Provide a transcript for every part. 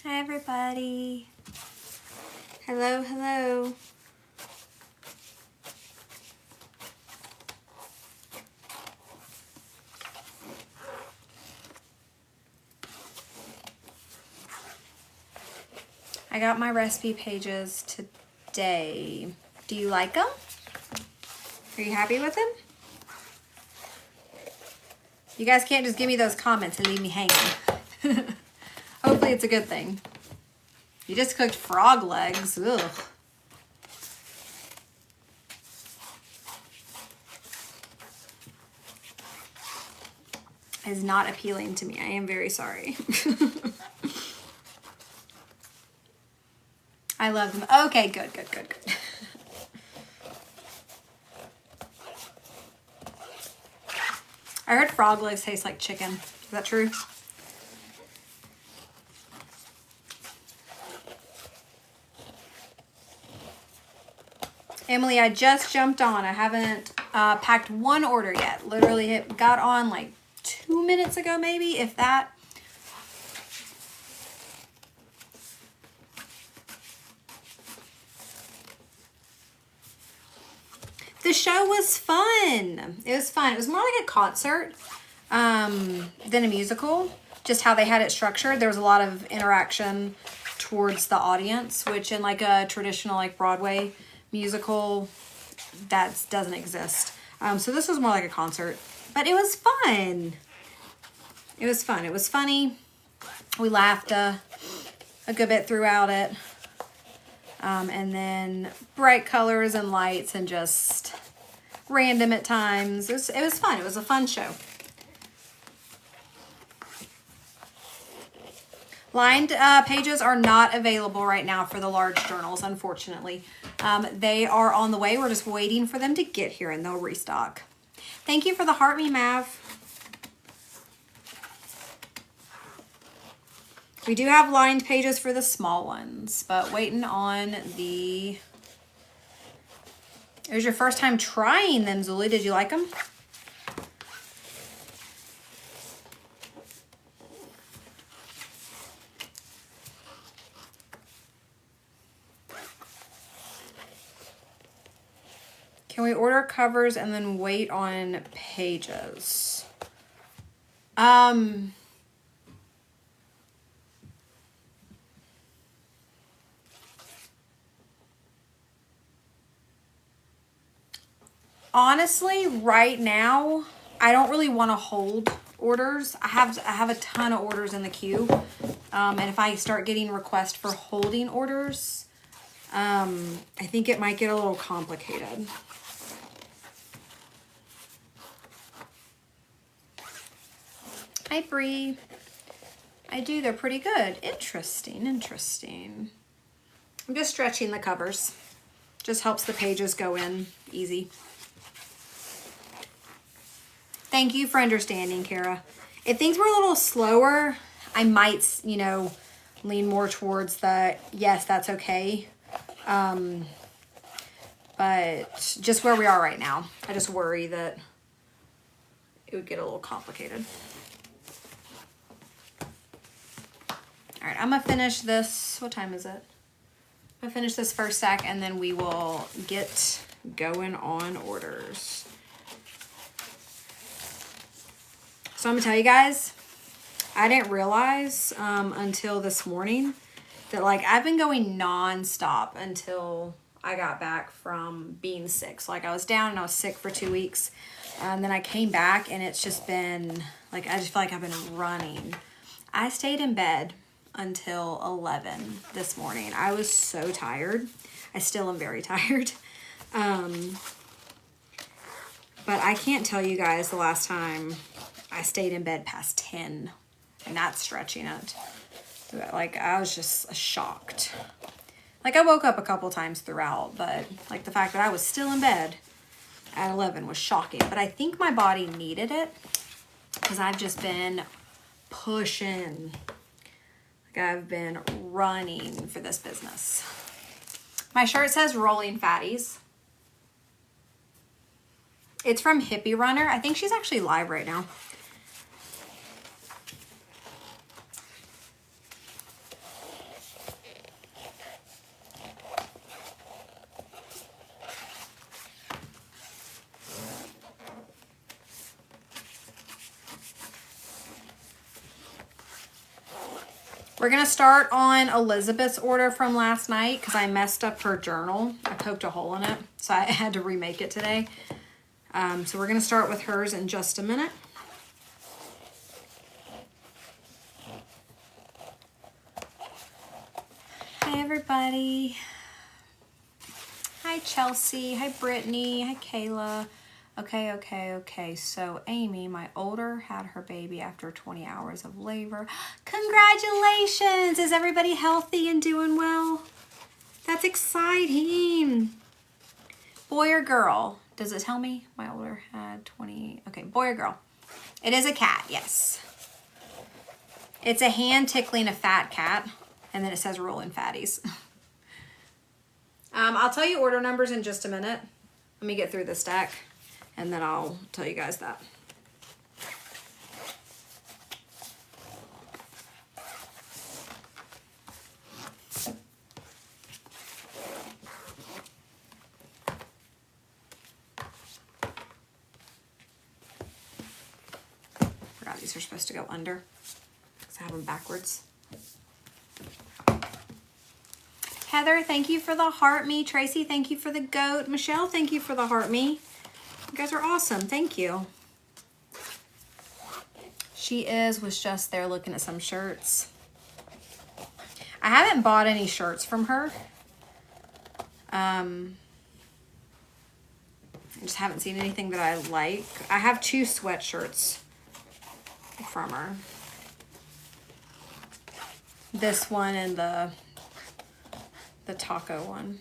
Hi, everybody. Hello, hello. I got my recipe pages today. Do you like them? Are you happy with them? You guys can't just give me those comments and leave me hanging. Hopefully it's a good thing. You just cooked frog legs. Ugh. Is not appealing to me. I am very sorry. I love them. Okay, good. I heard frog legs taste like chicken. Is that true? Emily, I just jumped on. I haven't packed one order yet. Literally, it got on like 2 minutes ago, maybe, if that. The show was fun. It was fun. It was more like a concert than a musical. Just how they had it structured. There was a lot of interaction towards the audience, which in like a traditional like Broadway musical, that doesn't exist. So this was more like a concert, but it was fun. It was fun. It was funny. We laughed a good bit throughout it. And then bright colors and lights and just random at times. It was fun. It was a fun show. Lined pages are not available right now for the large journals, unfortunately. They are on the way. We're just waiting for them to get here and they'll restock. Thank you for the heart me, Mav. We do have lined pages for the small ones, but waiting on the... It was your first time trying them, Zuli. Did you like them? Can we order covers and then wait on pages? Honestly, right now, I don't really want to hold orders. I have a ton of orders in the queue. And if I start getting requests for holding orders, I think it might get a little complicated. Hi, Bree. I do. They're pretty good. Interesting. I'm just stretching the covers. Just helps the pages go in easy. Thank you for understanding, Kara. If things were a little slower, I might, lean more towards the, yes, that's okay. But just where we are right now, I just worry that it would get a little complicated. All right, I'm gonna finish this. What time is it? I'm gonna finish this first stack and then we will get going on orders. So I'm gonna tell you guys, I didn't realize until this morning that like I've been going non-stop until I got back from being sick. So like I was down and I was sick for 2 weeks. And then I came back and it's just been like, I just feel like I've been running. I stayed in bed until 11 this morning. I was so tired. I still am very tired. But I can't tell you guys the last time I stayed in bed past 10, and that's stretching it. Like, I was just shocked. Like, I woke up a couple times throughout, but like the fact that I was still in bed at 11 was shocking. But I think my body needed it because I've just been pushing. Like, I've been running for this business. My shirt says Rolling Fatties. It's from Hippie Runner. I think she's actually live right now. We're gonna start on Elizabeth's order from last night because I messed up her journal. I poked a hole in it, so I had to remake it today. So we're gonna start with hers in just a minute. Hi everybody. Hi Chelsea, hi Brittany, hi Kayla. Okay. So Amy, my older, had her baby after 20 hours of labor. Congratulations! Is everybody healthy and doing well? That's exciting. Boy or girl? Does it tell me? My older had 20. Okay, boy or girl? It is a cat, yes. It's a hand tickling a fat cat. And then it says rolling fatties. I'll tell you order numbers in just a minute. Let me get through this stack. And then I'll tell you guys that. Forgot these are supposed to go under because I have them backwards. Heather, thank you for the heart me. Tracy, thank you for the goat. Michelle, thank you for the heart me. You guys are awesome. Thank you. She was just there looking at some shirts. I haven't bought any shirts from her. I just haven't seen anything that I like. I have 2 sweatshirts from her. This one and the taco one.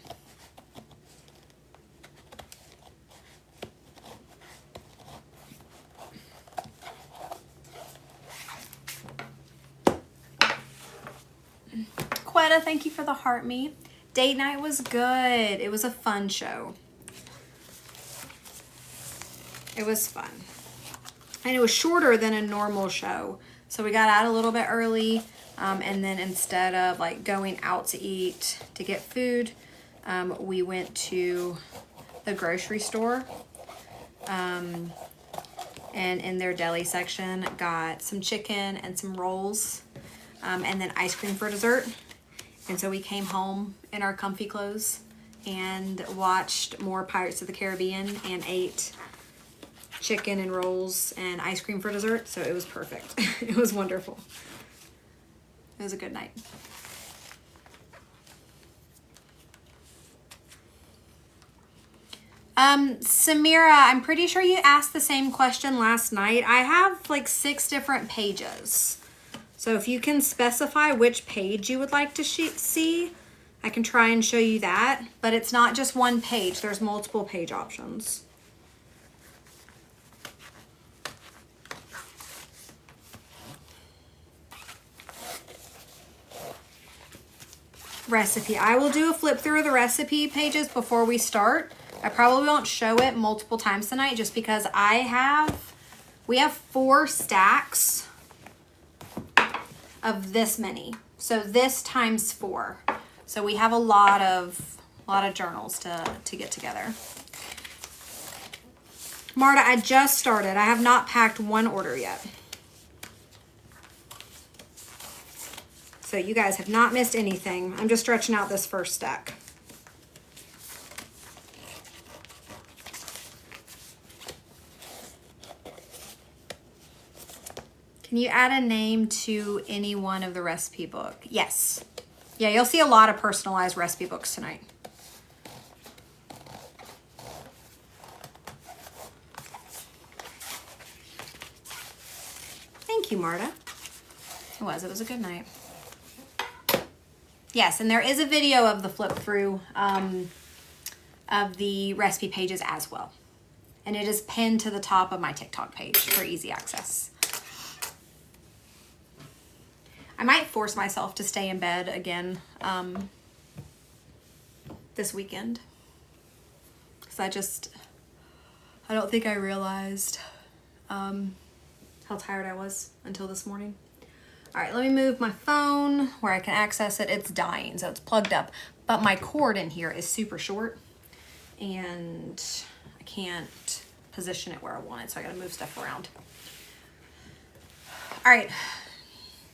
Quetta, thank you for the heart me. Date night was good. It was a fun show. It was fun. And it was shorter than a normal show. So we got out a little bit early. And then instead of like going out to eat to get food, we went to the grocery store. And in their deli section got some chicken and some rolls. And then ice cream for dessert. And so we came home in our comfy clothes and watched more Pirates of the Caribbean and ate chicken and rolls and ice cream for dessert. So it was perfect. It was wonderful. It was a good night. Samira, I'm pretty sure you asked the same question last night. I have like 6 different pages. So if you can specify which page you would like to see, I can try and show you that. But it's not just one page. There's multiple page options. Recipe. I will do a flip through of the recipe pages before we start. I probably won't show it multiple times tonight just because we have 4 stacks of this many. So this times 4. So we have a lot of journals to get together. Marta, I just started. I have not packed one order yet. So you guys have not missed anything. I'm just stretching out this first stack. Can you add a name to any one of the recipe book? Yes. Yeah, you'll see a lot of personalized recipe books tonight. Thank you, Marta. It was a good night. Yes, and there is a video of the flip through of the recipe pages as well. And it is pinned to the top of my TikTok page for easy access. I might force myself to stay in bed again this weekend. Because I don't think I realized how tired I was until this morning. All right, let me move my phone where I can access it. It's dying, so it's plugged up. But my cord in here is super short, and I can't position it where I want it, so I gotta move stuff around. All right,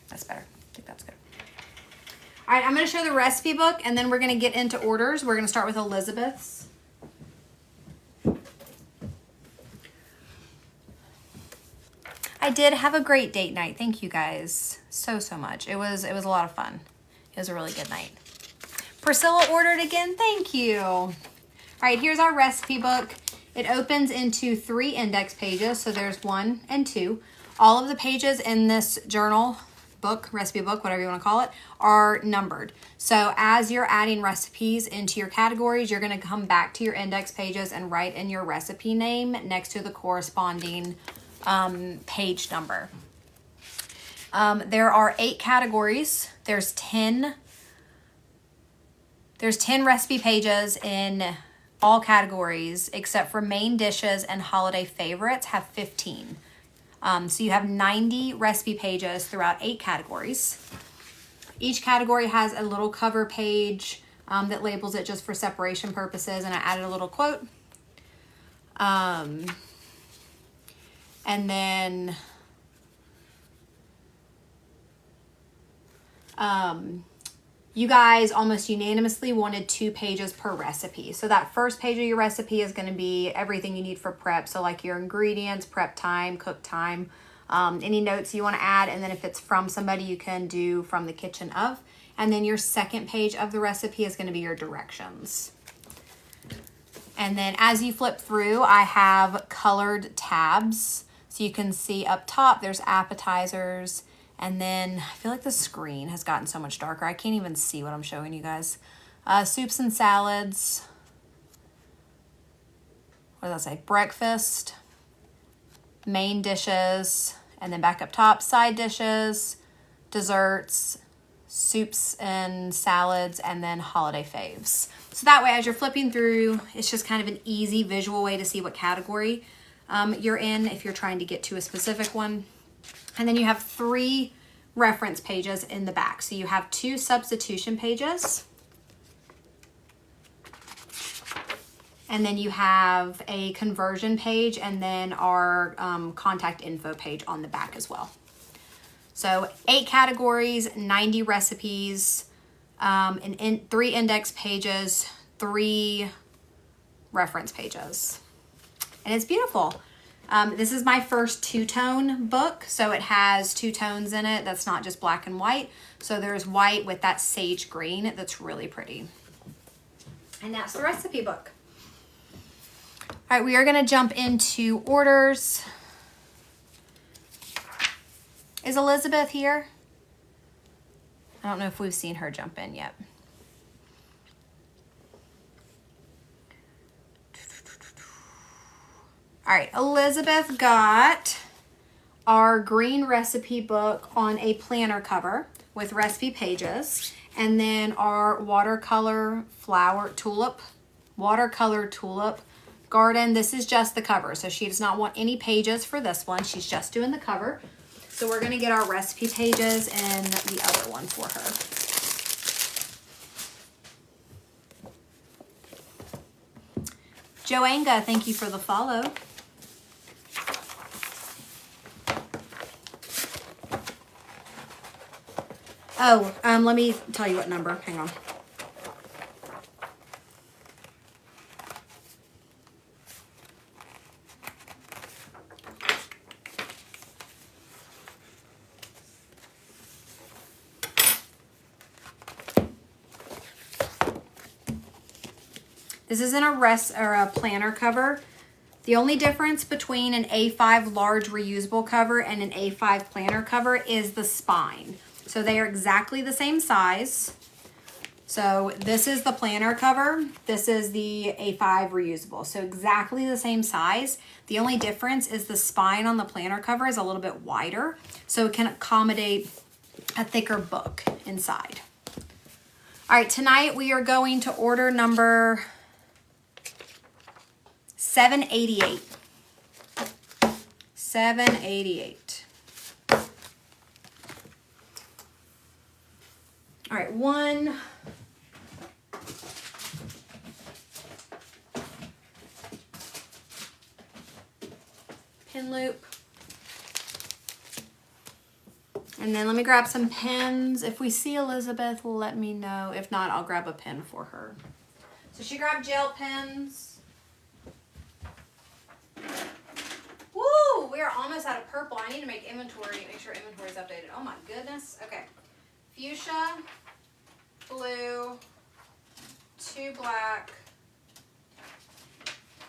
that's better. I think that's good. All right, I'm going to show the recipe book, and then we're going to get into orders. We're going to start with Elizabeth's. I did have a great date night. Thank you guys so much. It was a lot of fun. It was a really good night. Priscilla ordered again. Thank you. All right, here's our recipe book. It opens into 3 index pages. So there's 1 and 2. All of the pages in this journal book, recipe book, whatever you want to call it, are numbered. So as you're adding recipes into your categories, you're going to come back to your index pages and write in your recipe name next to the corresponding page number. There are 8 categories. There's 10 recipe pages in all categories except for main dishes and holiday favorites have 15. So you have 90 recipe pages throughout 8 categories. Each category has a little cover page that labels it just for separation purposes, and I added a little quote. And then you guys almost unanimously wanted 2 pages per recipe. So that first page of your recipe is going to be everything you need for prep. So like your ingredients, prep time, cook time, any notes you want to add. And then if it's from somebody, you can do from the kitchen of. And then your second page of the recipe is going to be your directions. And then as you flip through, I have colored tabs. So you can see up top, there's appetizers. And then I feel like the screen has gotten so much darker. I can't even see what I'm showing you guys. Soups and salads. What does that say? Breakfast. Main dishes. And then back up top, side dishes, desserts, soups and salads, and then holiday faves. So that way, as you're flipping through, it's just kind of an easy visual way to see what category you're in if you're trying to get to a specific one. And then you have 3 reference pages in the back. So you have 2 substitution pages. And then you have a conversion page and then our contact info page on the back as well. So 8 categories, 90 recipes, and 3 index pages, 3 reference pages. And it's beautiful. This is my first 2-tone book, so it has 2 tones in it. That's not just black and white. So there's white with that sage green that's really pretty. And that's the recipe book. All right, we are going to jump into orders. Is Elizabeth here? I don't know if we've seen her jump in yet. All right, Elizabeth got our green recipe book on a planner cover with recipe pages, and then our watercolor tulip garden. This is just the cover, so she does not want any pages for this one. She's just doing the cover. So we're going to get our recipe pages in the other one for her. Joanga, thank you for the follow. Oh, let me tell you what number. Hang on. This isn't a planner cover. The only difference between an A5 large reusable cover and an A5 planner cover is the spine. So they are exactly the same size. So this is the planner cover. This is the A5 reusable. So exactly the same size. The only difference is the spine on the planner cover is a little bit wider. So it can accommodate a thicker book inside. All right, tonight we are going to order number 788. 788. All right, 1, pin loop, And then let me grab some pens. If we see Elizabeth, let me know. If not, I'll grab a pen for her. So she grabbed gel pens. Woo! We are almost out of purple. I need to make sure inventory is updated. Oh my goodness. Okay. Fuchsia, blue, 2 black,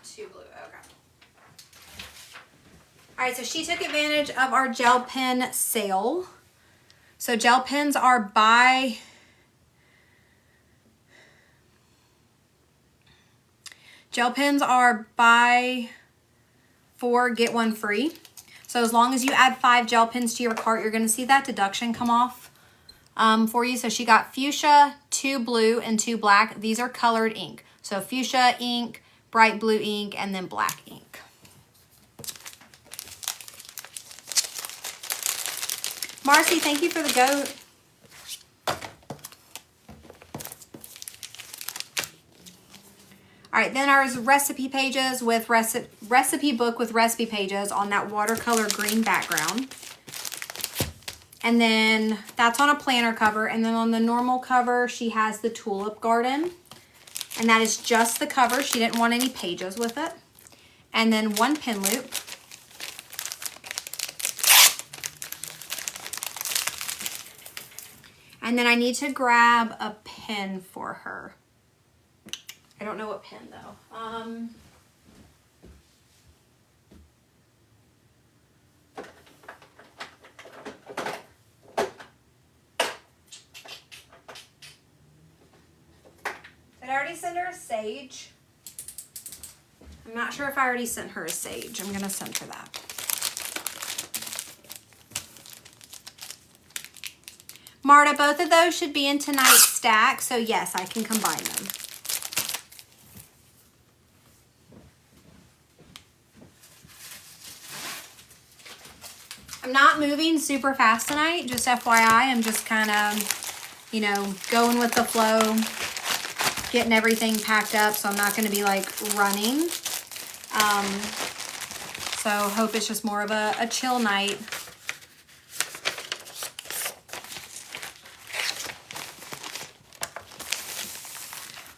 2 blue. Okay. All right, so she took advantage of our gel pen sale. So gel pens are buy 4, get 1 free. So as long as you add 5 gel pens to your cart, you're going to see that deduction come off for you. So she got fuchsia, 2 blue, and 2 black. These are colored ink. So fuchsia ink, bright blue ink, and then black ink. Marcy, thank you for the goat. All right, then our recipe pages with recipe book with recipe pages on that watercolor green background. And then that's on a planner cover. And then on the normal cover, she has the Tulip Garden. And that is just the cover. She didn't want any pages with it. And then 1 pin loop. And then I need to grab a pen for her. I don't know what pen though. Did I already send her a sage? I'm not sure if I already sent her a sage. I'm gonna send her that. Marta, both of those should be in tonight's stack, so yes, I can combine them. I'm not moving super fast tonight, just FYI. I'm just kind of, you know, going with the flow, getting everything packed up, so I'm not going to be like running. So hope it's just more of a chill night.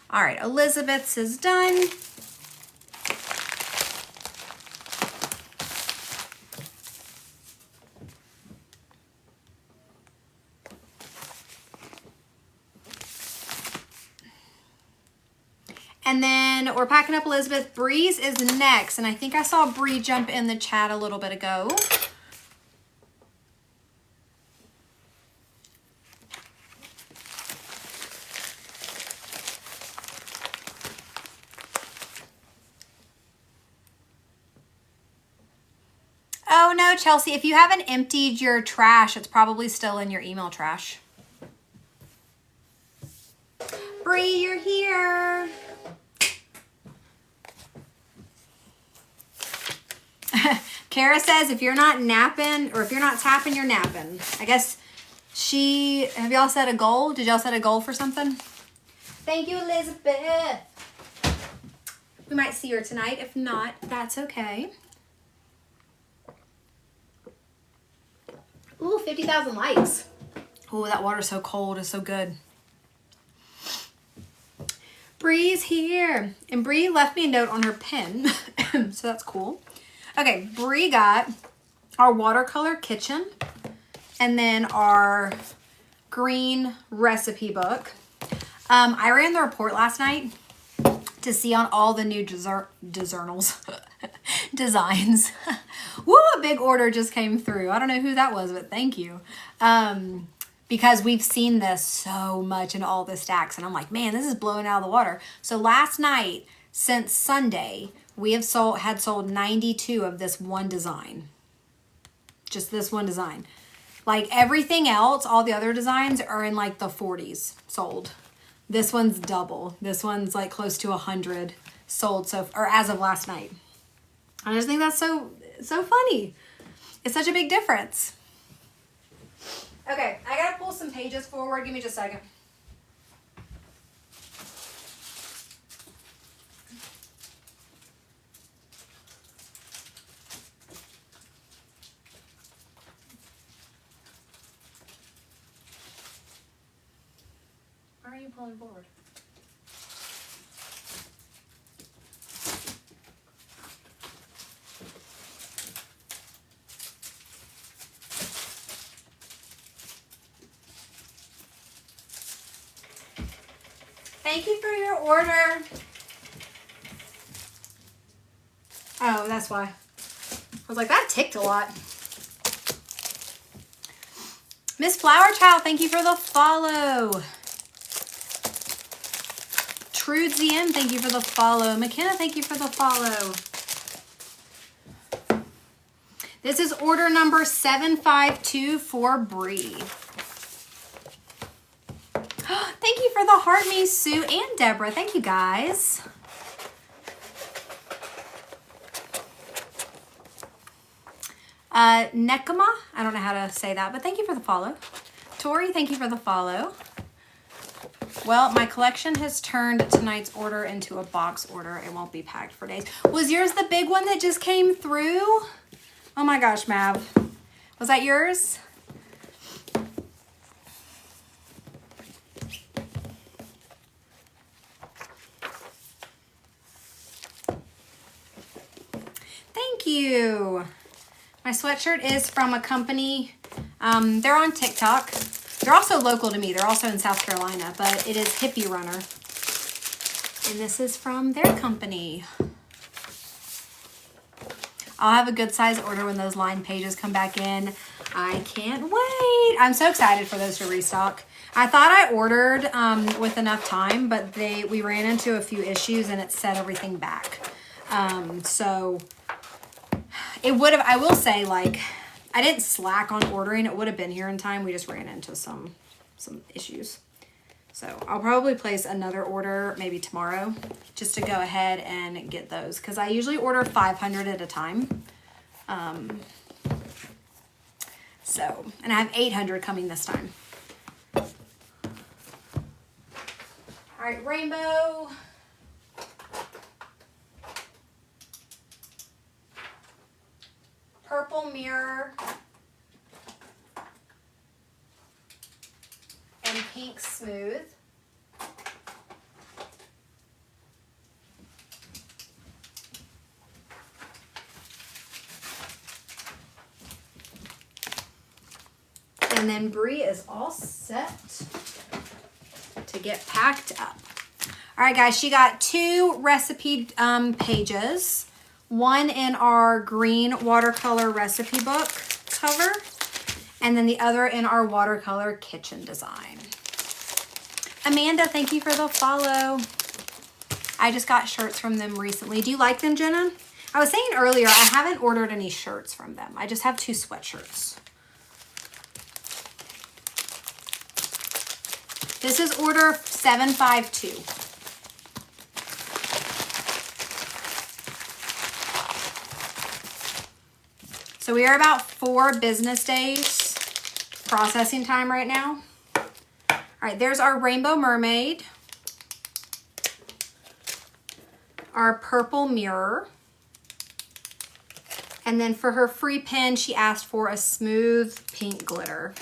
All right, Elizabeth's is done. And then we're packing up Elizabeth. Bree's is next. And I think I saw Bree jump in the chat a little bit ago. Oh no, Chelsea, if you haven't emptied your trash, it's probably still in your email trash. Bree, you're here. Kara says if you're not napping, or if you're not tapping, you're napping. I guess have y'all set a goal? Did y'all set a goal for something? Thank you, Elizabeth. We might see her tonight. If not, that's okay. Ooh, 50,000 likes. Ooh, that water's so cold. It's so good. Bree's here. And Bree left me a note on her pen. So that's cool. Okay, Bree got our watercolor kitchen and then our green recipe book. I ran the report last night to see on all the new designs. Woo, a big order just came through. I don't know who that was, but thank you. Because we've seen this so much in all the stacks, and I'm like, man, this is blowing out of the water. So last night, since Sunday, we have sold 92 of this one design. Just this one design. Like everything else, all the other designs are in like the 40s sold. This one's double. This one's like close to 100 sold or as of last night. I just think that's so funny. It's such a big difference. Okay, I gotta pull some pages forward. Give me just a second. you pulling forward? Thank you for your order. Oh, that's why. I was like, that ticked a lot. Miss Flower Child, thank you for the follow. Trude ZM, thank you for the follow. McKenna, thank you for the follow. This is order number 752 for Bree. Thank you for the heart, me, Sue and Deborah. Thank you, guys. Nekama, I don't know how to say that, but thank you for the follow. Tori, thank you for the follow. Well, my collection has turned tonight's order into a box order. It won't be packed for days. Was yours the big one that just came through? Oh my gosh, Mav. Was that yours? Thank you. My sweatshirt is from a company. They're on TikTok. They're also local to me. They're also in South Carolina, but it is Hippie Runner. And this is from their company. I'll have a good size order when those line pages come back in. I can't wait. I'm so excited for those to restock. I thought I ordered with enough time, but we ran into a few issues and it set everything back. So it would have, I will say, like, I didn't slack on ordering. It would have been here in time. We just ran into some issues. So I'll probably place another order maybe tomorrow just to go ahead and get those, because I usually order 500 at a time. So, and I have 800 coming this time. All right, Rainbow. Purple Mirror. And Pink Smooth. And then Bree is all set to get packed up. All right, guys, she got 2 recipe pages. One in our green watercolor recipe book cover, and then the other in our watercolor kitchen design. Amanda, thank you for the follow. I just got shirts from them recently. Do you like them, Jenna? I was saying earlier, I haven't ordered any shirts from them. I just have 2 sweatshirts. This is order 752. So we are about 4 business days processing time right now. All right, there's our Rainbow Mermaid, our Purple Mirror, and then for her free pen, she asked for a smooth pink glitter.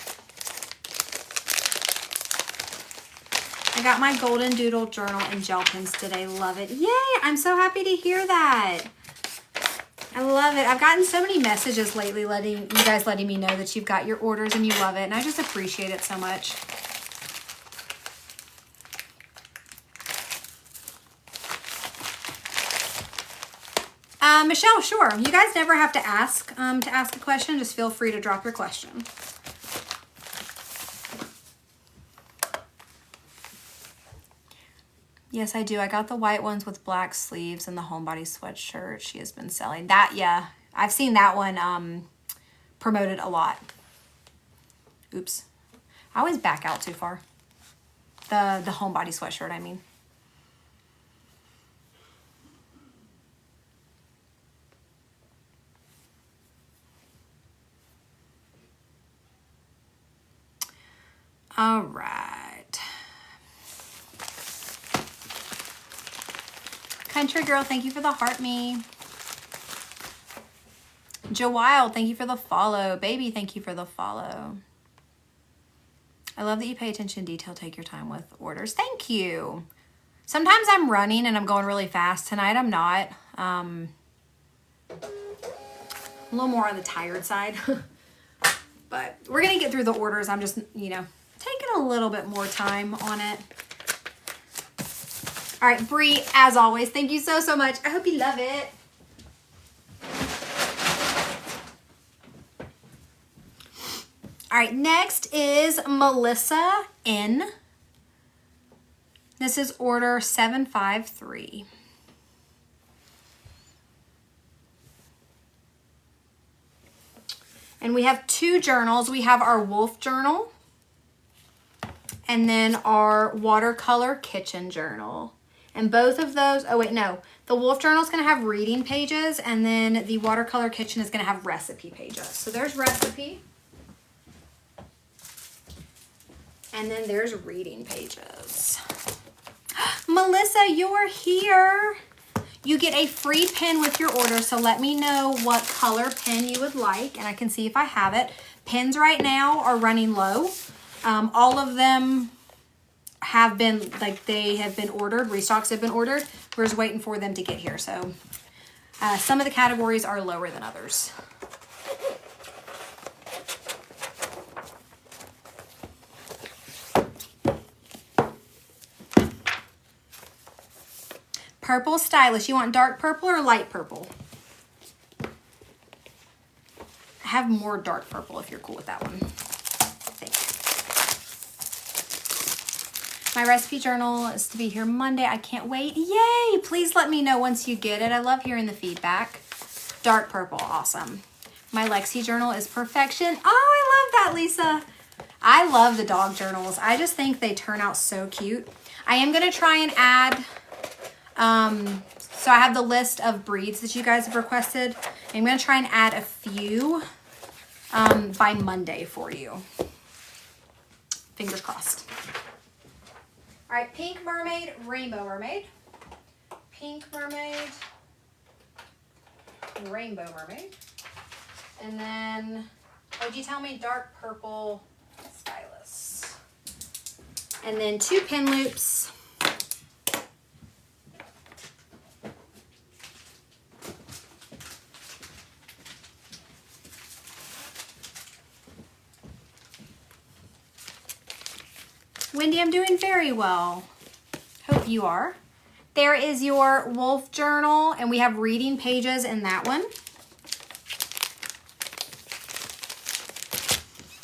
I got my Golden Doodle journal and gel pens today. Love it. Yay, I'm so happy to hear that. I love it. I've gotten so many messages lately letting me know that you've got your orders and you love it. And I just appreciate it so much. Michelle, sure. You guys never have to ask a question. Just feel free to drop your question. Yes, I do. I got the white ones with black sleeves and the homebody sweatshirt she has been selling. That, yeah. I've seen that one promoted a lot. Oops. I always back out too far. The homebody sweatshirt, I mean. All right. Country Girl, thank you for the heart me. Joe Wild, thank you for the follow. Baby, thank you for the follow. I love that you pay attention to detail, take your time with orders. Thank you. Sometimes I'm running and I'm going really fast. Tonight I'm not. A little more on the tired side. But we're going to get through the orders. I'm just, you know, taking a little bit more time on it. All right, Bree, as always, thank you so, so much. I hope you love it. All right, next is Melissa N. This is order 753. And we have two journals. We have our Wolf journal and then our watercolor kitchen journal. And both of those, oh wait, no. The Wolf journal is going to have reading pages and then the watercolor kitchen is going to have recipe pages. So there's recipe. And then there's reading pages. Melissa, you're here. You get a free pen with your order, so let me know what color pen you would like, and I can see if I have it. Pens right now are running low. All of them have been, like, they have been ordered. Restocks have been ordered. We're just waiting for them to get here. So some of the categories are lower than others. Purple stylish. You want dark purple or light purple? I have more dark purple if you're cool with that one. Thank you. My recipe journal is to be here Monday. I can't wait. Yay! Please let me know once you get it. I love hearing the feedback. Dark purple. Awesome. My Lexi journal is perfection. Oh, I love that, Lisa. I love the dog journals. I just think they turn out so cute. I am going to try and add... so I have the list of breeds that you guys have requested. I'm going to try and add a few by Monday for you. Fingers crossed. All right, pink mermaid, rainbow mermaid. Pink mermaid, rainbow mermaid. And then, what'd you tell me? Dark purple stylus. And then 2 pin loops. Wendy, I'm doing very well. Hope you are. There is your Wolf journal, and we have reading pages in that one.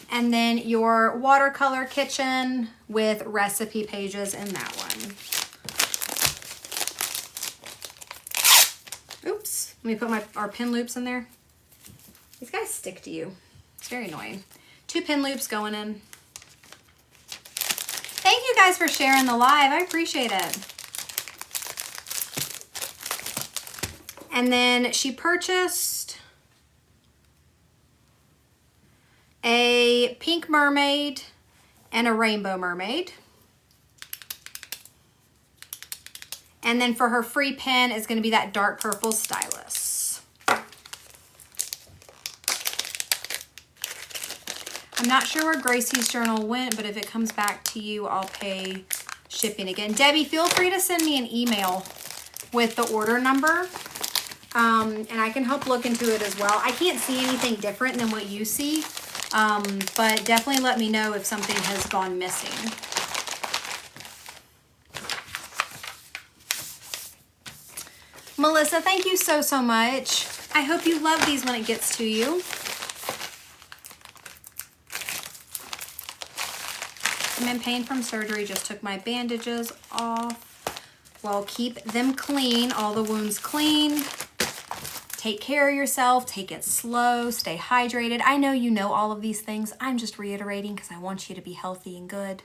And then your watercolor kitchen with recipe pages in that one. Oops, let me put our pin loops in there. These guys stick to you. It's very annoying. 2 pin loops going in. Thank you guys for sharing the live. I appreciate it. And then she purchased a pink mermaid and a rainbow mermaid. And then for her free pen is going to be that dark purple stylus. I'm not sure where Gracie's journal went, but if it comes back to you, I'll pay shipping again. Debbie, feel free to send me an email with the order number, and I can help look into it as well. I can't see anything different than what you see, but definitely let me know if something has gone missing. Melissa, thank you so, so much. I hope you love these when it gets to you. I'm in pain from surgery, just took my bandages off. Well, keep them clean, all the wounds clean. Take care of yourself, take it slow, stay hydrated. I know you know all of these things. I'm just reiterating because I want you to be healthy and good.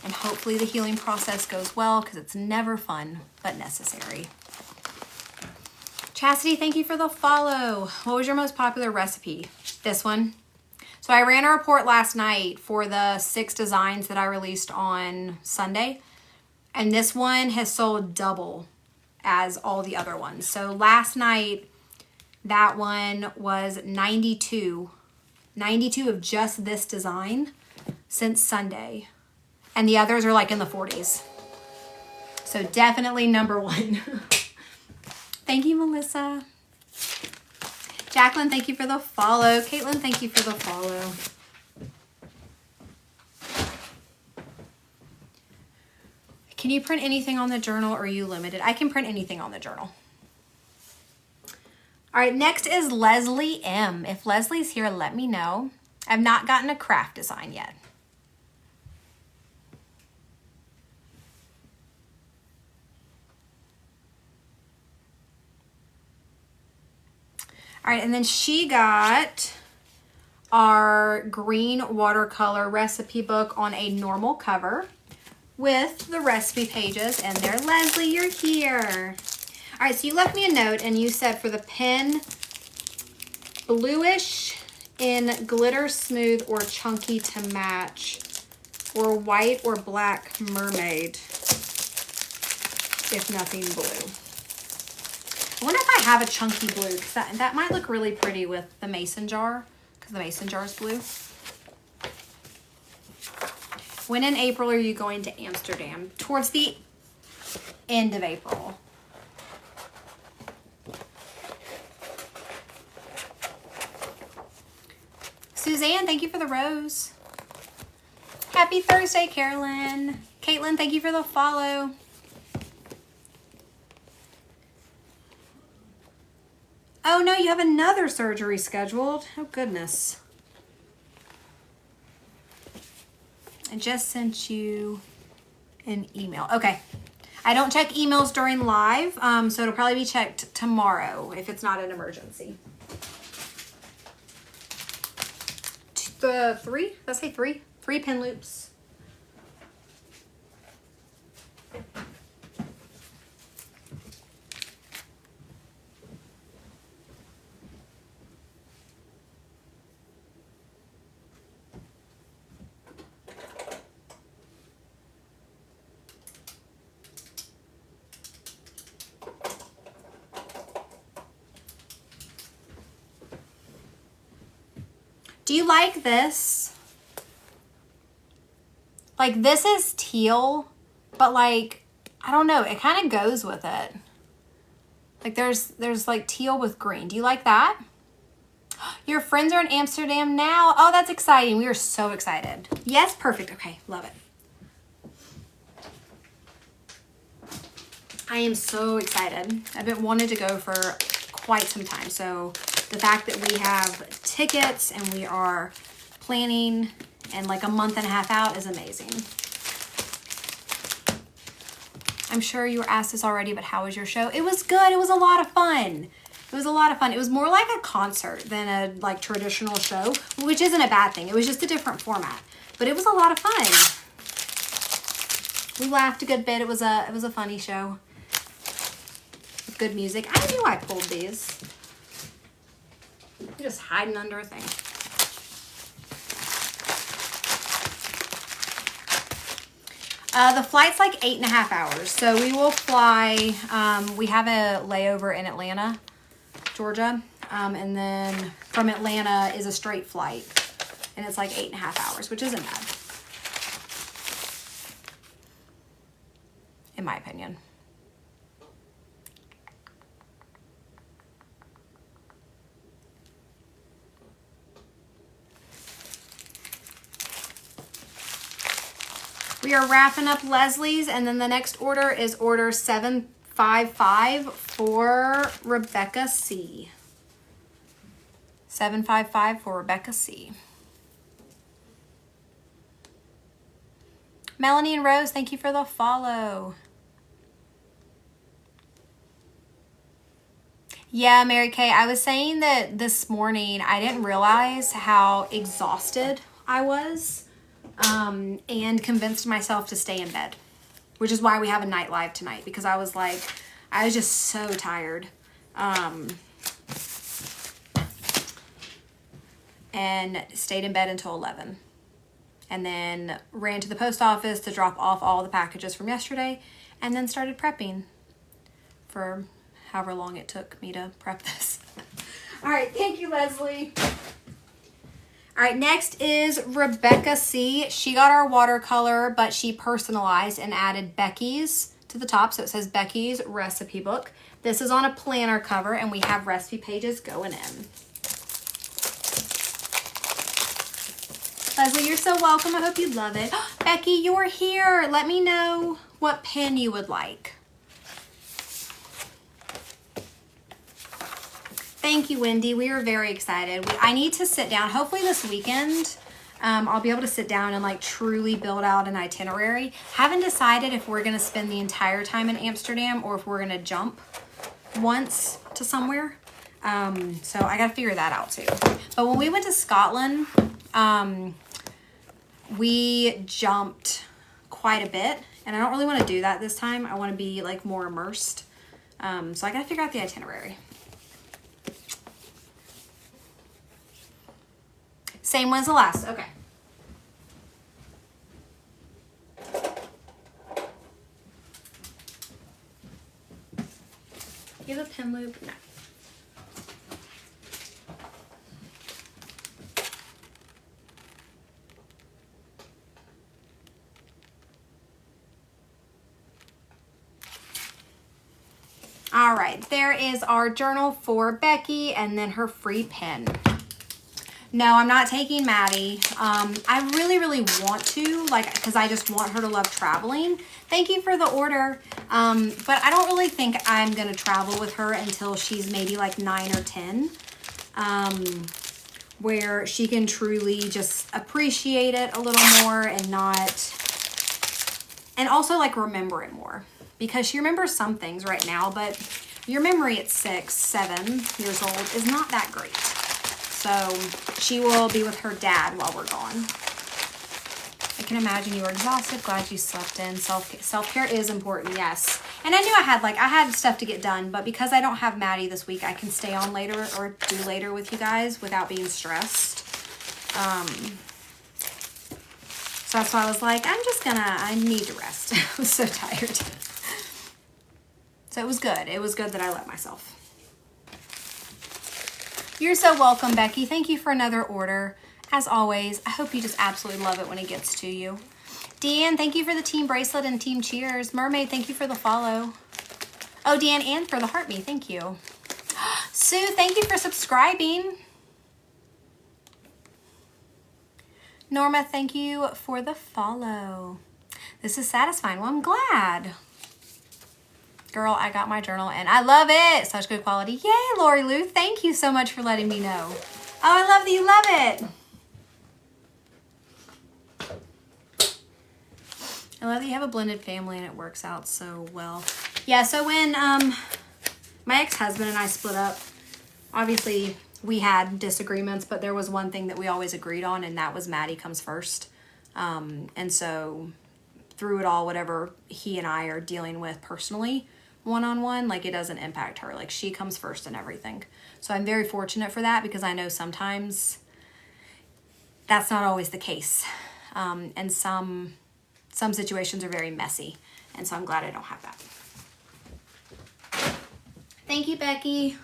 And hopefully the healing process goes well because it's never fun, but necessary. Chastity, thank you for the follow. What was your most popular recipe? This one. So I ran a report last night for the 6 designs that I released on Sunday. And this one has sold double as all the other ones. So last night, that one was 92 of just this design. since Sunday. And the others are like in the 40s. So definitely number one. Thank you, Melissa. Jacqueline, thank you for the follow. Caitlin, thank you for the follow. Can you print anything on the journal, or are you limited? I can print anything on the journal. All right, next is Leslie M. If Leslie's here, let me know. I've not gotten a craft design yet. All right, and then she got our green watercolor recipe book on a normal cover with the recipe pages, and there, Leslie, you're here. All right, so you left me a note and you said for the pen, bluish in glitter smooth or chunky to match, or white or black mermaid, if nothing blue. I wonder if I have a chunky blue, because that might look really pretty with the mason jar, because the mason jar is blue. When in April are you going to Amsterdam? Towards the end of April. Suzanne, thank you for the rose. Happy Thursday, Carolyn. Caitlin, thank you for the follow. Oh no, you have another surgery scheduled. Oh goodness. I just sent you an email. Okay. I don't check emails during live, so it'll probably be checked tomorrow if it's not an emergency. The three? Did I say three? 3 pin loops. Do you like this? Like, this is teal, but like, I don't know, it kind of goes with it. Like there's like teal with green. Do you like that? Your friends are in Amsterdam now. Oh, that's exciting. We are so excited. Yes, perfect. Okay, love it. I am so excited. I've been wanting to go for quite some time. So the fact that we have tickets and we are planning and like a month and a half out is amazing. I'm sure you were asked this already, but how was your show? It was good. It was a lot of fun. It was a lot of fun. It was more like a concert than a like traditional show, which isn't a bad thing. It was just a different format, but it was a lot of fun. We laughed a good bit. It was a funny show with good music. I knew I pulled these. You're just hiding under a thing. The flight's like 8.5 hours. So we will fly, we have a layover in Atlanta, Georgia. And then from Atlanta is a straight flight. And it's like 8.5 hours, which isn't bad. In my opinion. We are wrapping up Leslie's, and then the next order is order 755 for Rebecca C. 755 for Rebecca C. Melanie and Rose, thank you for the follow. Yeah, Mary Kay, I was saying that this morning I didn't realize how exhausted I was. And convinced myself to stay in bed, which is why we have a night live tonight, because I was just so tired. And stayed in bed until 11 and then ran to the post office to drop off all the packages from yesterday and then started prepping for however long it took me to prep this. All right. Thank you, Leslie. All All right, next is Rebecca C. She got our watercolor, but she personalized and added Becky's to the top. So it says Becky's recipe book. This is on a planner cover, and we have recipe pages going in. Leslie, you're so welcome. I hope you love it. Becky, you're here. Let me know what pen you would like. Thank you, Wendy. We are very excited. I need to sit down. Hopefully this weekend, I'll be able to sit down and like truly build out an itinerary. Haven't decided if we're going to spend the entire time in Amsterdam or if we're going to jump once to somewhere. So I got to figure that out too. But when we went to Scotland, we jumped quite a bit, and I don't really want to do that this time. I want to be like more immersed. So I got to figure out the itinerary. Same one as the last. Okay. You have a pen loop? No. All right, there is our journal for Becky and then her free pen. No, I'm not taking Maddie. I really, really want to, like, because I just want her to love traveling. Thank you for the order. But I don't really think I'm going to travel with her until she's maybe like 9 or 10. Where she can truly just appreciate it a little more and not, and also like remember it more. Because she remembers some things right now, but your memory at 6, 7 years old is not that great. So she will be with her dad while we're gone. I can imagine you were exhausted. Glad you slept in. Self-care is important, yes. And I knew I had stuff to get done, but because I don't have Maddie this week, I can stay on later or do later with you guys without being stressed. So that's why I was like, I need to rest. I was so tired. So it was good. It was good that I let myself. You're so welcome, Becky. Thank you for another order. As always, I hope you just absolutely love it when it gets to you. Deanne, thank you for the team bracelet and team cheers. Mermaid, thank you for the follow. Oh, Deanne, and for the heart me, thank you. Sue, thank you for subscribing. Norma, thank you for the follow. This is satisfying. Well, I'm glad. Girl, I got my journal and I love it. Such good quality. Yay, Lori Lou. Thank you so much for letting me know. Oh, I love that you love it. I love that you have a blended family and it works out so well. Yeah, so when my ex-husband and I split up, obviously we had disagreements, but there was one thing that we always agreed on, and that was Maddie comes first. And so through it all, whatever he and I are dealing with personally, one-on-one, like it doesn't impact her. Like she comes first in everything. So I'm very fortunate for that, because I know sometimes that's not always the case. And some situations are very messy. And so I'm glad I don't have that. Thank you, Becky.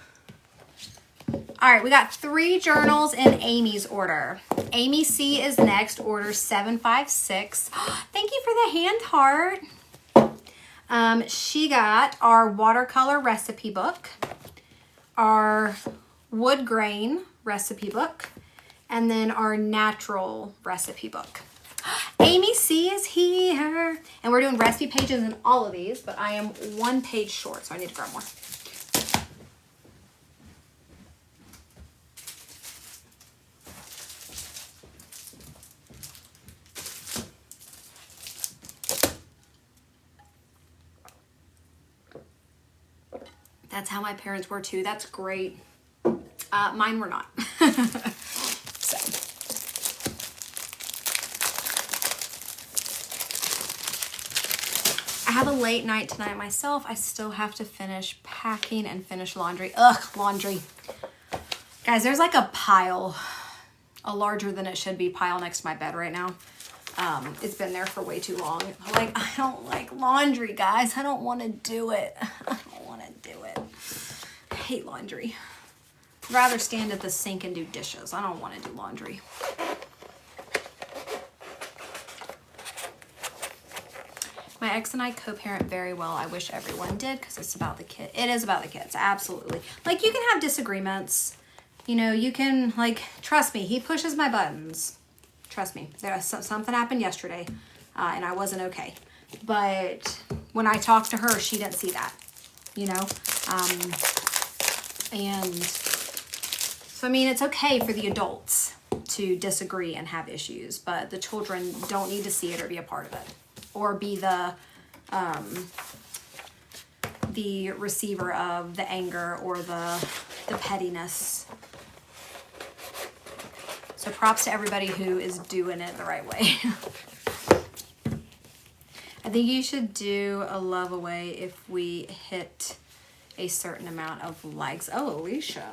All right, we got 3 journals in Amy's order. Amy C is next, order 756. Thank you for the hand heart. She got our watercolor recipe book, our wood grain recipe book, and then our natural recipe book. Amy C is here. And we're doing recipe pages in all of these, but I am 1 page short, so I need to grab more. That's how my parents were too. That's great. Mine were not. So. I have a late night tonight myself. I still have to finish packing and finish laundry. Ugh, laundry. Guys, there's like a pile, a larger than it should be pile next to my bed right now. It's been there for way too long. Like, I don't like laundry, guys. I don't want to do it. I don't want to do it. I hate laundry. I'd rather stand at the sink and do dishes. I don't want to do laundry. My ex and I co-parent very well. I wish everyone did because it's about the kid. It is about the kids, absolutely. Like, you can have disagreements. You know, you can, like, trust me, he pushes my buttons. Trust me. Something happened yesterday, and I wasn't okay. But when I talked to her, she didn't see that, you know? And so, I mean, it's okay for the adults to disagree and have issues, but the children don't need to see it or be a part of it. Or be the receiver of the anger or the pettiness. So props to everybody who is doing it the right way. I think you should do a love away if we hit a certain amount of likes. Oh, Alicia.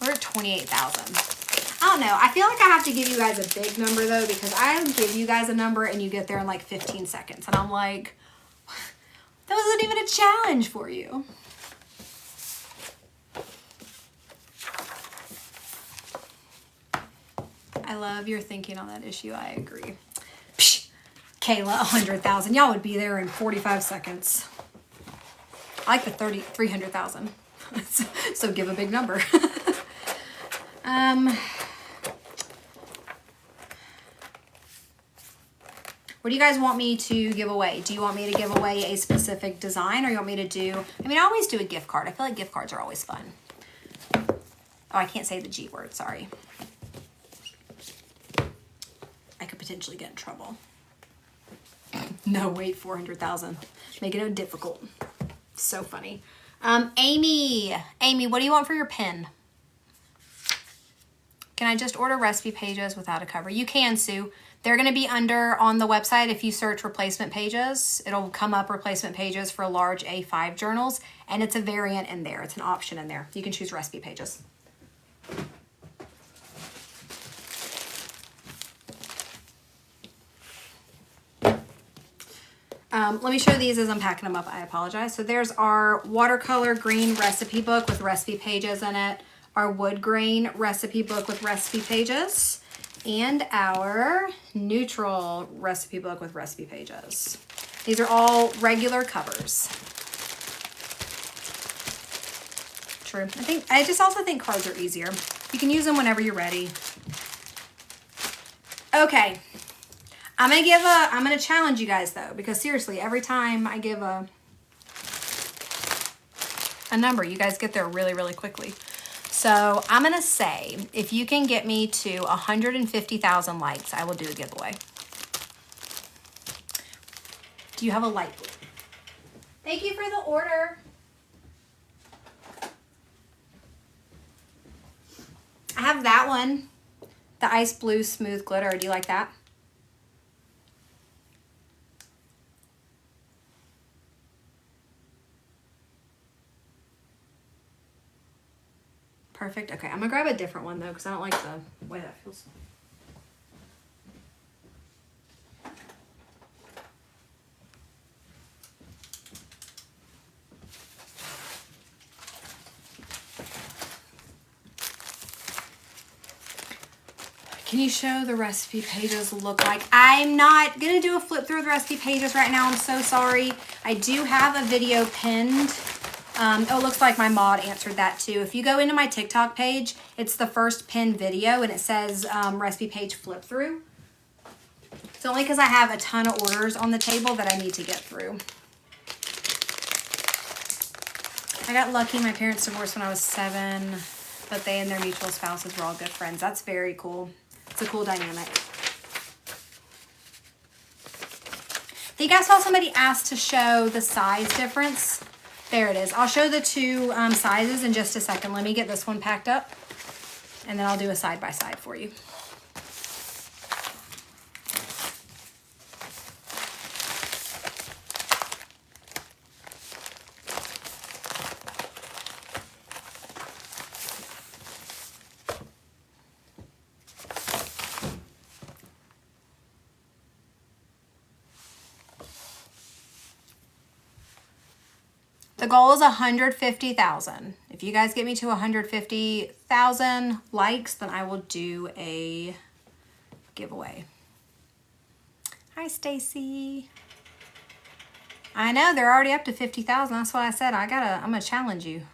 We're at 28,000. I don't know. I feel like I have to give you guys a big number though, because I give you guys a number and you get there in like 15 seconds. And I'm like, that wasn't even a challenge for you. I love your thinking on that issue. I agree. Psh, Kayla, 100,000. Y'all would be there in 45 seconds. I like the 300,000. So give a big number. What do you guys want me to give away? Do you want me to give away a specific design, or you want me to do, I mean, I always do a gift card. I feel like gift cards are always fun. Oh, I can't say the G word, sorry. I could potentially get in trouble. No, wait, 400,000. Making it difficult. So funny. Amy, what do you want for your pen? Can I just order recipe pages without a cover? You can, Sue. They're going to be under on the website. If you search replacement pages, it'll come up replacement pages for large A5 journals, and it's a variant in there. It's an option in there. You can choose recipe pages. Let me show these as I'm packing them up. I apologize. So there's our watercolor green recipe book with recipe pages in it, our wood grain recipe book with recipe pages, and our neutral recipe book with recipe pages. These are all regular covers. True. I just also think cards are easier. You can use them whenever you're ready. Okay. I'm gonna challenge you guys though, because seriously, every time I give a number, you guys get there really, really quickly. So I'm gonna say, if you can get me to 150,000 likes, I will do a giveaway. Do you have a light? Thank you for the order. I have that one, the ice blue smooth glitter. Do you like that? Perfect. Okay, I'm gonna grab a different one though, because I don't like the way that feels. Can you show the recipe pages look like? I'm not gonna do a flip through the recipe pages right now. I'm so sorry. I do have a video pinned. Oh, it looks like my mod answered that too. If you go into my TikTok page, it's the first pinned video and it says recipe page flip through. It's only because I have a ton of orders on the table that I need to get through. I got lucky. My parents divorced when I was 7, but they and their mutual spouses were all good friends. That's very cool. It's a cool dynamic. I think I saw somebody ask to show the size difference. There it is. I'll show the two sizes in just a second. Let me get this one packed up, and then I'll do a side-by-side for you. The goal is 150,000. If you guys get me to 150,000 likes, then I will do a giveaway. Hi, Stacy. I know, they're already up to 50,000. That's why I said I'm gonna challenge you.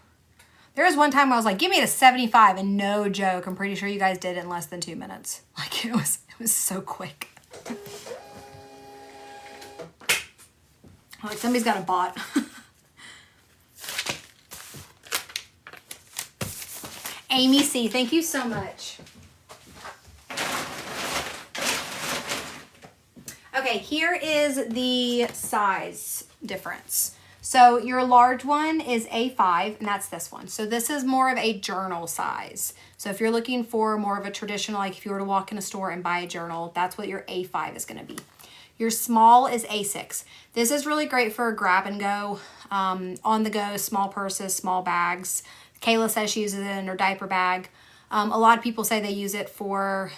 There was one time I was like, give me to 75, and no joke, I'm pretty sure you guys did it in less than 2 minutes. Like it was so quick. Like somebody's got a bot. Amy C, thank you so much. Okay, here is the size difference. So your large one is A5, and that's this one. So this is more of a journal size. So if you're looking for more of a traditional, like if you were to walk in a store and buy a journal, that's what your A5 is gonna be. Your small is A6. This is really great for grab and go, on the go, small purses, small bags. Kayla says she uses it in her diaper bag. A lot of people say they use it for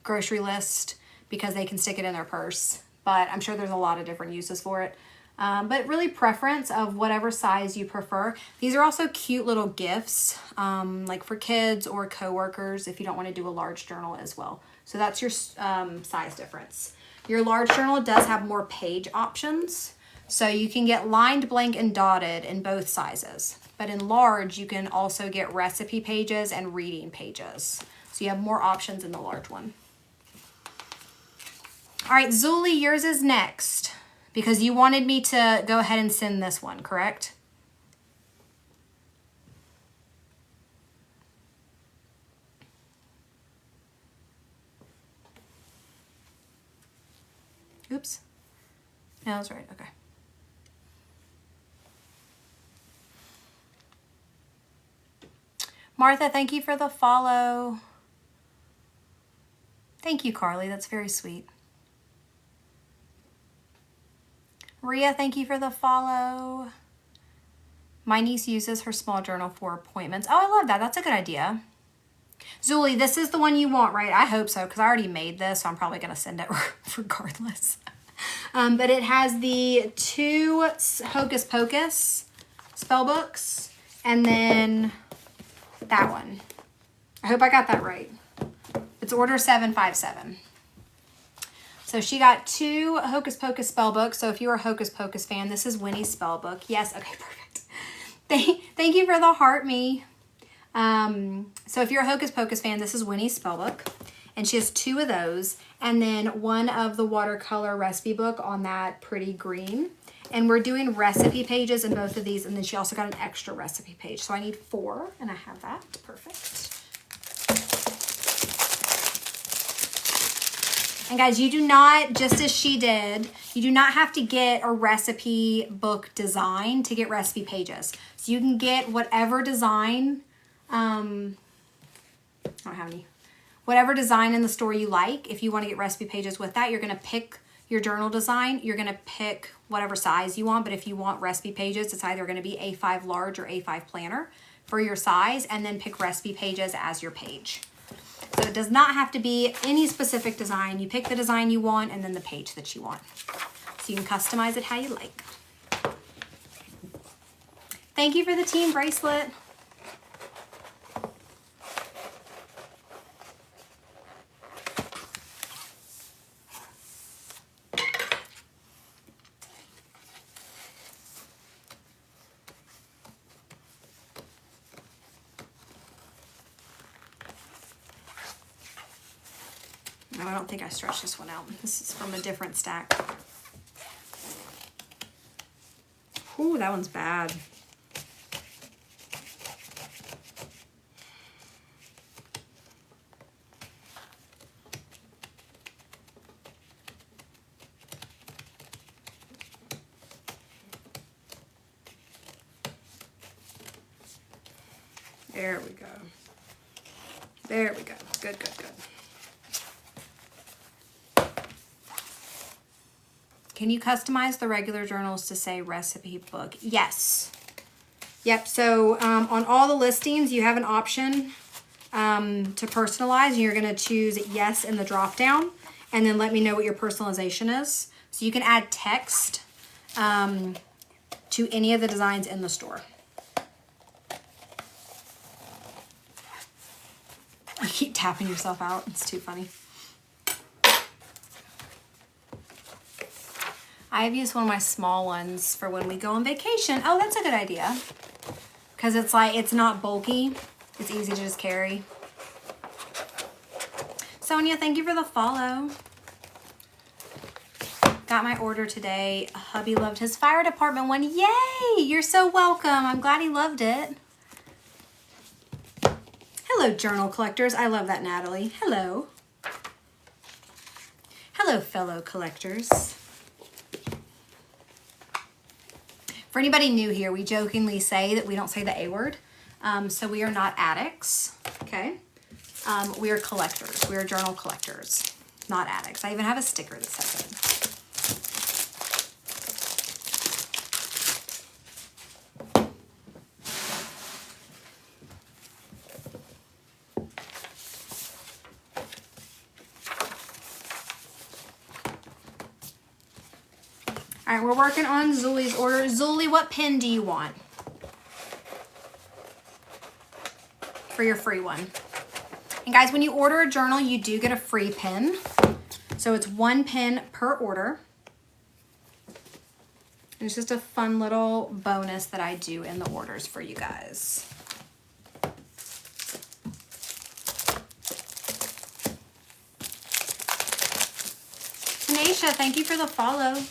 grocery list because they can stick it in their purse. But I'm sure there's a lot of different uses for it. But really preference of whatever size you prefer. These are also cute little gifts, like for kids or coworkers if you don't want to do a large journal as well. So that's your size difference. Your large journal does have more page options. So you can get lined, blank, and dotted in both sizes. But in large, you can also get recipe pages and reading pages. So you have more options in the large one. All right, Zuli, yours is next because you wanted me to go ahead and send this one, correct? Oops. No, that's right. Okay. Martha, thank you for the follow. Thank you, Carly. That's very sweet. Ria, thank you for the follow. My niece uses her small journal for appointments. Oh, I love that. That's a good idea. Zuli, this is the one you want, right? I hope so, because I already made this, so I'm probably going to send it regardless. But it has the 2 Hocus Pocus spell books, and then that one. I hope I got that right. It's order 757. So she got 2 Hocus Pocus spell books. So if you're a Hocus Pocus fan, this is Winnie's spell book. Yes, okay, perfect. Thank you for the heart, me. So if you're a Hocus Pocus fan, this is Winnie's spell book. And she has 2 of those. And then one of the watercolor recipe book on that pretty green. And we're doing recipe pages in both of these. And then she also got an extra recipe page. So I need 4, and I have that. Perfect. And guys, you do not, just as she did, you do not have to get a recipe book design to get recipe pages. So you can get whatever design, I don't have any, whatever design in the store you like. If you want to get recipe pages with that, you're going to pick your journal design. You're going to pick whatever size you want. But if you want recipe pages, it's either going to be A5 large or A5 planner for your size, and then pick recipe pages as your page. So it does not have to be any specific design. You pick the design you want and then the page that you want. So you can customize it how you like. Thank you for the team bracelet. No, I don't think I stretched this one out. This is from a different stack. Ooh, that one's bad. There we go. There we go. Good, good, good. Can you customize the regular journals to say recipe book? Yes. Yep, so on all the listings, you have an option to personalize. And you're gonna choose yes in the drop down, and then let me know what your personalization is. So you can add text to any of the designs in the store. You keep tapping yourself out, it's too funny. I've used one of my small ones for when we go on vacation. Oh, that's a good idea. Because it's like, it's not bulky. It's easy to just carry. Sonia, thank you for the follow. Got my order today. Hubby loved his fire department one. Yay! You're so welcome. I'm glad he loved it. Hello, journal collectors. I love that, Natalie. Hello. Hello, fellow collectors. For anybody new here, we jokingly say that we don't say the A word. So we are not addicts, okay? We are collectors. We are journal collectors, not addicts. I even have a sticker that says it. All right, we're working on Zuli's order. Zuli, what pen do you want for your free one? And guys, when you order a journal, you do get a free pen. So it's 1 pen per order. And it's just a fun little bonus that I do in the orders for you guys. Tanisha, thank you for the follow.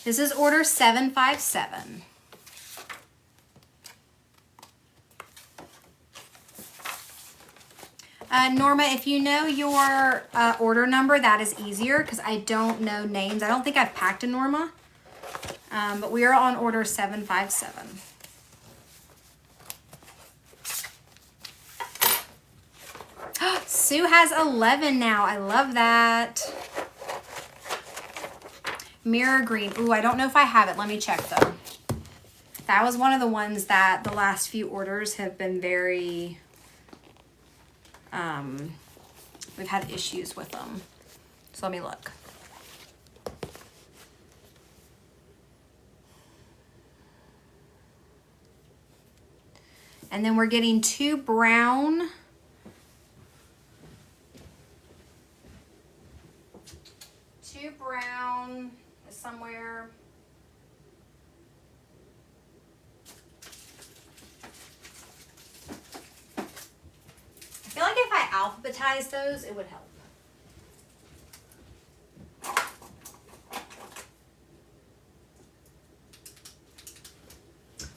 This is order 757. Norma, if you know your order number, that is easier because I don't know names. I don't think I've packed a Norma, but we are on order 757. Sue has 11 now. I love that. Mirror green. Ooh, I don't know if I have it. Let me check though. That was one of the ones that the last few orders have been very, we've had issues with them. So let me look. And then we're getting 2 brown. Brown is somewhere. I feel like if I alphabetize those, it would help.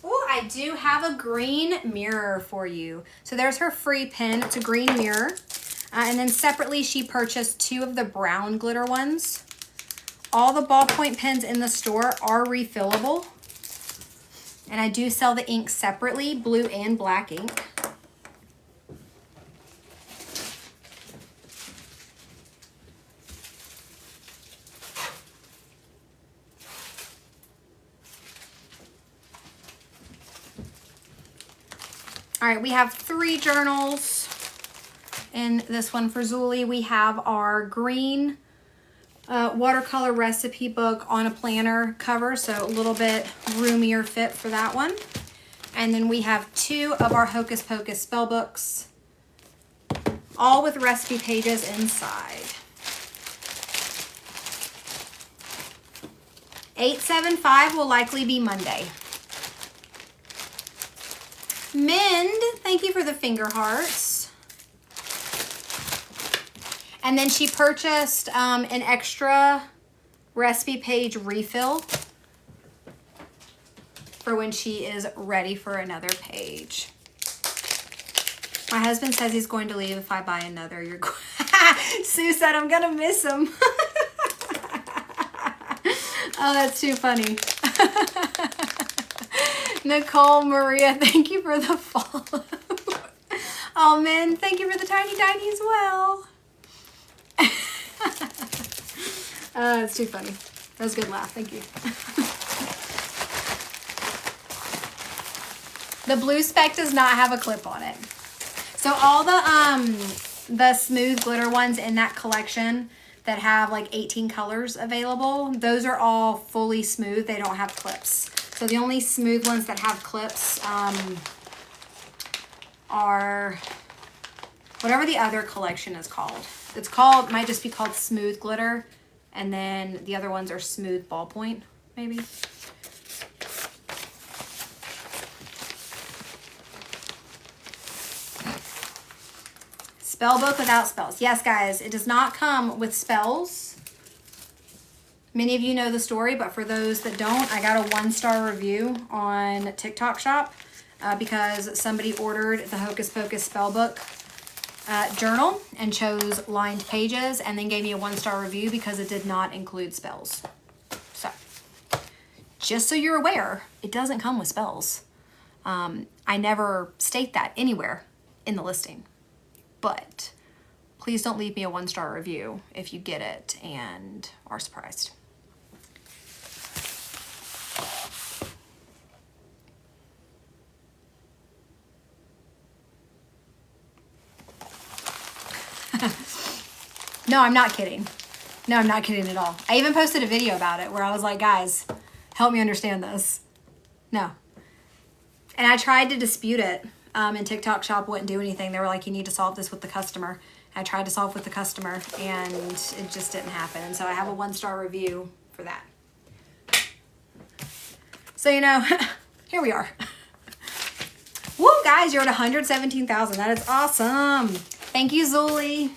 Oh, I do have a green mirror for you. So there's her free pen. It's a green mirror. And then separately, she purchased 2 of the brown glitter ones. All the ballpoint pens in the store are refillable. And I do sell the ink separately, blue and black ink. All right, we have 3 journals. In this one for Zuli, we have our green watercolor recipe book on a planner cover, so a little bit roomier fit for that one. And then we have 2 of our Hocus Pocus spell books, all with recipe pages inside. 875 will likely be Monday. Mend, thank you for the finger hearts. And then she purchased an extra recipe page refill for when she is ready for another page. My husband says he's going to leave if I buy another. You're Sue said I'm gonna miss him. Oh, that's too funny. Nicole Maria, thank you for the follow. Oh man, thank you for the tiny as well. It's too funny. That was a good laugh. Thank you. The blue speck does not have a clip on it. So all the smooth glitter ones in that collection that have like 18 colors available, those are all fully smooth. They don't have clips. So the only smooth ones that have clips are whatever the other collection is called. It's called, might just be called Smooth Glitter, And then the other ones are smooth ballpoint, maybe. Spell book without spells. Yes, guys, it does not come with spells. Many of you know the story, but for those that don't, I got a 1-star review on TikTok Shop because somebody ordered the Hocus Pocus spellbook journal and chose lined pages and then gave me a 1-star review because it did not include spells. So, just so you're aware, it doesn't come with spells. I never state that anywhere in the listing. But please don't leave me a 1-star review if you get it and are surprised. No, I'm not kidding. No, I'm not kidding at all. I even posted a video about it where I was like, guys, help me understand this. No. And I tried to dispute it. And TikTok Shop wouldn't do anything. They were like, you need to solve this with the customer. I tried to solve with the customer and it just didn't happen. And so I have a 1-star review for that. So, you know, here we are. Woo, guys, you're at 117,000. That is awesome. Thank you, Zuli.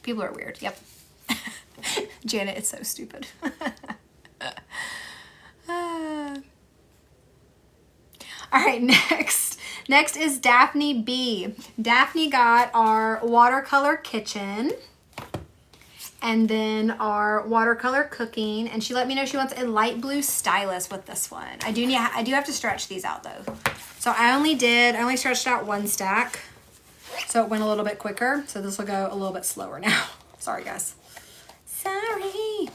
People are weird. Yep. Janet, it's so stupid. All right, next is Daphne B. Daphne got our watercolor kitchen and then our watercolor cooking, and she let me know she wants a light blue stylus with this one. I do have to stretch these out though. So I only stretched out 1 stack, so it went a little bit quicker. So this will go a little bit slower now. Sorry, guys. Sorry.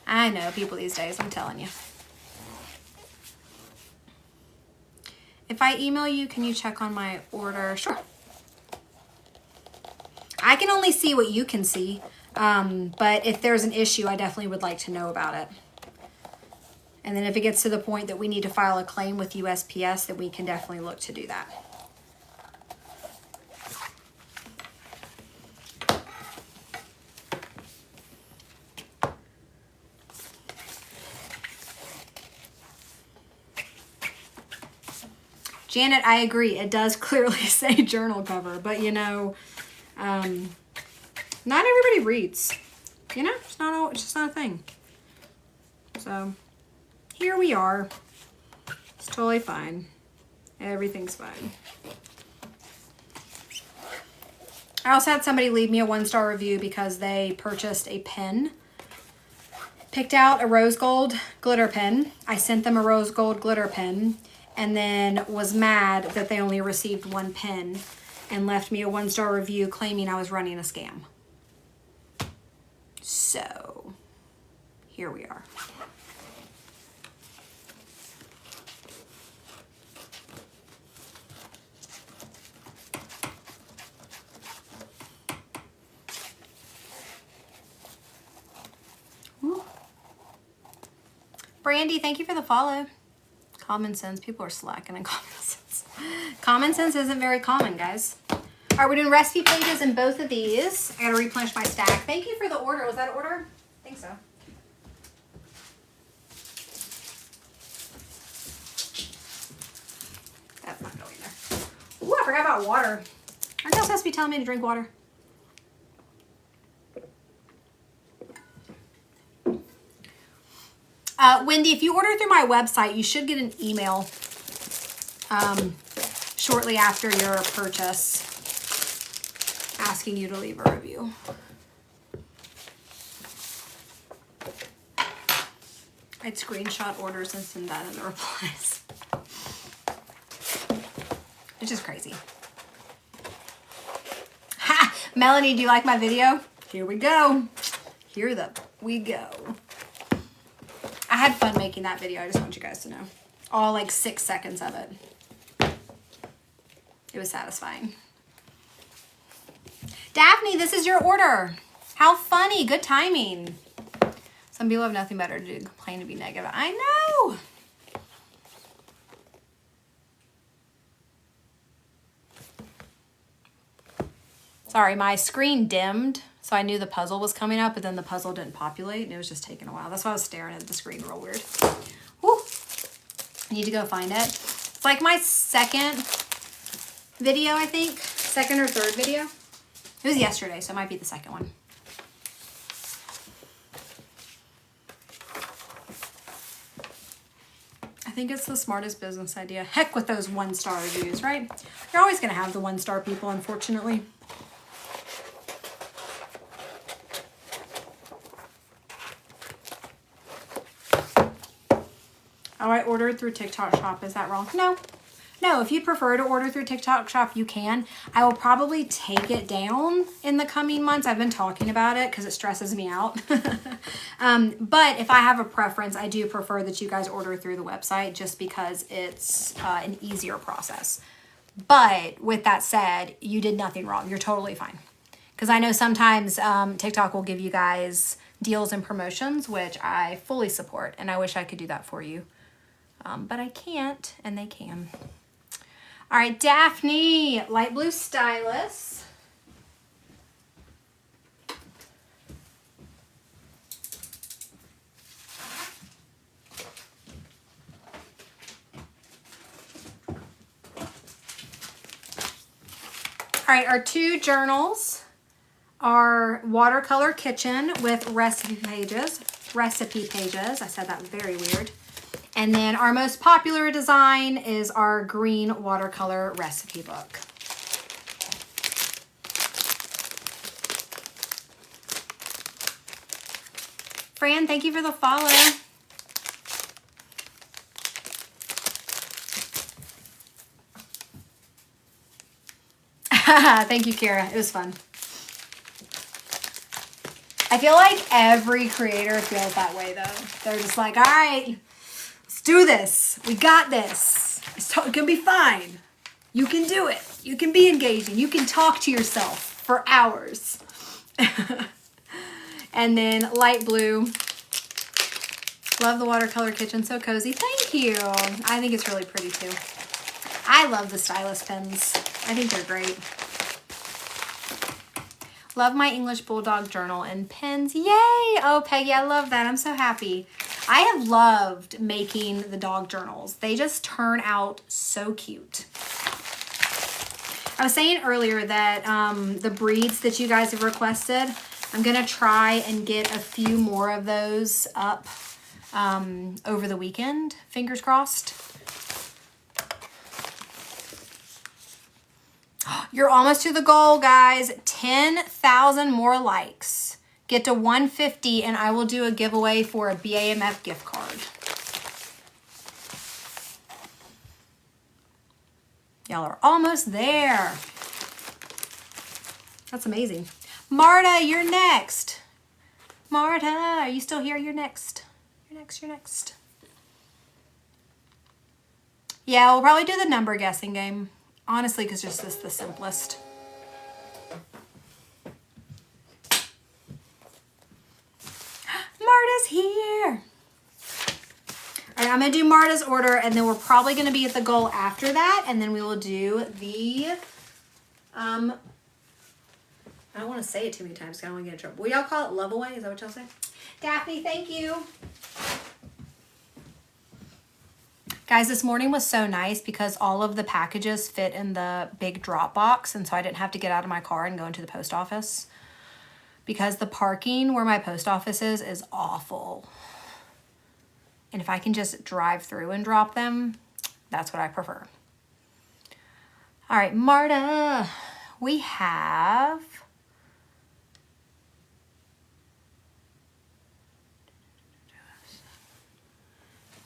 I know people these days, I'm telling you. If I email you, can you check on my order? Sure. I can only see what you can see, but if there's an issue, I definitely would like to know about it. And then if it gets to the point that we need to file a claim with USPS, then we can definitely look to do that. Janet, I agree. It does clearly say journal cover, but you know, not everybody reads. You know, it's just not a thing. So here we are. It's totally fine. Everything's fine. I also had somebody leave me a 1-star review because they purchased a pen. Picked out a rose gold glitter pen. I sent them a rose gold glitter pen, and then was mad that they only received 1 pen and left me a 1-star review claiming I was running a scam. So, here we are. Ooh. Brandy, thank you for the follow. Common sense. People are slacking in common sense. Common sense isn't very common, guys. All right, we're doing recipe pages in both of these. I gotta replenish my stack. Thank you for the order. Was that an order? I think so. That's not going there. Ooh, I forgot about water. Aren't you supposed to be telling me to drink water? Wendy, if you order through my website, you should get an email shortly after your purchase asking you to leave a review. I'd screenshot orders and send that in the replies. It's just crazy. Ha! Melanie, do you like my video? Here we go. Here we go. I had fun making that video. I just want you guys to know. All like 6 seconds of it. It was satisfying. Daphne, this is your order. How funny. Good timing. Some people have nothing better to do than complain and be negative. I know. Sorry, my screen dimmed, so I knew the puzzle was coming up, but then the puzzle didn't populate, and it was just taking a while. That's why I was staring at the screen real weird. Woo! I need to go find it. It's like my second video, I think. Second or third video. It was yesterday, so it might be the second one. I think it's the smartest business idea. Heck with those 1-star reviews, right? You're always going to have the 1-star people, unfortunately. Oh, I ordered through TikTok Shop. Is that wrong? No. No, if you prefer to order through TikTok Shop, you can. I will probably take it down in the coming months. I've been talking about it because it stresses me out. But if I have a preference, I do prefer that you guys order through the website just because it's an easier process. But with that said, you did nothing wrong. You're totally fine. Because I know sometimes TikTok will give you guys deals and promotions, which I fully support. And I wish I could do that for you. But I can't, and they can. All right, Daphne, light blue stylus. All right, our 2 journals are Watercolor Kitchen with recipe pages. I said that very weird. And then our most popular design is our green watercolor recipe book. Fran, thank you for the follow. Thank you, Kara. It was fun. I feel like every creator feels that way, though. They're just like, all right, let's do this. We got this. It's gonna be fine. You can do it. You can be engaging. You can talk to yourself for hours. And then light blue. Love the watercolor kitchen. So cozy. Thank you. I think it's really pretty too. I love the stylus pens. I think they're great. Love my English Bulldog journal and pens. Yay! Oh, Peggy, I love that. I'm so happy. I have loved making the dog journals. They just turn out so cute. I was saying earlier that the breeds that you guys have requested, I'm going to try and get a few more of those up over the weekend. Fingers crossed. You're almost to the goal, guys. 10,000 more likes. Get to 150 and I will do a giveaway for a BAMF gift card. Y'all are almost there. That's amazing. Marta, you're next. Marta, are you still here? You're next. You're next. Yeah, we'll probably do the number guessing game. Honestly, because just this is the simplest. Marta's here. All right, I'm going to do Marta's order, and then we're probably going to be at the goal after that, and then we will do the, I don't want to say it too many times because I don't want to get in trouble. Will y'all call it love away? Is that what y'all say? Daphne, thank you. Guys, this morning was so nice because all of the packages fit in the big drop box, and so I didn't have to get out of my car and go into the post office because the parking where my post office is awful. And if I can just drive through and drop them, that's what I prefer. All right, Marta, we have...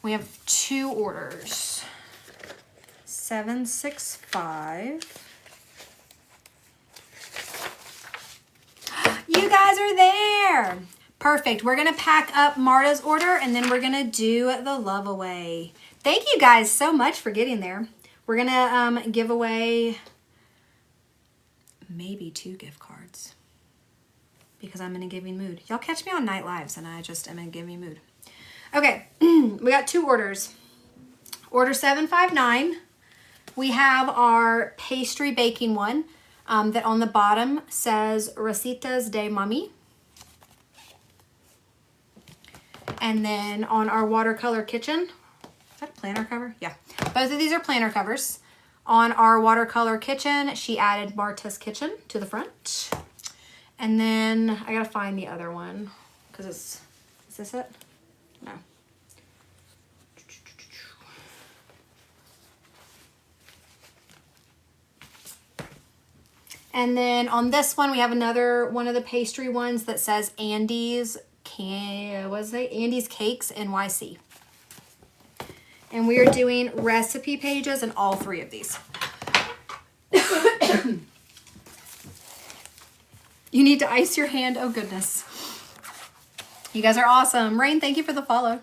We have 2 orders. 765. You guys are there. Perfect. We're going to pack up Marta's order and then we're going to do the love away. Thank you guys so much for getting there. We're going to give away maybe 2 gift cards because I'm in a giving mood. Y'all catch me on night lives and I just am in a giving mood. Okay, we got 2 orders. Order 759. We have our pastry baking one. that on the bottom says Recetas de Mami. And then on our watercolor kitchen, is that a planner cover? Yeah, both of these are planner covers. On our watercolor kitchen, she added Marta's Kitchen to the front. And then I gotta find the other one because is this it? No. And then on this one, we have another one of the pastry ones that says Andy's Andy's Cakes NYC. And we are doing recipe pages in all three of these. You need to ice your hand. Oh, goodness. You guys are awesome. Rain, thank you for the follow.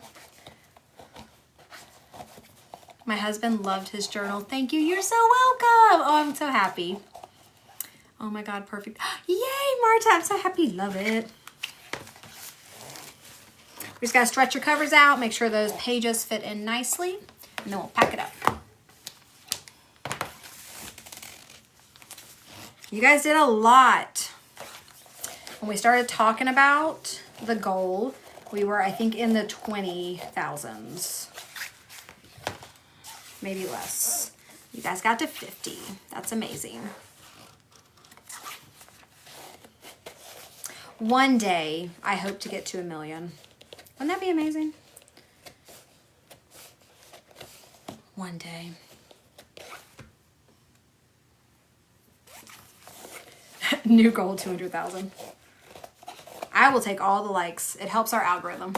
My husband loved his journal. Thank you. You're so welcome. Oh, I'm so happy. Oh, my God. Perfect. Yay, Marta. I'm so happy. Love it. We just got to stretch your covers out. Make sure those pages fit in nicely. And then we'll pack it up. You guys did a lot. When we started talking about the goal, we were, I think, in the 20,000s. Maybe less. You guys got to 50. That's amazing. One day, I hope to get to 1 million. Wouldn't that be amazing? One day. New goal, 200,000. I will take all the likes. It helps our algorithm.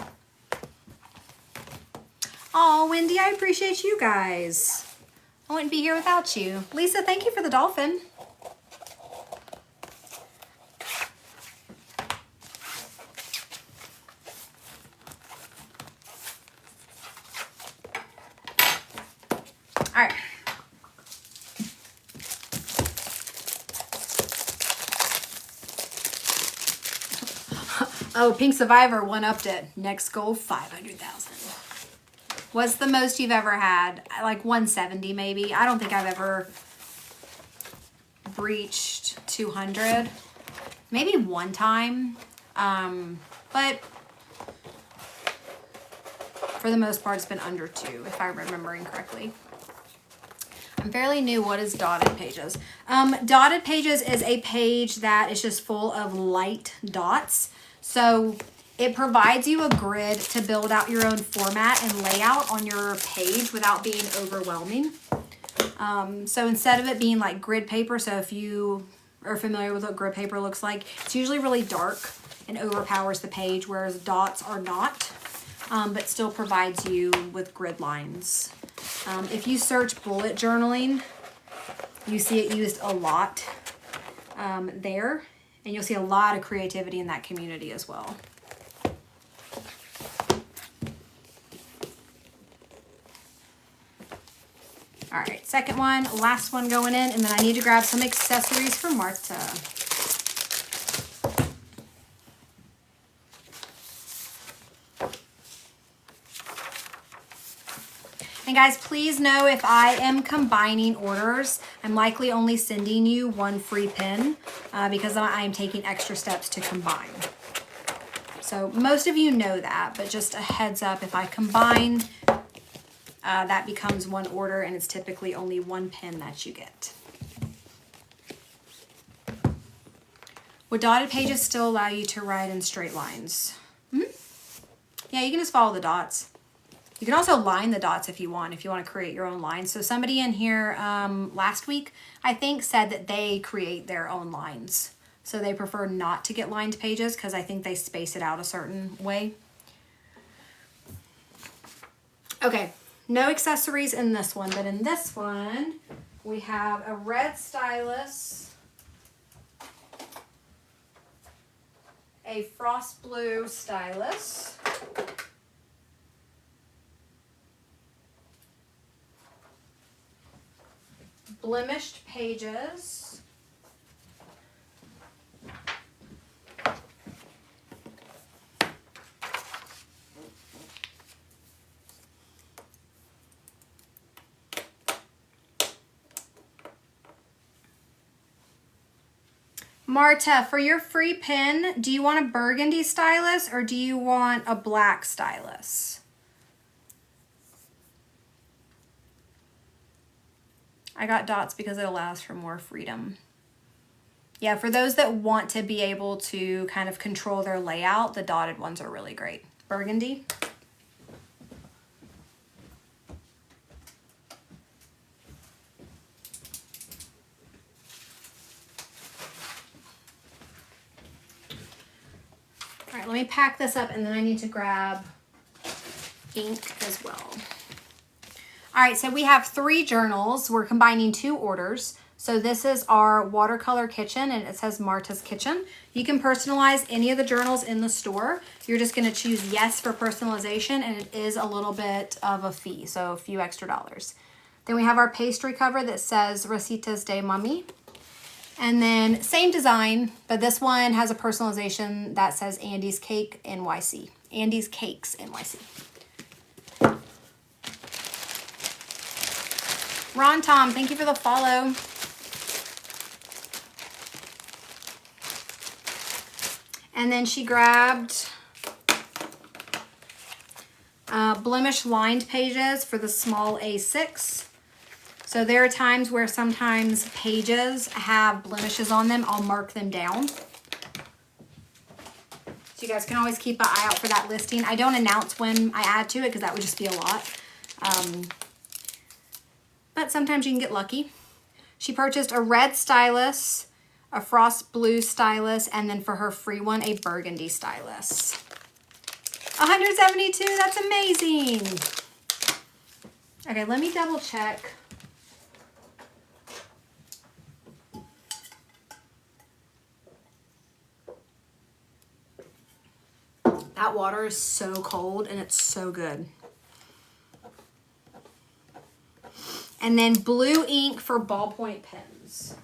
Oh, Wendy, I appreciate you guys. I wouldn't be here without you. Lisa, thank you for the dolphin. All right. Oh, Pink Survivor one-upped it. Next goal, 500,000. What's the most you've ever had? Like 170 maybe. I don't think I've ever breached 200. Maybe one time. But for the most part, it's been under 2, if I'm remembering correctly. I'm fairly new. What is dotted pages? Dotted pages is a page that is just full of light dots. So it provides you a grid to build out your own format and layout on your page without being overwhelming. So instead of it being like grid paper, so if you are familiar with what grid paper looks like, it's usually really dark and overpowers the page, whereas dots are not, but still provides you with grid lines. If you search bullet journaling, you see it used a lot there, and you'll see a lot of creativity in that community as well. All right, second one, last one going in, and then I need to grab some accessories for Marta. And guys, please know if I am combining orders, I'm likely only sending you one free pin because I am taking extra steps to combine. So most of you know that, but just a heads up, if I combine, that becomes one order and it's typically only one pin that you get. Would dotted pages still allow you to write in straight lines? Mm-hmm. Yeah, you can just follow the dots. You can also line the dots if you want to create your own lines. So somebody in here last week, I think, said that they create their own lines. So they prefer not to get lined pages because I think they space it out a certain way. Okay, no accessories in this one, but in this one, we have a red stylus, a frost blue stylus, blemished pages, Marta, for your free pin, do you want a burgundy stylus or do you want a black stylus? I got dots because it allows for more freedom. Yeah, for those that want to be able to kind of control their layout, the dotted ones are really great. Burgundy. All right, let me pack this up and then I need to grab ink as well. All right, so we have 3 journals. We're combining 2 orders. So this is our watercolor kitchen and it says Marta's Kitchen. You can personalize any of the journals in the store. You're just gonna choose yes for personalization and it is a little bit of a fee, so a few extra dollars. Then we have our pastry cover that says Recetas de Mami. And then same design, but this one has a personalization that says Andy's Cake NYC. Andy's Cakes NYC. Ron Tom, thank you for the follow. And then she grabbed blemish lined pages for the small A6. So there are times where sometimes pages have blemishes on them. I'll mark them down. So you guys can always keep an eye out for that listing. I don't announce when I add to it because that would just be a lot. But sometimes you can get lucky. She purchased a red stylus, a frost blue stylus, and then for her free one, a burgundy stylus. 172, that's amazing. Okay, let me double check. That water is so cold and it's so good. And then blue ink for ballpoint pens.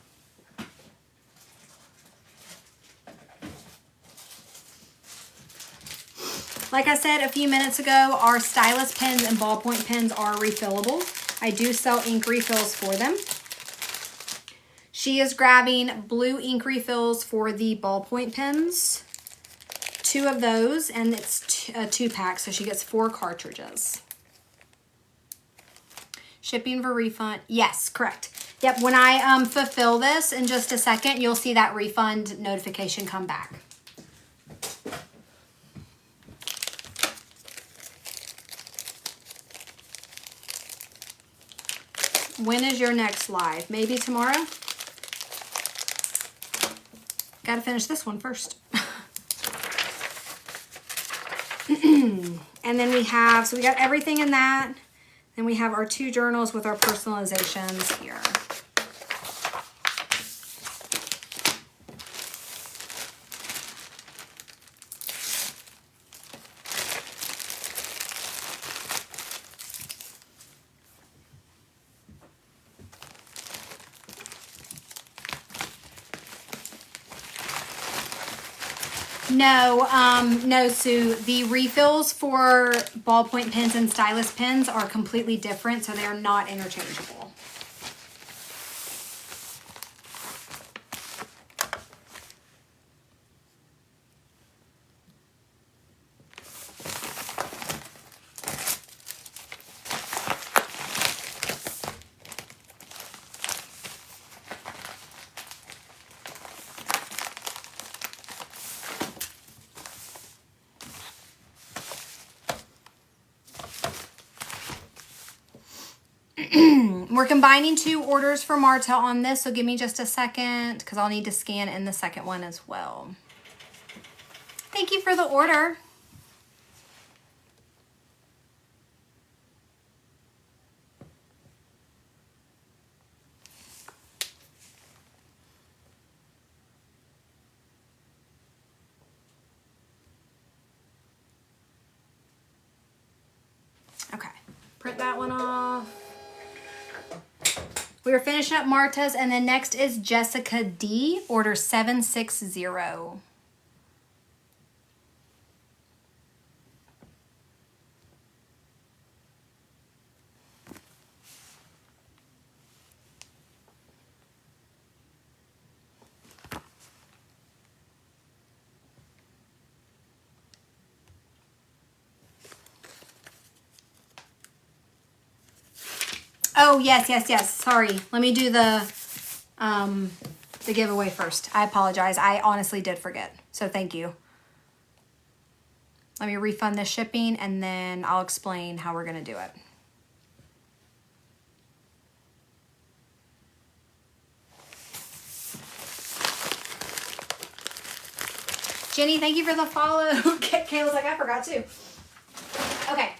Like I said a few minutes ago, our stylus pens and ballpoint pens are refillable. I do sell ink refills for them. She is grabbing blue ink refills for the ballpoint pens. 2 of those, and it's a 2-pack, so she gets 4 cartridges. Shipping for refund. Yes, correct. Yep, when I fulfill this in just a second, you'll see that refund notification come back. When is your next live? Maybe tomorrow? Gotta finish this one first. And then we have, so we got everything in that. Then we have our 2 journals with our personalizations here. No, Sue. The refills for ballpoint pens and stylus pens are completely different, so they are not interchangeable. We're combining 2 orders for Marta on this, so give me just a second because I'll need to scan in the second one as well. Thank you for the order. Okay, print that one off. We are finishing up Marta's, and then next is Jessica D, order 760. Oh, yes. Sorry. Let me do the giveaway first. I apologize. I honestly did forget. So thank you. Let me refund the shipping and then I'll explain how we're going to do it. Jenny, thank you for the follow. Kayla's like, I forgot too. Okay.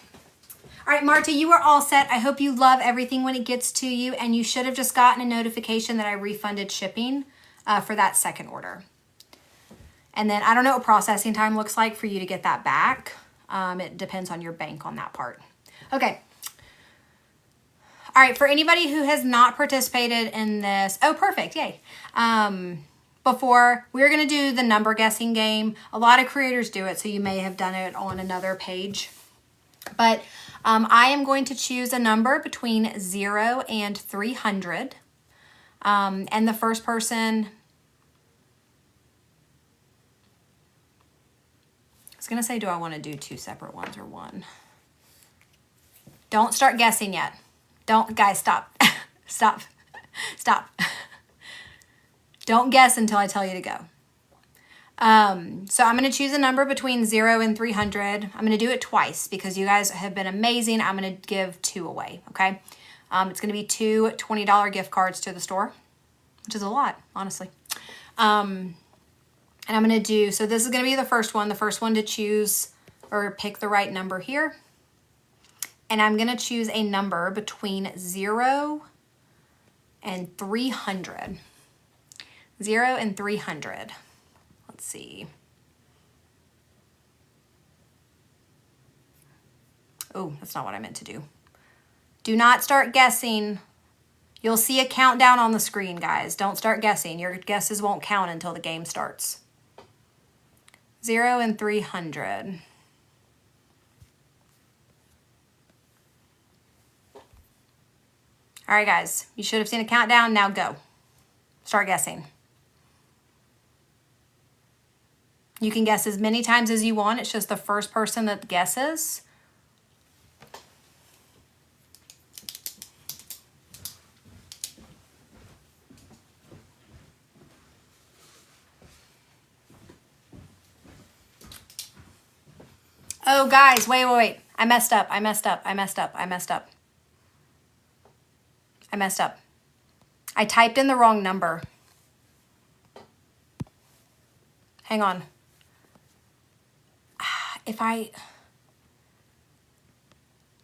All right, Marta, you are all set. I hope you love everything when it gets to you, and you should have just gotten a notification that I refunded shipping for that second order. And then I don't know what processing time looks like for you to get that back. It depends on your bank on that part. Okay. All right, for anybody who has not participated in this, oh, perfect, yay. Before, we're going to do the number guessing game. A lot of creators do it, so you may have done it on another page. But I am going to choose a number between 0 and 300. And the first person, I was going to say, do I want to do two separate ones or one? Don't start guessing yet. Don't, guys, stop. Stop. Don't guess until I tell you to go. So I'm going to choose a number between 0 and 300. I'm going to do it twice because you guys have been amazing. I'm going to give 2 away, okay? It's going to be 2 $20 gift cards to the store, which is a lot, honestly. And I'm going to do, so this is going to be the first one to choose or pick the right number here. And I'm going to choose a number between 0 and 300. 0 and 300. Let's see. Oh, that's not what I meant to do. Do not start guessing. You'll see a countdown on the screen, guys. Don't start guessing. Your guesses won't count until the game starts. 0 and 300. All right, guys. You should have seen a countdown. Now go. Start guessing. You can guess as many times as you want. It's just the first person that guesses. Oh, guys, wait. I messed up. I typed in the wrong number. Hang on.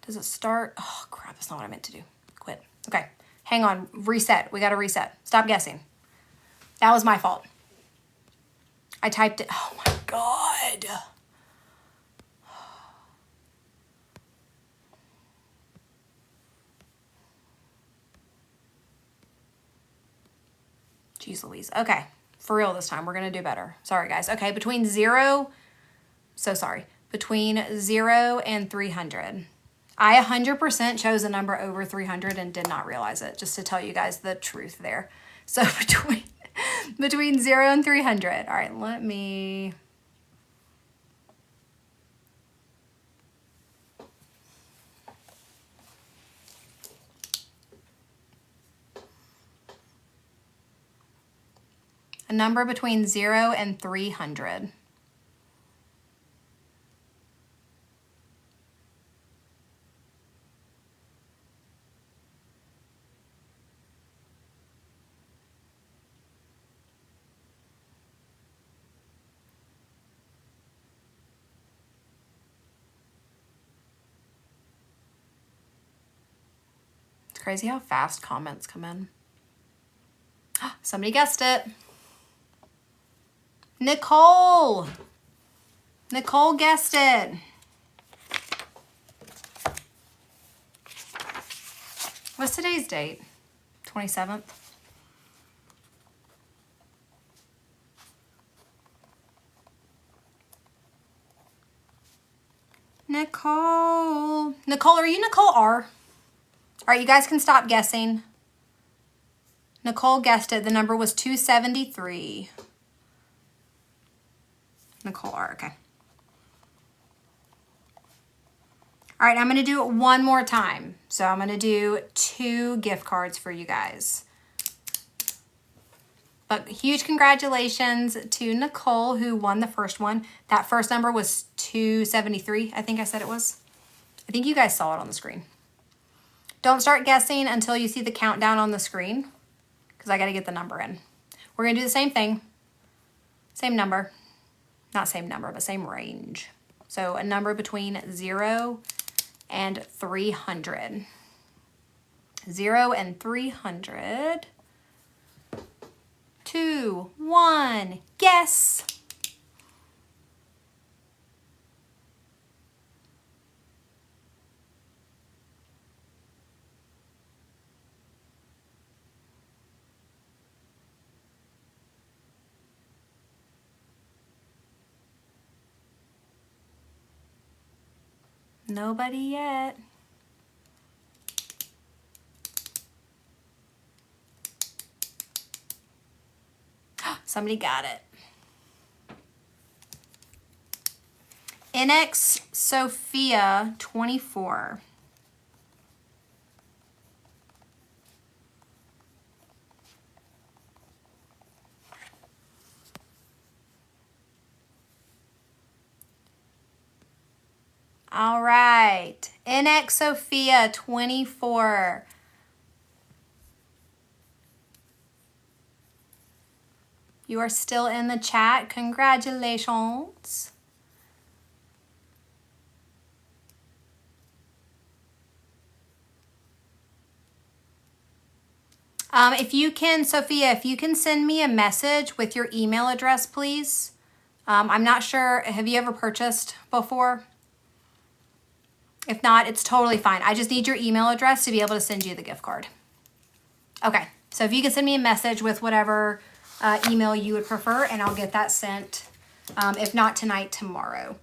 Does it start? Oh, crap, that's not what I meant to do. Quit. Okay, hang on, reset. We got to reset. Stop guessing. That was my fault. I typed it. Oh my God. Jeez Louise. Okay, for real this time. We're going to do better. Sorry, guys. Okay, between 0 and 300. I 100% chose a number over 300 and did not realize it, just to tell you guys the truth there. So between 0 and 300. All right, let me... A number between 0 and 300. It's crazy how fast comments come in. Somebody guessed it. Nicole guessed it. What's today's date? 27th. Nicole, are you Nicole R? All right, you guys can stop guessing. Nicole guessed it. The number was 273. Nicole R, okay. All right, I'm going to do it one more time. So I'm going to do 2 gift cards for you guys. But huge congratulations to Nicole, who won the first one. That first number was 273, I think I said it was. I think you guys saw it on the screen. Don't start guessing until you see the countdown on the screen, because I got to get the number in. We're going to do the same thing. Same number. Not same number, but same range. So a number between 0 and 300. 0 and 300. 2, 1, guess. Nobody yet. Somebody got it. NX Sophia 24. All right. NX Sophia 24. You are still in the chat. Congratulations. If you can, Sophia, if you can send me a message with your email address, please. I'm not sure. Have you ever purchased before? If not, it's totally fine. I just need your email address to be able to send you the gift card. Okay. So if you can send me a message with whatever email you would prefer, and I'll get that sent, if not tonight, tomorrow.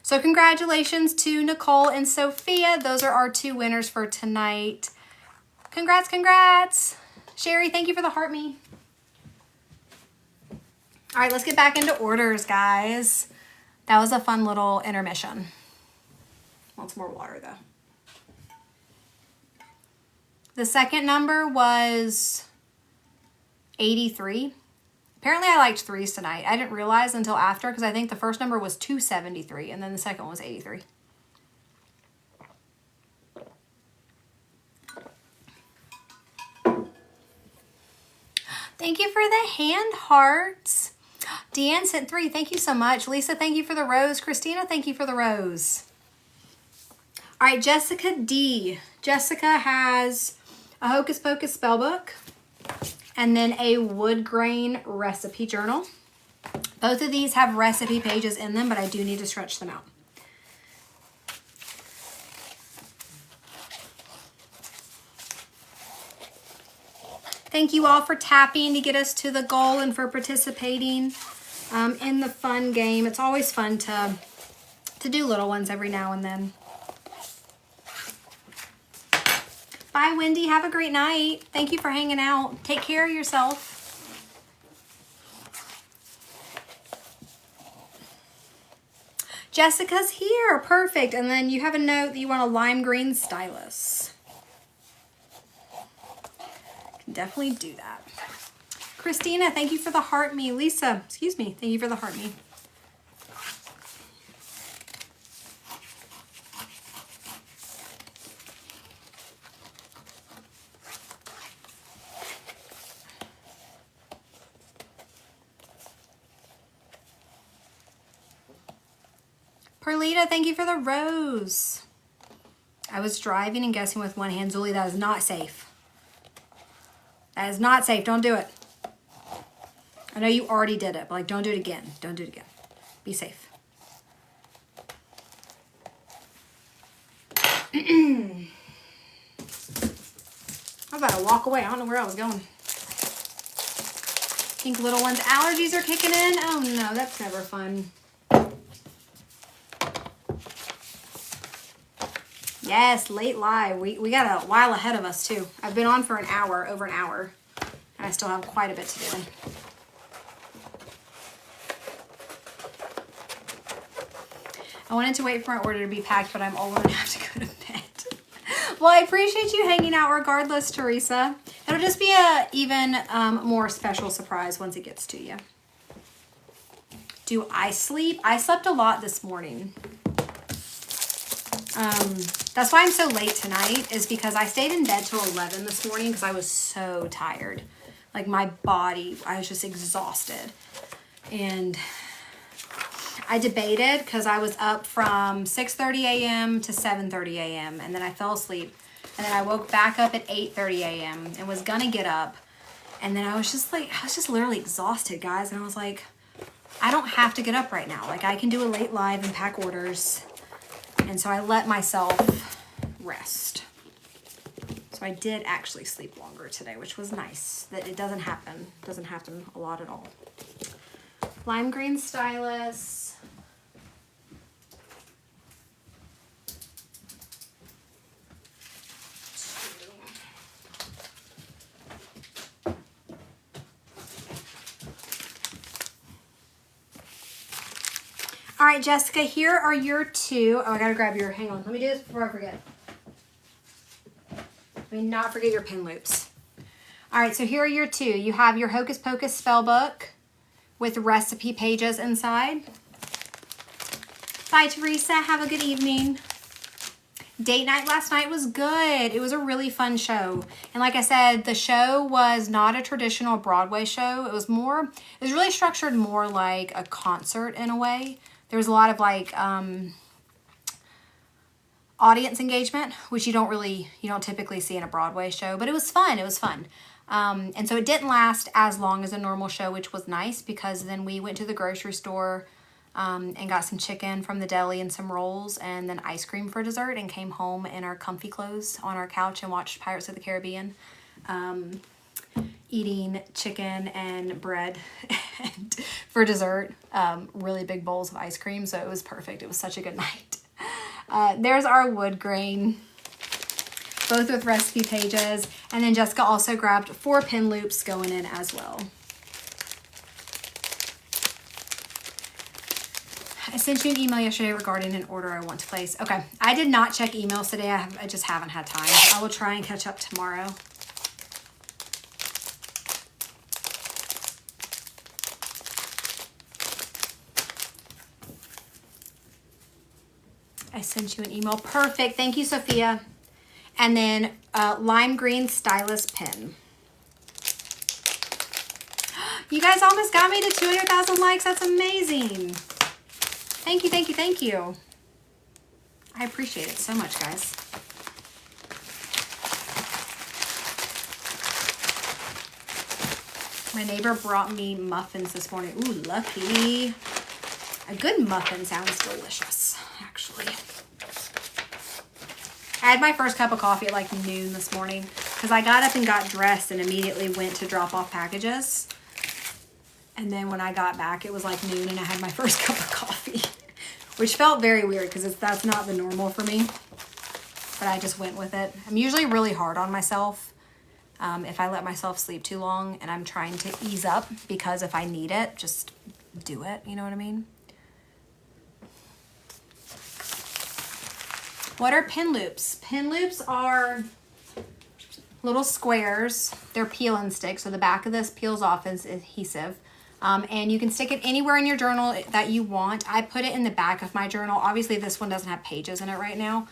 So congratulations to Nicole and Sophia. Those are our 2 winners for tonight. Congrats, congrats. Sherry, thank you for the heart me. All right, let's get back into orders, guys. That was a fun little intermission. Want some more water, though. The second number was 83. Apparently I liked 3s tonight. I didn't realize until after, because I think the first number was 273 and then the second one was 83. Thank you for the hand hearts. Deanne sent 3. Thank you so much. Lisa, thank you for the rose. Christina, thank you for the rose. All right, Jessica D. Jessica has a Hocus Pocus spellbook and then a wood grain recipe journal. Both of these have recipe pages in them, but I do need to stretch them out. Thank you all for tapping to get us to the goal and for participating in the fun game. It's always fun to do little ones every now and then. Bye, Wendy. Have a great night. Thank you for hanging out. Take care of yourself. Jessica's here. Perfect. And then you have a note that you want a lime green stylus. Can definitely do that. Christina, thank you for the heart me. Lisa, excuse me. Thank you for the heart me. Perlita, thank you for the rose. I was driving and guessing with one hand. Zuli, that is not safe. That is not safe. Don't do it. I know you already did it, but like, don't do it again. Don't do it again. Be safe. I was about to walk away. I don't know where I was going. I think little one's allergies are kicking in. Oh no, that's never fun. Yes, late live. We got a while ahead of us too. I've been on for an hour, over an hour, and I still have quite a bit to do. I wanted to wait for my order to be packed, but I'm old and have to go to bed. Well, I appreciate you hanging out regardless, Teresa. It'll just be a even more special surprise once it gets to you. Do I sleep? I slept a lot this morning. That's why I'm so late tonight, is because I stayed in bed till 11 this morning because I was so tired. Like my body, I was just exhausted. And I debated because I was up from 6:30 a.m. to 7:30 a.m. and then I fell asleep. And then I woke back up at 8:30 a.m. and was gonna get up. And then I was just literally exhausted, guys. And I was like, I don't have to get up right now. Like, I can do a late live and pack orders. And so I let myself rest. So I did actually sleep longer today, which was nice. That it doesn't happen. It doesn't happen a lot at all. Lime green stylus. All right, Jessica, here are your two. Oh, I gotta grab your, hang on. Let me do this before I forget. Let me not forget your pin loops. All right, so here are your two. You have your Hocus Pocus spell book with recipe pages inside. Bye, Teresa. Have a good evening. Date night last night was good. It was a really fun show. And like I said, the show was not a traditional Broadway show. It was really structured more like a concert in a way. There was a lot of like audience engagement, which you don't typically see in a Broadway show, but it was fun. It was fun. And so it didn't last as long as a normal show, which was nice because then we went to the grocery store and got some chicken from the deli and some rolls and then ice cream for dessert and came home in our comfy clothes on our couch and watched Pirates of the Caribbean, eating chicken and bread and for dessert, really big bowls of ice cream. So it was perfect. It was such a good night. There's our wood grain, both with recipe pages. And then Jessica also grabbed 4 pin loops going in as well. I sent you an email yesterday regarding an order I want to place. Okay, I did not check emails today. I just haven't had time. I will try and catch up tomorrow. I sent you an email. Perfect. Thank you, Sophia. And then lime green stylus pen. You guys almost got me to 200,000 likes. That's amazing. Thank you, thank you, thank you. I appreciate it so much, guys. My neighbor brought me muffins this morning. Ooh, lucky. A good muffin sounds delicious, actually. I had my first cup of coffee at like noon this morning because I got up and got dressed and immediately went to drop off packages. And then when I got back, it was like noon and I had my first cup of coffee, which felt very weird because that's not the normal for me. But I just went with it. I'm usually really hard on myself if I let myself sleep too long, and I'm trying to ease up because if I need it, just do it. You know what I mean? What are pin loops? Pin loops are little squares. They're peel and stick. So the back of this peels off as adhesive. And you can stick it anywhere in your journal that you want. I put it in the back of my journal. Obviously, this one doesn't have pages in it right now.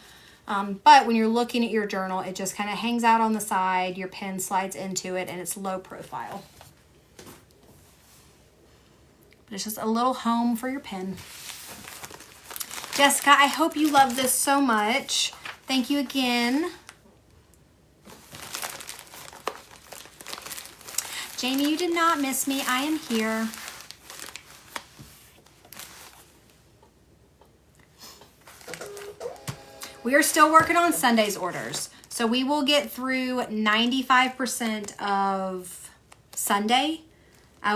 But when you're looking at your journal, it just kind of hangs out on the side. Your pen slides into it, and it's low profile. But it's just a little home for your pen. Jessica, I hope you love this so much. Thank you again. Jamie, you did not miss me. I am here. We are still working on Sunday's orders. So we will get through 95% of Sunday,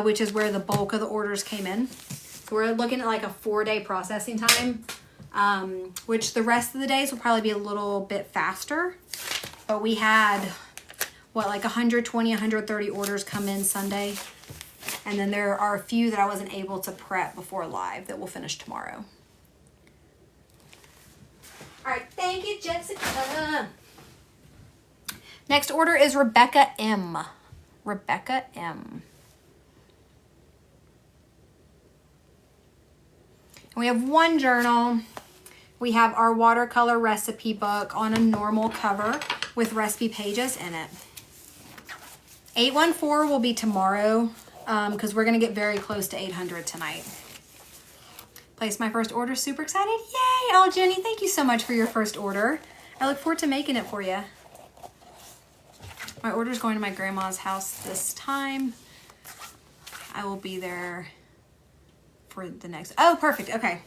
which is where the bulk of the orders came in. So we're looking at like a 4-day processing time, which the rest of the days will probably be a little bit faster. But we had, like 120, 130 orders come in Sunday. And then there are a few that I wasn't able to prep before live that will finish tomorrow. Thank you, Jessica. Next order is Rebecca M. Rebecca M. And we have one journal. We have our watercolor recipe book on a normal cover with recipe pages in it. 814 will be tomorrow because we're going to get very close to 800 tonight. Placed my first order. Super excited. Yay! Oh, Jenny, thank you so much for your first order. I look forward to making it for you. My order's going to my grandma's house this time. I will be there for the next... Oh, perfect. Okay.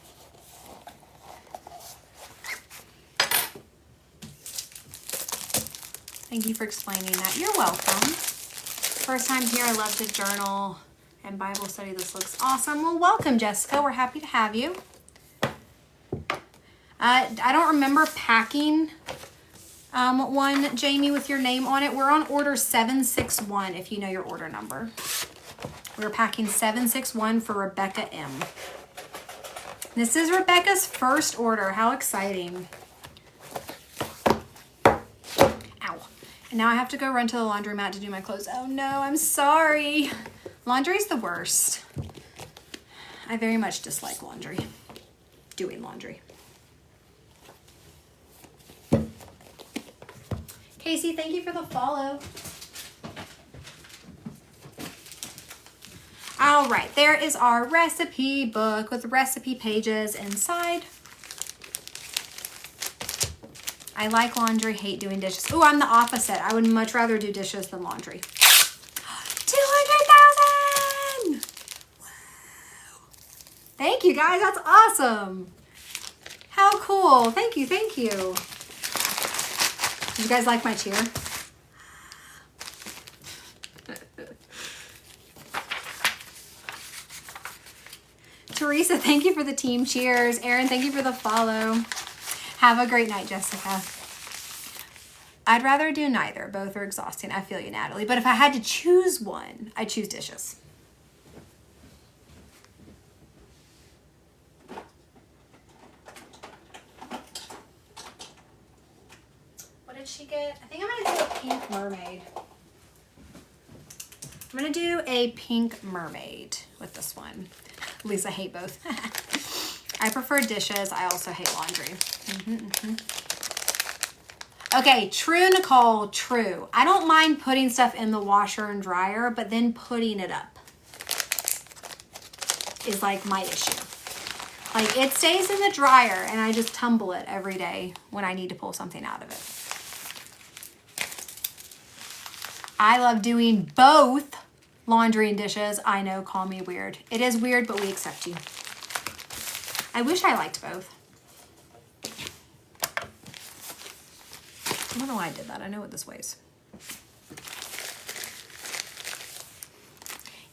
Thank you for explaining that. You're welcome. First time here. I love to journal and Bible study. This looks awesome. Well, welcome, Jessica. We're happy to have you. I don't remember packing one, Jamie, with your name on it. We're on order 761, if you know your order number. We're packing 761 for Rebecca M. This is Rebecca's first order. How exciting. Ow. And now I have to go run to the laundromat to do my clothes. Oh no, I'm sorry. Laundry's the worst. I very much dislike laundry. Doing laundry. Casey, thank you for the follow. All right, there is our recipe book with recipe pages inside. I like laundry, hate doing dishes. Oh, I'm the opposite. I would much rather do dishes than laundry. 200,000! Wow. Thank you, guys. That's awesome. How cool. Thank you, thank you. Did you guys like my cheer? Teresa, thank you for the team cheers. Erin, thank you for the follow. Have a great night, Jessica. I'd rather do neither. Both are exhausting. I feel you, Natalie. But if I had to choose one, I'd choose dishes. What did she get? I think I'm going to do a pink mermaid. I'm going to do a pink mermaid with this one. At least I hate both. I prefer dishes. I also hate laundry. Okay, true, Nicole, true. I don't mind putting stuff in the washer and dryer, but then putting it up is like my issue. Like it stays in the dryer and I just tumble it every day when I need to pull something out of it. I love doing both laundry and dishes. I know, call me weird. It is weird, but we accept you. I wish I liked both. I don't know why I did that. I know what this weighs.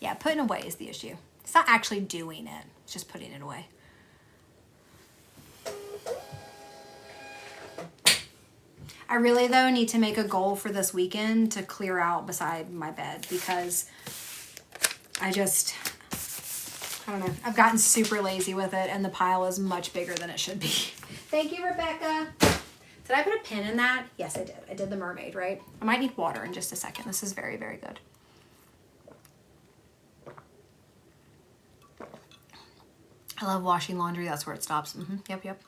Yeah, putting away is the issue. It's not actually doing it. It's just putting it away. I really, though, need to make a goal for this weekend to clear out beside my bed because I don't know. I've gotten super lazy with it and the pile is much bigger than it should be. Thank you, Rebecca. Did I put a pin in that? Yes, I did. I did the mermaid, right? I might need water in just a second. This is very, very good. I love washing laundry. That's where it stops. Yep.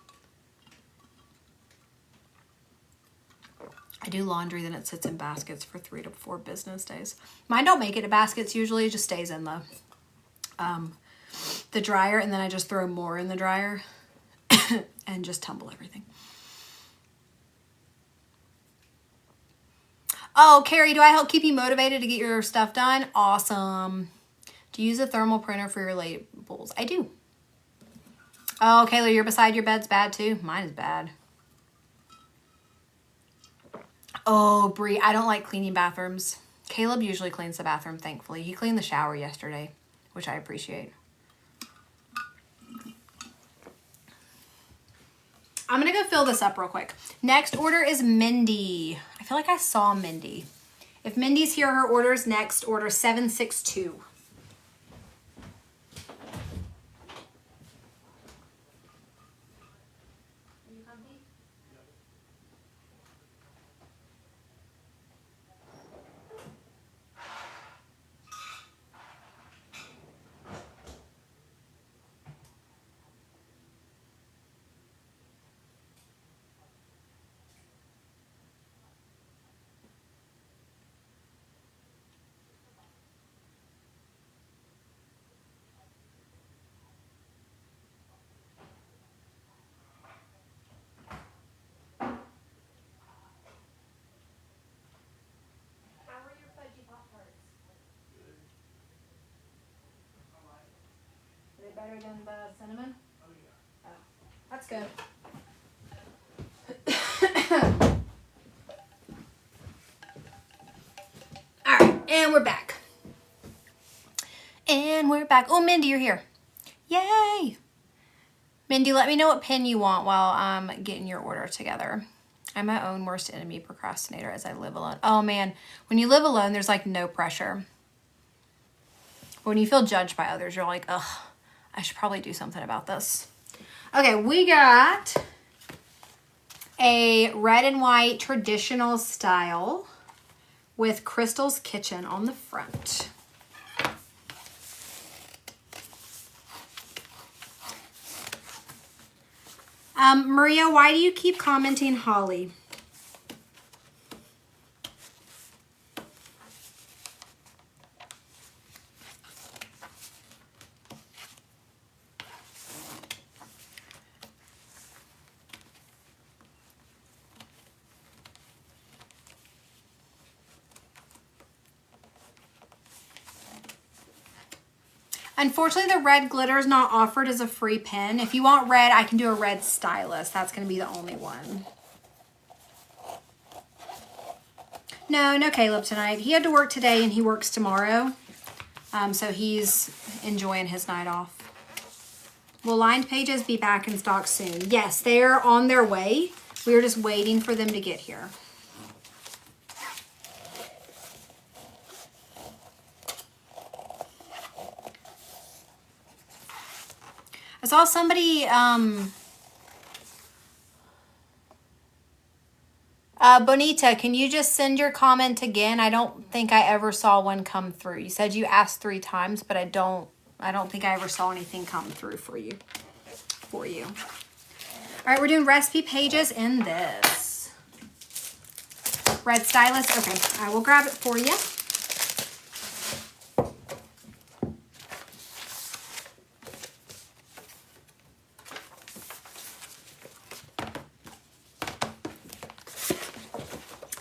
I do laundry, then it sits in baskets for 3 to 4 business days. Mine don't make it to baskets usually. It just stays in the dryer, and then I just throw more in the dryer and just tumble everything. Oh, Carrie, do I help keep you motivated to get your stuff done? Awesome. Do you use a thermal printer for your labels? I do. Oh, Kayla, you're beside your bed's bad too? Mine is bad. Oh, Bree, I don't like cleaning bathrooms. Caleb usually cleans the bathroom, thankfully. He cleaned the shower yesterday, which I appreciate. I'm going to go fill this up real quick. Next order is Mindy. I feel like I saw Mindy. If Mindy's here, her order's next. Order 762. better than the cinnamon? Oh, that's good. All right, and we're back. And we're back. Oh, Mindy, you're here. Yay! Mindy, let me know what pen you want while I'm getting your order together. I'm my own worst enemy, procrastinator, as I live alone. Oh, man. When you live alone, there's, like, no pressure. When you feel judged by others, you're like, ugh, I should probably do something about this. Okay, we got a red and white traditional style with Crystal's Kitchen on the front. Maria, why do you keep commenting Holly? Unfortunately, the red glitter is not offered as a free pen. If you want red, I can do a red stylus. That's going to be the only one. No Caleb tonight. He had to work today and he works tomorrow. So he's enjoying his night off. Will lined pages be back in stock soon? Yes, they're on their way. We're just waiting for them to get here. I saw somebody, Bonita, can you just send your comment again? I don't think I ever saw one come through. You said you asked 3 times, but I don't think I ever saw anything come through for you. All right, we're doing recipe pages in this. Red stylus. Okay, I will grab it for you.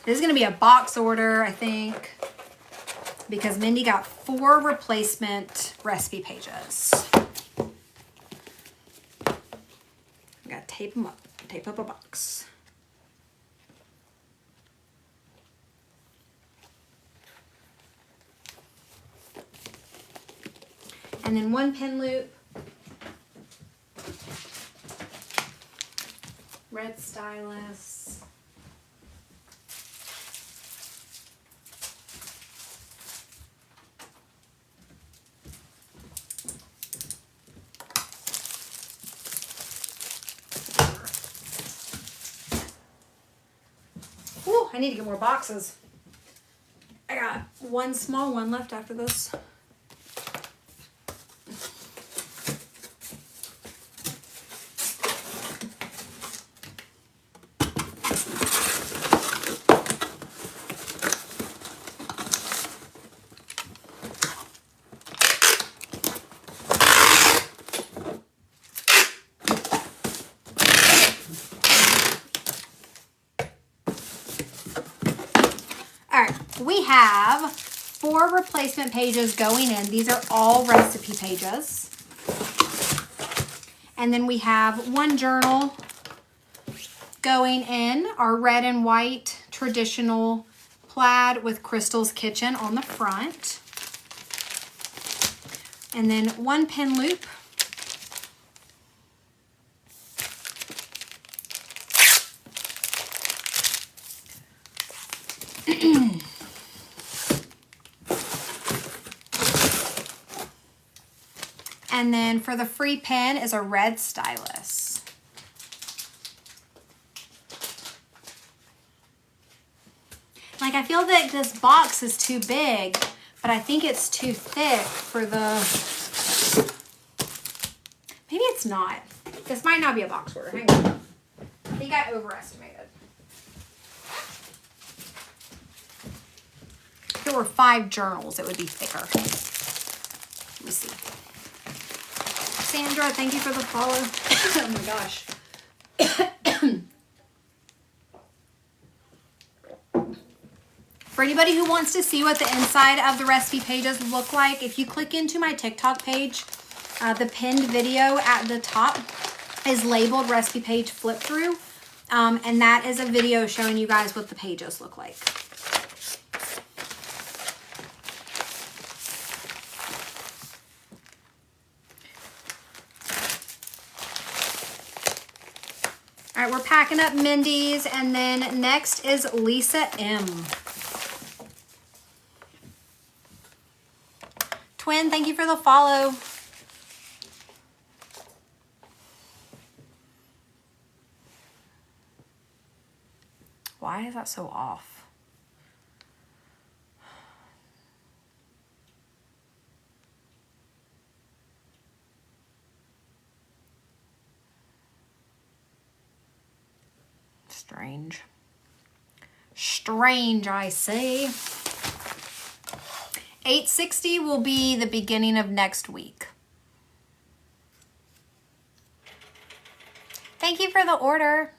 This is going to be a box order, I think, because Mindy got 4 replacement recipe pages. I got to tape them up, tape up a box. And then 1 pen loop, red stylus. I need to get more boxes. I got 1 small one left after this. We have 4 replacement pages going in. These are all recipe pages. And then we have 1 journal going in, our red and white traditional plaid with Crystal's Kitchen on the front. And then 1 pen loop. And then for the free pen is a red stylus. Like, I feel that this box is too big, but I think it's too thick for the... Maybe it's not. This might not be a box order. Hang on. I think I overestimated. If there were 5 journals, it would be thicker. Let me see. Sandra, thank you for the follow. Oh my gosh. For anybody who wants to see what the inside of the recipe pages look like, if you click into my TikTok page, The pinned video at the top is labeled recipe page flip through. And that is a video showing you guys what the pages look like. All right, we're packing up Mindy's, and then next is Lisa M. Twin, thank you for the follow. Why is that so off? Strange. Strange, I say. 860 will be the beginning of next week. Thank you for the order.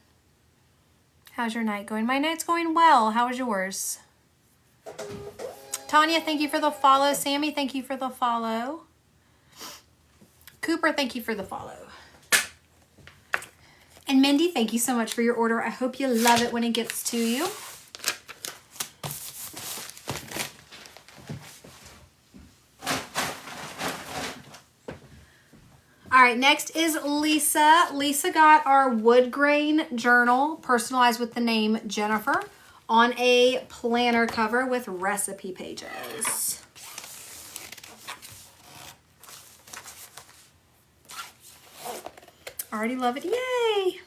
How's your night going? My night's going well. How is yours? Tanya, thank you for the follow. Sammy, thank you for the follow. Cooper, thank you for the follow. And Mindy, thank you so much for your order. I hope you love it when it gets to you. All right, next is Lisa. Lisa got our wood grain journal, personalized with the name Jennifer, on a planner cover with recipe pages. Already love it, yay!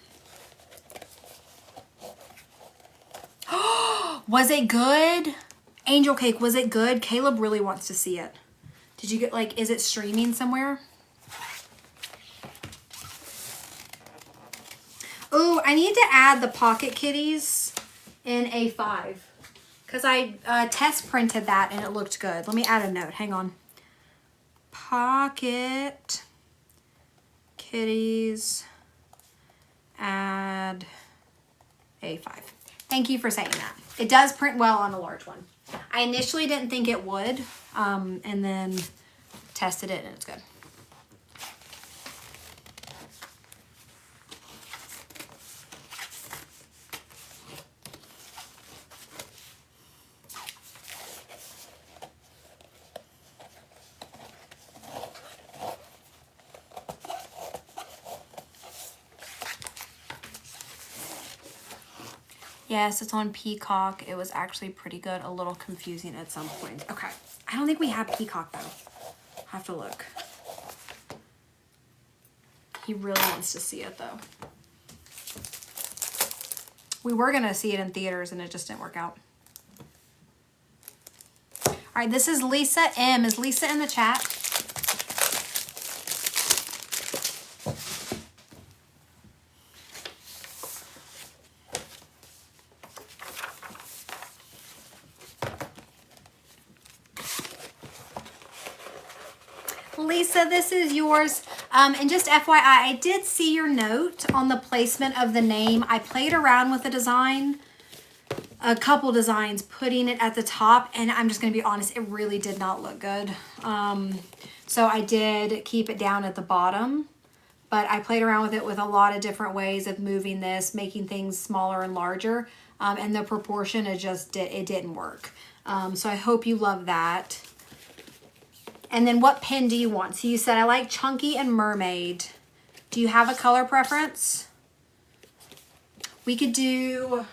Was it good? Angel Cake, was it good? Caleb really wants to see it. Did you get, like, is it streaming somewhere? Oh, I need to add the pocket kitties in A5 because I test printed that and it looked good. Let me add a note. Hang on. Pocket kitties, add A5. Thank you for saying that. It does print well on a large one. I initially didn't think it would, and then tested it and it's good. Yes, it's on Peacock. It was actually pretty good. A little confusing at some point. Okay. I don't think we have Peacock, though. I'll have to look. He really wants to see it, though. We were going to see it in theaters, and it just didn't work out. All right, this is Lisa M. Is Lisa in the chat? Lisa, this is yours. And just FYI, I did see your note on the placement of the name. I played around with the design, a couple designs, putting it at the top, and I'm just going to be honest, it really did not look good. So I did keep it down at the bottom, but I played around with it with a lot of different ways of moving this, making things smaller and larger, and the proportion, it didn't work. So I hope you love that. And then what pen do you want? So you said, I like chunky and mermaid. Do you have a color preference? We could do...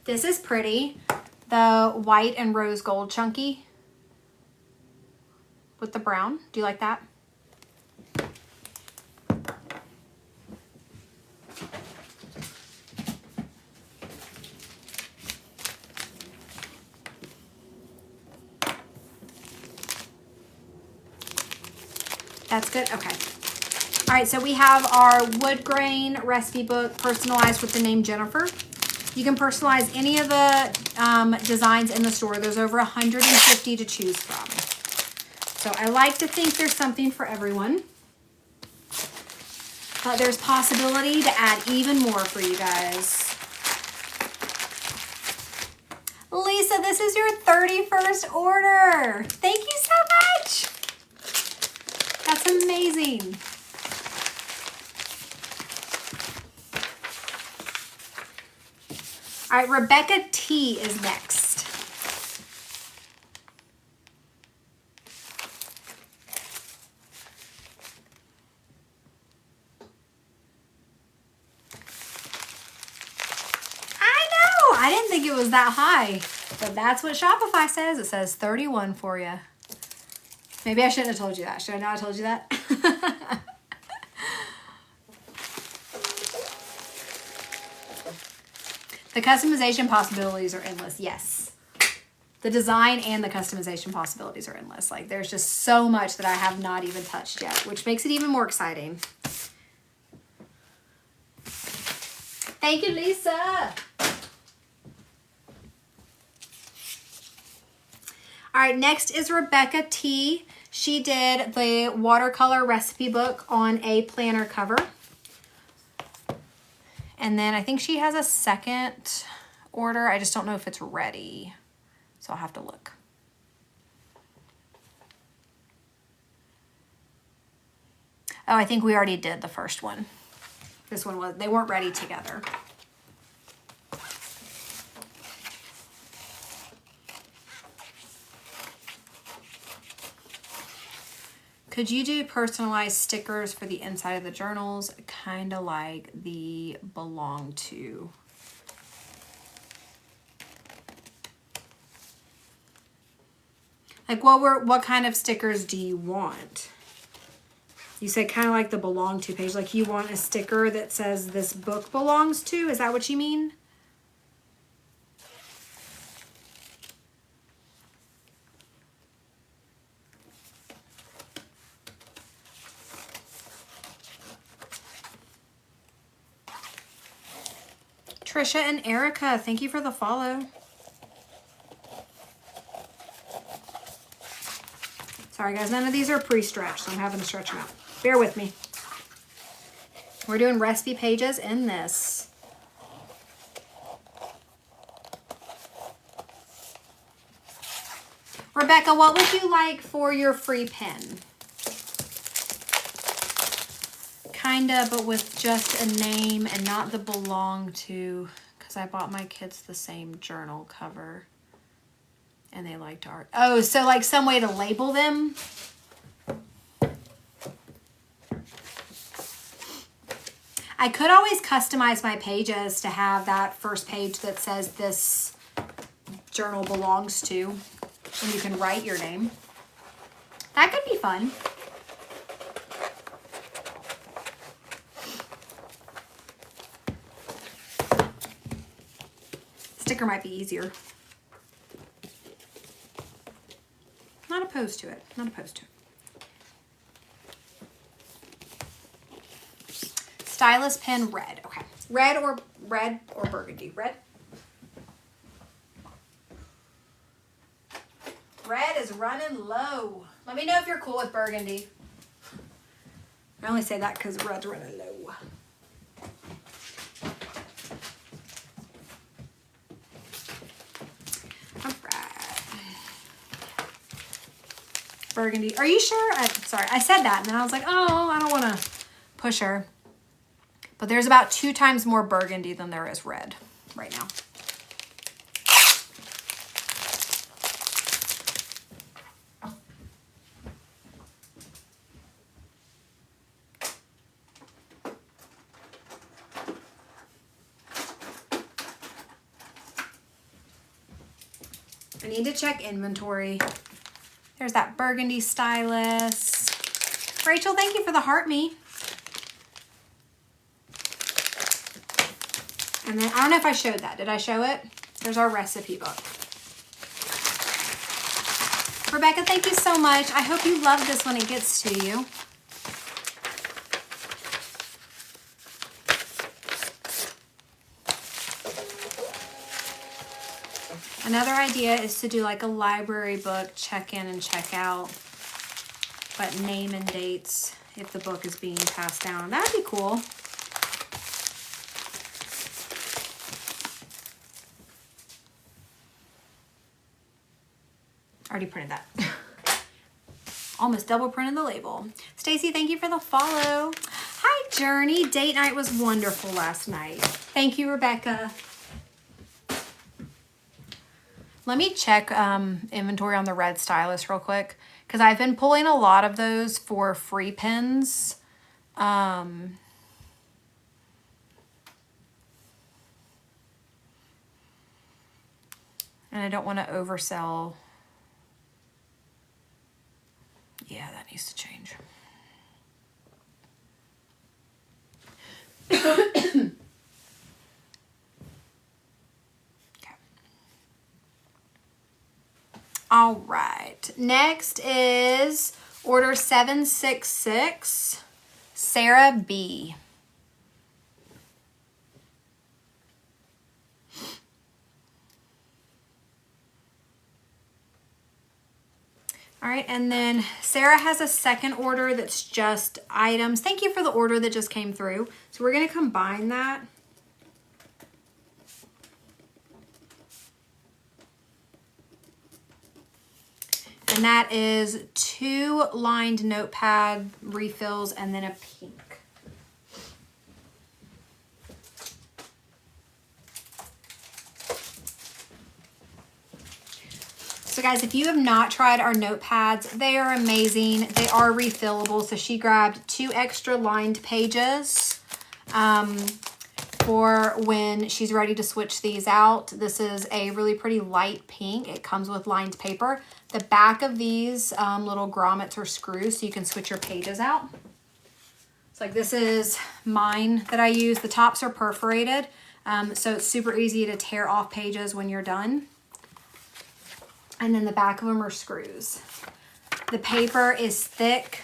This is pretty. The white and rose gold chunky with the brown. Do you like that? That's good? Okay. All right, so we have our wood grain recipe book personalized with the name Jennifer. You can personalize any of the designs in the store. There's over 150 to choose from. So I like to think there's something for everyone. But there's possibility to add even more for you guys. Lisa, this is your 31st order. Thank you so much. That's amazing. All right, Rebecca T is next. I didn't think it was that high, but that's what Shopify says. It says 31 for you. Maybe I shouldn't have told you that. Should I not have told you that? The customization possibilities are endless. Yes. The design and the customization possibilities are endless. Like, there's just so much that I have not even touched yet, which makes it even more exciting. Thank you, Lisa. All right, next is Rebecca T. She did the watercolor recipe book on a planner cover. And then I think she has a second order. I just don't know if it's ready. So I'll have to look. Oh, I think we already did the first one. This one was, they weren't ready together. Could you do personalized stickers for the inside of the journals? Kind of like the belong to. Like what kind of stickers do you want? You said kind of like the belong to page. Like you want a sticker that says this book belongs to? Is that what you mean? Trisha and Erica, thank you for the follow. Sorry guys, none of these are pre-stretched, so I'm having to stretch them out. Bear with me. We're doing recipe pages in this. Rebecca, what would you like for your free pen? Kinda, but with just a name and not the belong to, because I bought my kids the same journal cover and they liked art. Oh, so like some way to label them? I could always customize my pages to have that first page that says this journal belongs to, and you can write your name. That could be fun. Sticker might be easier. Not opposed to it. Not opposed to it. Stylus pen red. Okay. Red or burgundy? Red? Red is running low. Let me know if you're cool with burgundy. I only say that because red's running low. Burgundy. Are you sure? Sorry, I said that and then I was like, oh, I don't want to push her. But there's about 2 times more burgundy than there is red right now. I need to check inventory. There's that burgundy stylus. Rachel, thank you for the heart me. And then, I don't know if I showed that. Did I show it? There's our recipe book. Rebecca, thank you so much. I hope you love this when it gets to you. Another idea is to do like a library book, check in and check out, but name and dates if the book is being passed down. That'd be cool. Already printed that. Almost double printed the label. Stacy, thank you for the follow. Hi, Journey. Date night was wonderful last night. Thank you, Rebecca. Let me check inventory on the red stylus real quick, because I've been pulling a lot of those for free pins. And I don't want to oversell. Yeah, that needs to change. Okay. All right. Next is order 766, Sarah B. All right, and then Sarah has a second order that's just items. Thank you for the order that just came through. So we're going to combine that. And that is 2 lined notepad refills and then a pink. So guys, if you have not tried our notepads, they are amazing. They are refillable. So she grabbed 2 extra lined pages for when she's ready to switch these out. This is a really pretty light pink. It comes with lined paper. The back of these little grommets are screws so you can switch your pages out. So like this is mine that I use. The tops are perforated, so it's super easy to tear off pages when you're done. And then the back of them are screws. The paper is thick,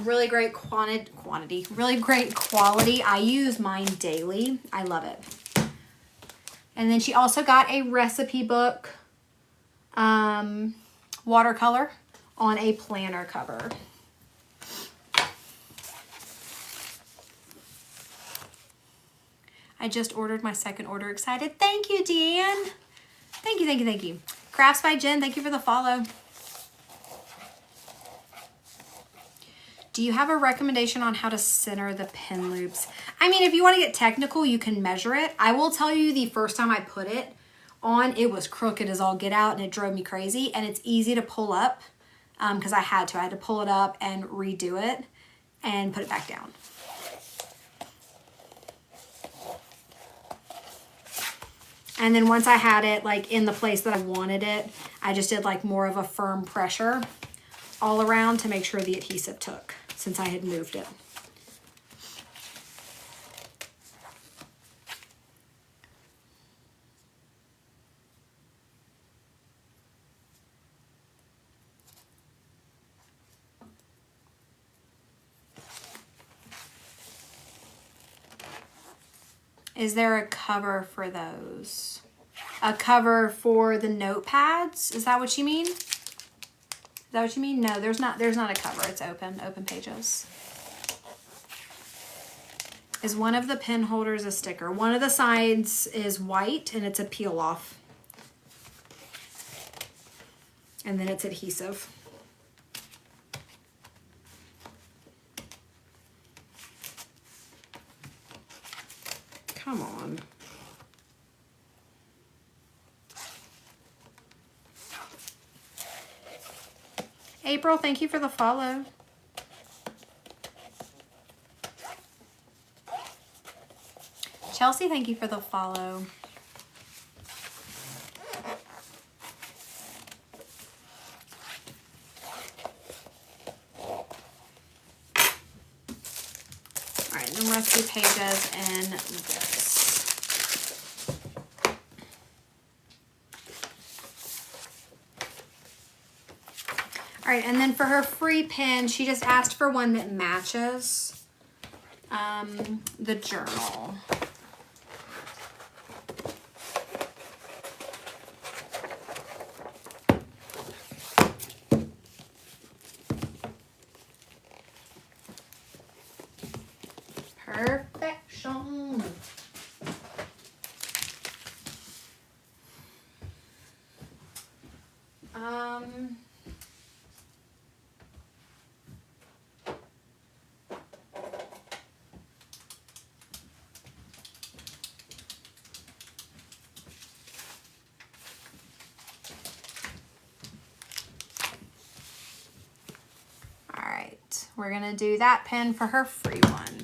really great quantity, really great quality. I use mine daily. I love it. And then she also got a recipe book, watercolor on a planner cover. I just ordered my second order. Excited. Thank you, Deanne. Thank you, thank you, thank you. Crafts by Jen, thank you for the follow. Do you have a recommendation on how to center the pin loops? I mean, if you want to get technical, you can measure it. I will tell you the first time I put it on, it was crooked as all get out and it drove me crazy. And it's easy to pull up because I had to pull it up and redo it and put it back down. And then once I had it like in the place that I wanted it, I just did like more of a firm pressure all around to make sure the adhesive took since I had moved it. Is there a cover for those? A cover for the notepads? Is that what you mean? Is that what you mean? No, there's not a cover. It's open pages. Is one of the pin holders a sticker? One of the sides is white and it's a peel off. And then it's adhesive. Come on. April, thank you for the follow. Chelsea, thank you for the follow. All right, the recipe pages and this. All right, and then for her free pin, she just asked for one that matches the journal. Perfection. All right, we're gonna do that pen for her free one.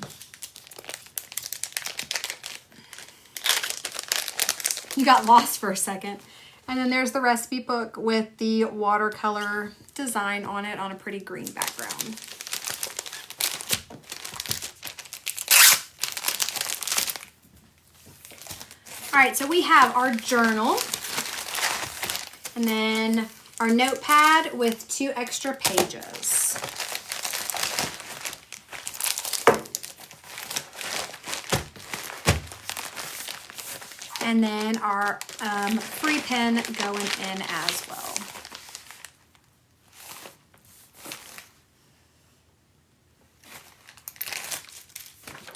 You got lost for a second. And then there's the recipe book with the watercolor design on it on a pretty green background. All right, so we have our journal and then our notepad with 2 extra pages. And then our free pen going in as well.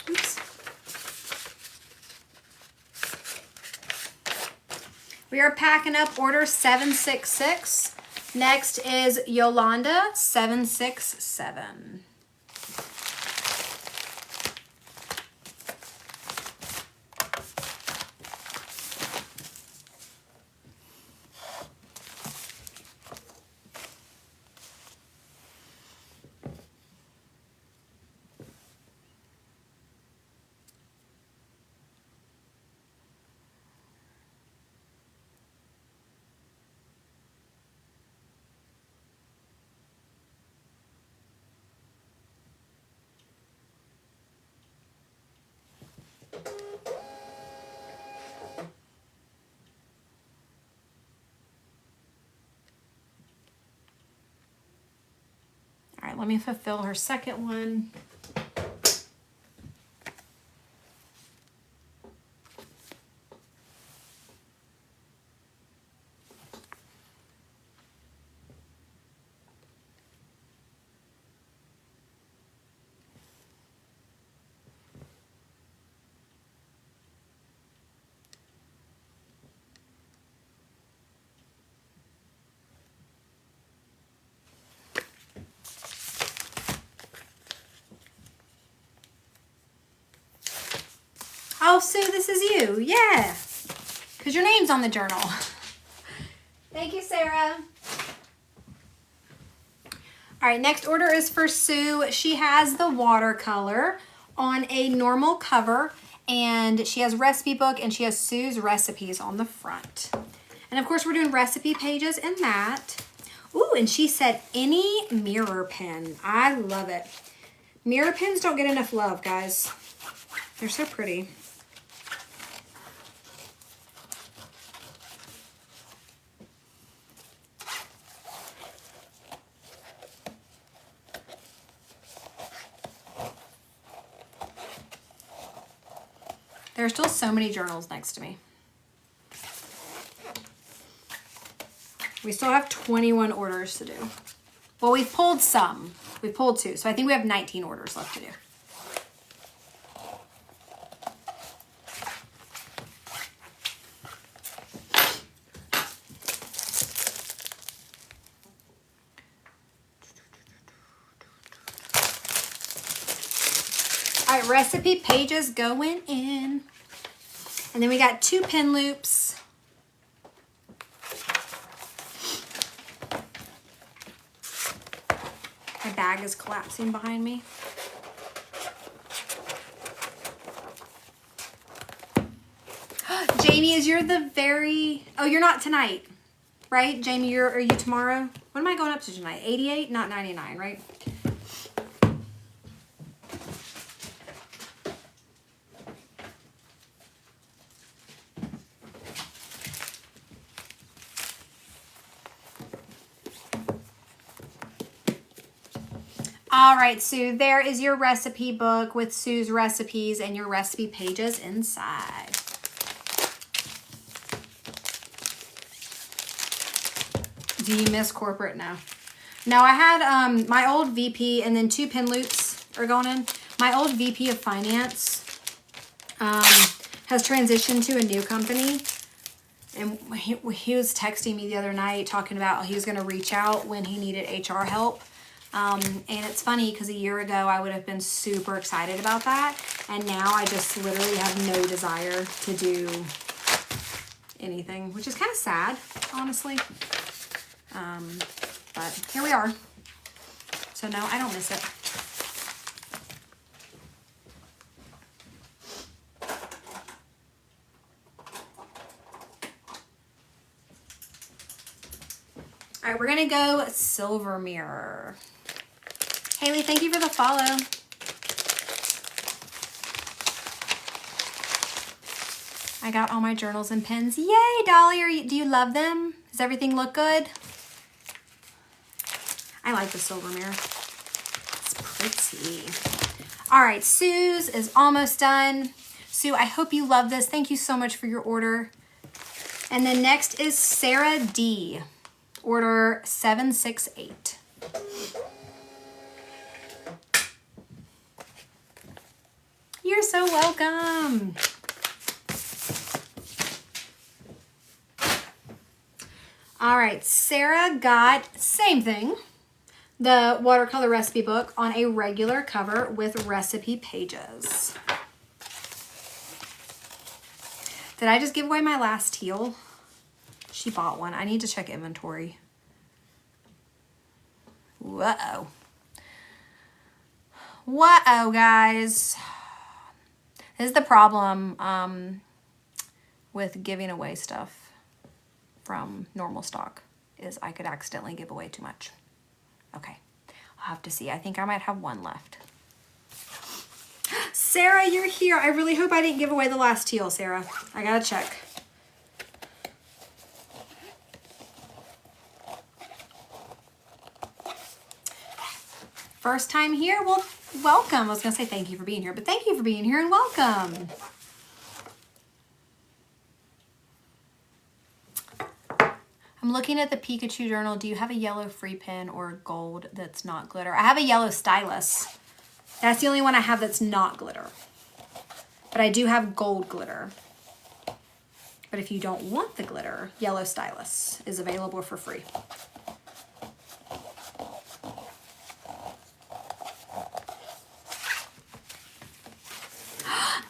Oops. We are packing up order 766. Next is Yolanda 767. All right, let me fulfill her second one. Oh, Sue, this is you. Yeah. Because your name's on the journal. Thank you, Sarah. All right, next order is for Sue. She has the watercolor on a normal cover, and she has recipe book, and she has Sue's recipes on the front. And of course, we're doing recipe pages in that. Ooh, and she said any mirror pen. I love it. Mirror pens don't get enough love, guys. They're so pretty. There's still so many journals next to me. We still have 21 orders to do. Well, we've pulled some. We've pulled 2. So I think we have 19 orders left to do. All right, recipe pages going in. And then we got 2 pin loops. My bag is collapsing behind me. Jamie, is you're the very... Oh, you're not tonight, right? Jamie, are you tomorrow? What am I going up to tonight? 88, not 99, right? All right, Sue, there is your recipe book with Sue's recipes and your recipe pages inside. Do you miss corporate now? No, I had my old VP and then 2 pin loops are going in. My old VP of finance has transitioned to a new company. And he was texting me the other night talking about he was going to reach out when he needed HR help. And it's funny because a year ago I would have been super excited about that. And now I just literally have no desire to do anything, which is kind of sad, honestly. But here we are. So no, I don't miss it. All right, we're gonna go silver mirror. Haley, thank you for the follow. I got all my journals and pens. Yay, Dolly, do you love them? Does everything look good? I like the silver mirror. It's pretty. All right, Sue's is almost done. Sue, I hope you love this. Thank you so much for your order. And then next is Sarah D. Order 768. You're so welcome. All right, Sarah got same thing. The watercolor recipe book on a regular cover with recipe pages. Did I just give away my last teal? She bought one. I need to check inventory. Whoa. Whoa, guys. This is the problem with giving away stuff from normal stock, is I could accidentally give away too much. Okay, I'll have to see. I think I might have one left. Sarah, you're here. I really hope I didn't give away the last teal, Sarah. I gotta check. First time here? Well, welcome. I was gonna say thank you for being here, but thank you for being here and welcome. I'm looking at the Pikachu journal. Do you have a yellow free pen or gold that's not glitter? I have a yellow stylus. That's the only one I have that's not glitter. But I do have gold glitter. But if you don't want the glitter, yellow stylus is available for free.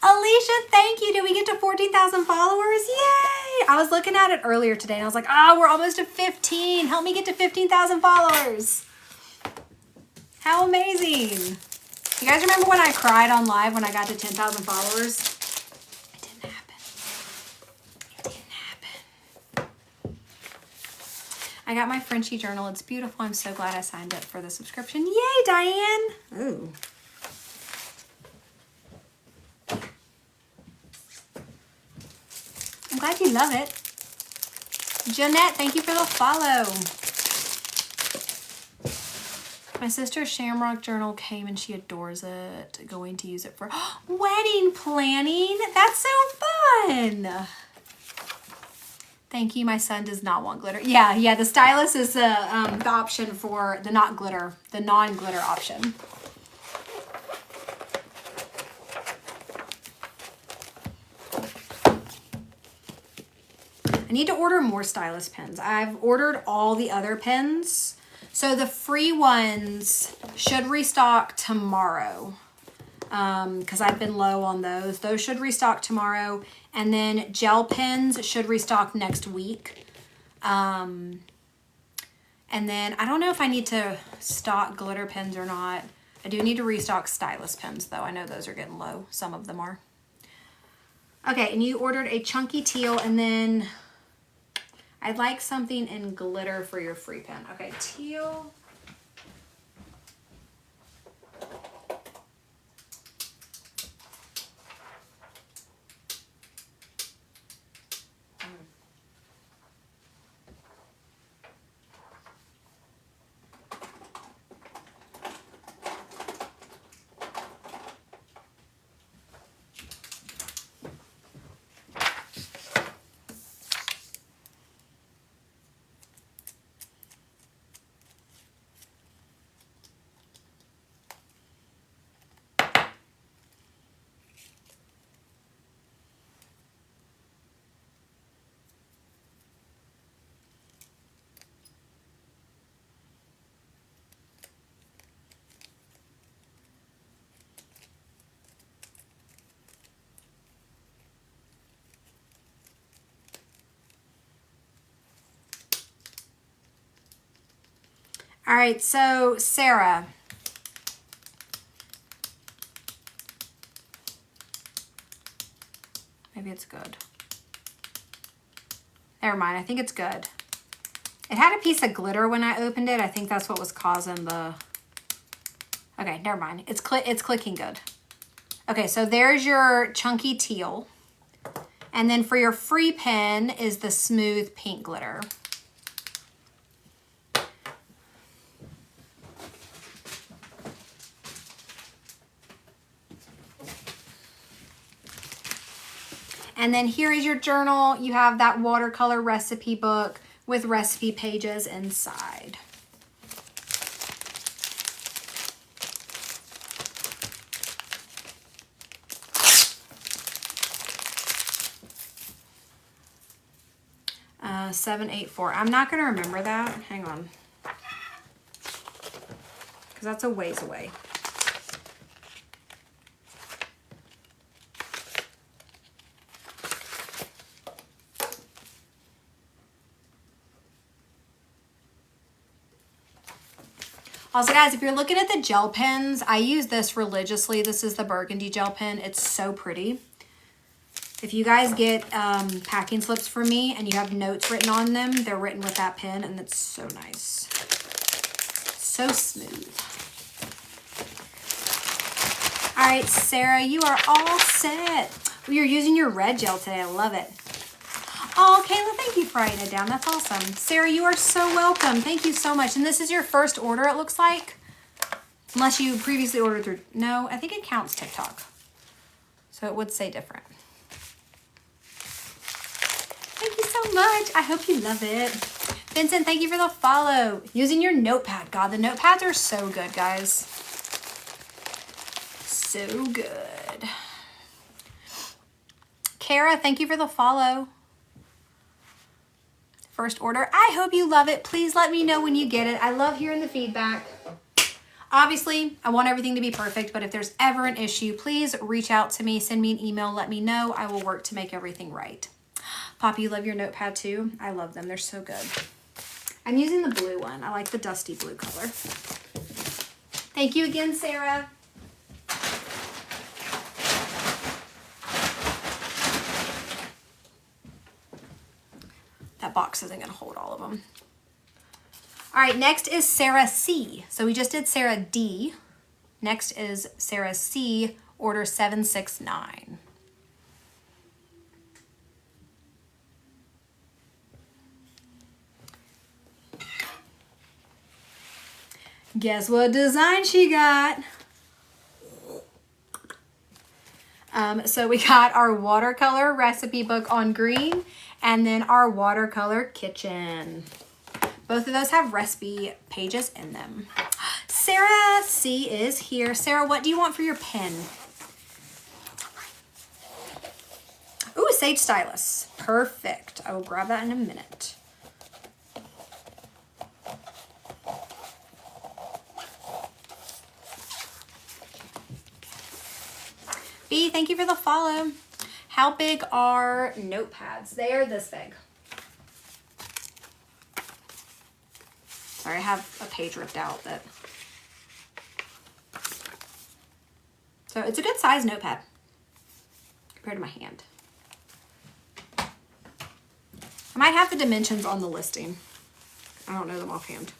Alicia, thank you. Did we get to 14,000 followers? Yay! I was looking at it earlier today and I was like, oh, we're almost at 15. Help me get to 15,000 followers. How amazing. You guys remember when I cried on live when I got to 10,000 followers? It didn't happen. It didn't happen. I got my Frenchie journal. It's beautiful. I'm so glad I signed up for the subscription. Yay, Diane. Ooh. I'm glad you love it. Jeanette, thank you for the follow. My sister's Shamrock journal came and she adores it. Going to use it for wedding planning. That's so fun. Thank you. My son does not want glitter. Yeah, the stylus is the option for the not glitter, the non-glitter option. I need to order more stylus pens. I've ordered all the other pens. So the free ones should restock tomorrow because I've been low on those. Those should restock tomorrow. And then gel pens should restock next week. And then I don't know if I need to stock glitter pens or not. I do need to restock stylus pens though. I know those are getting low. Some of them are. Okay, and you ordered a chunky teal and then I'd like something in glitter for your free pen. Okay, teal. All right, so Sarah. Maybe it's good. Never mind, I think it's good. It had a piece of glitter when I opened it. I think that's what was causing the... Okay, never mind. It's clicking good. Okay, so there's your chunky teal. And then for your free pen is the smooth pink glitter. And then here is your journal. You have that watercolor recipe book with recipe pages inside. Uh, 784. I'm not going to remember that. Hang on. Because that's a ways away. Also, guys, if you're looking at the gel pens, I use this religiously. This is the burgundy gel pen. It's so pretty. If you guys get packing slips from me and you have notes written on them, they're written with that pen, and it's so nice. So smooth. All right, Sarah, you are all set. You're using your red gel today. I love it. Oh, Kayla, thank you for writing it down. That's awesome. Sarah, you are so welcome. Thank you so much. And this is your first order, it looks like. Unless you previously ordered through... No, I think it counts TikTok. So it would say different. Thank you so much. I hope you love it. Vincent, thank you for the follow. Using your notepad. God, the notepads are so good, guys. So good. Kara, thank you for the follow. First order. I hope you love it. Please let me know when you get it. I love hearing the feedback. Obviously, I want everything to be perfect, but if there's ever an issue, please reach out to me. Send me an email. Let me know. I will work to make everything right. Poppy, you love your notepad too? I love them. They're so good. I'm using the blue one. I like the dusty blue color. Thank you again, Sarah. That box isn't going to hold all of them. All right, next is Sarah C. So we just did Sarah D. Next is Sarah C, order 769. Guess what design she got? So we got our watercolor recipe book on green and then our watercolor kitchen. Both of those have recipe pages in them. Sarah C is here. Sarah, what do you want for your pen? Ooh, a sage stylus. Perfect. I will grab that in a minute. B, thank you for the follow. How big are notepads? They are this big. Sorry, I have a page ripped out that. So it's a good size notepad compared to my hand. I might have the dimensions on the listing. I don't know them offhand.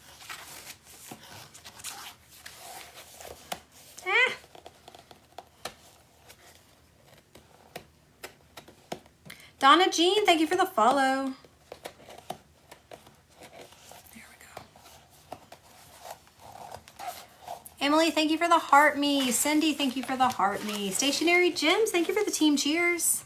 Donna Jean, thank you for the follow. There we go. Emily, thank you for the heart me. Cindy, thank you for the heart me. Stationary Gems, thank you for the team cheers.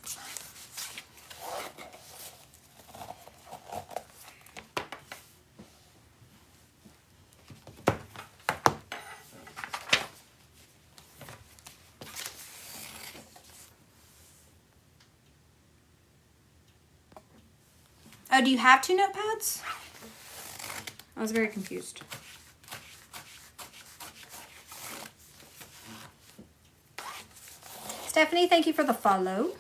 Oh, do you have two notepads? I was very confused. Stephanie, thank you for the follow.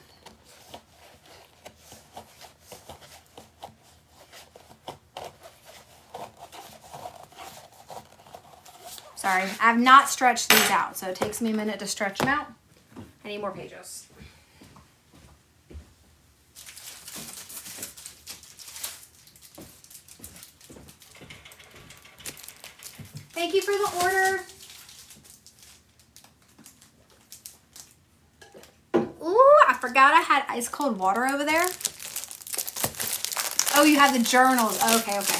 Sorry, I have not stretched these out, so it takes me a minute to stretch them out. I need more pages. Thank you for the order. Ooh, I forgot I had ice cold water over there. Oh, you have the journals. Okay, okay.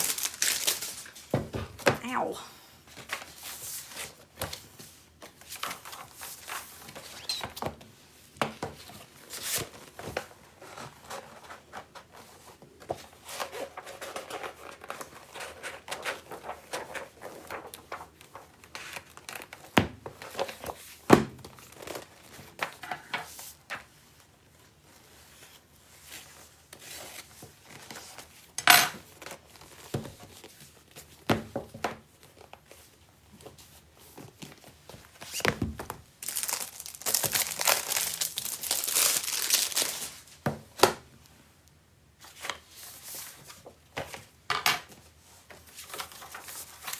Ow.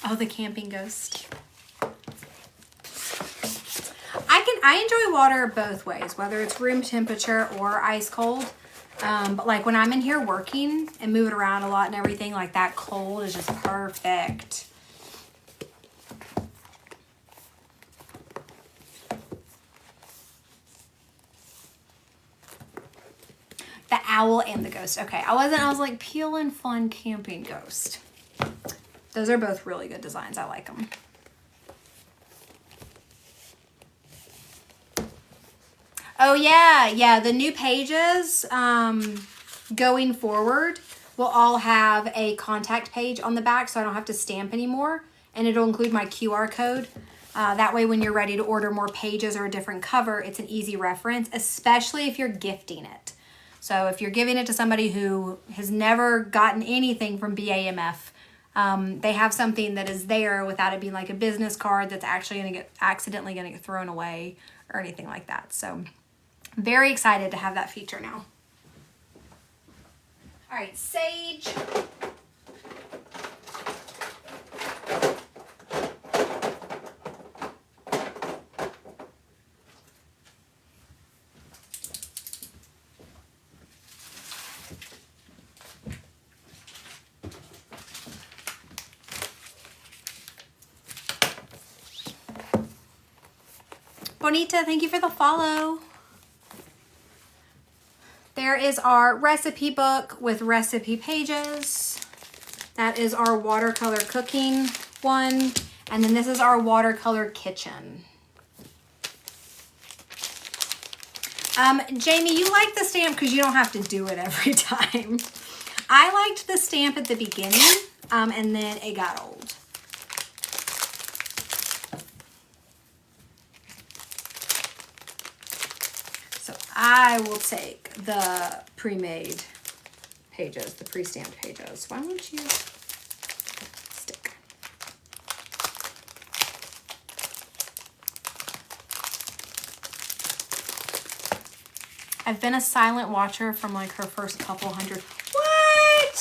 Oh, the camping ghost. I enjoy water both ways, whether it's room temperature or ice cold. But like when I'm in here working and moving around a lot and everything, like that cold is just perfect. The owl and the ghost. Okay, I was like Peel and Fun Camping Ghost. Those are both really good designs. I like them. Oh yeah, yeah. The new pages going forward will all have a contact page on the back, so I don't have to stamp anymore, and it'll include my QR code. That way, when you're ready to order more pages or a different cover, it's an easy reference, especially if you're gifting it. So if you're giving it to somebody who has never gotten anything from BAMF, they have something that is there without it being like a business card that's actually going to get accidentally going to get thrown away or anything like that. So very excited to have that feature now. All right, sage. Bonita, thank you for the follow. There is our recipe book with recipe pages. That is our watercolor cooking one. And then this is our watercolor kitchen. Jamie, you like the stamp because you don't have to do it every time. I liked the stamp at the beginning, and then it got old. So I will take the pre-made pages, the pre-stamped pages. Why don't you stick? I've been a silent watcher from like her first couple hundred. What?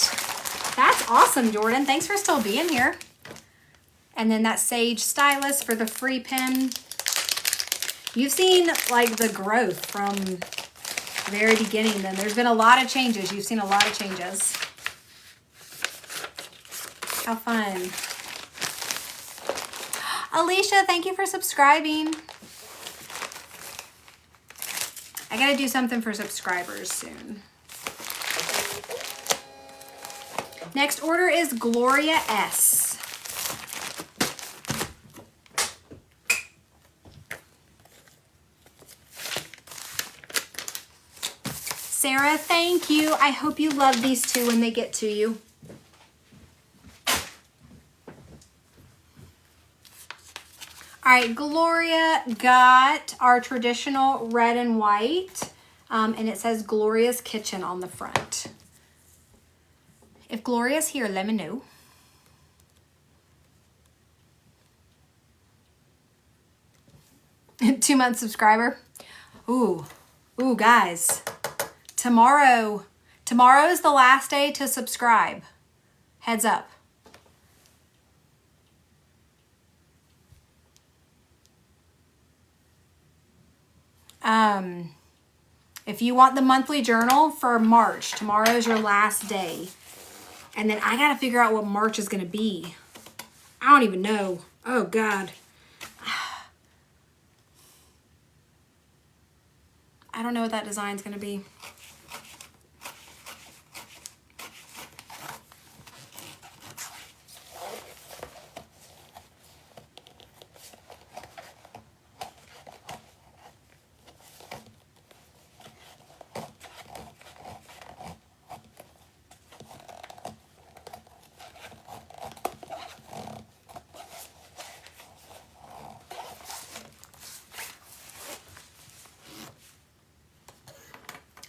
That's awesome, Jordan. Thanks for still being here. And then that Sage Stylus for the free pen. You've seen like the growth from the very beginning then. There's been a lot of changes. You've seen a lot of changes. How fun. Alicia, thank you for subscribing. I gotta do something for subscribers soon. Next order is Gloria S. Sarah, thank you. I hope you love these two when they get to you. All right, Gloria got our traditional red and white, and it says Gloria's Kitchen on the front. If Gloria's here, let me know. Two-month subscriber. Ooh, guys. Tomorrow is the last day to subscribe. Heads up. If you want the monthly journal for March, tomorrow's your last day. And then I got to figure out what March is going to be. I don't even know. Oh, God. I don't know what that design's going to be.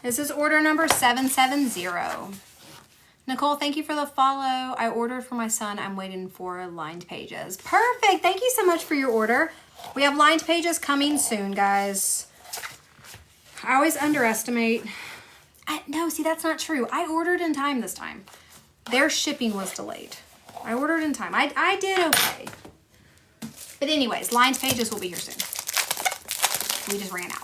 This is order number 770. Nicole, thank you for the follow. I ordered for my son. I'm waiting for lined pages. Perfect. Thank you so much for your order. We have lined pages coming soon, guys. I always underestimate. No, see, that's not true. I ordered in time this time. Their shipping was delayed. I ordered in time. I did okay. But anyways, lined pages will be here soon. We just ran out.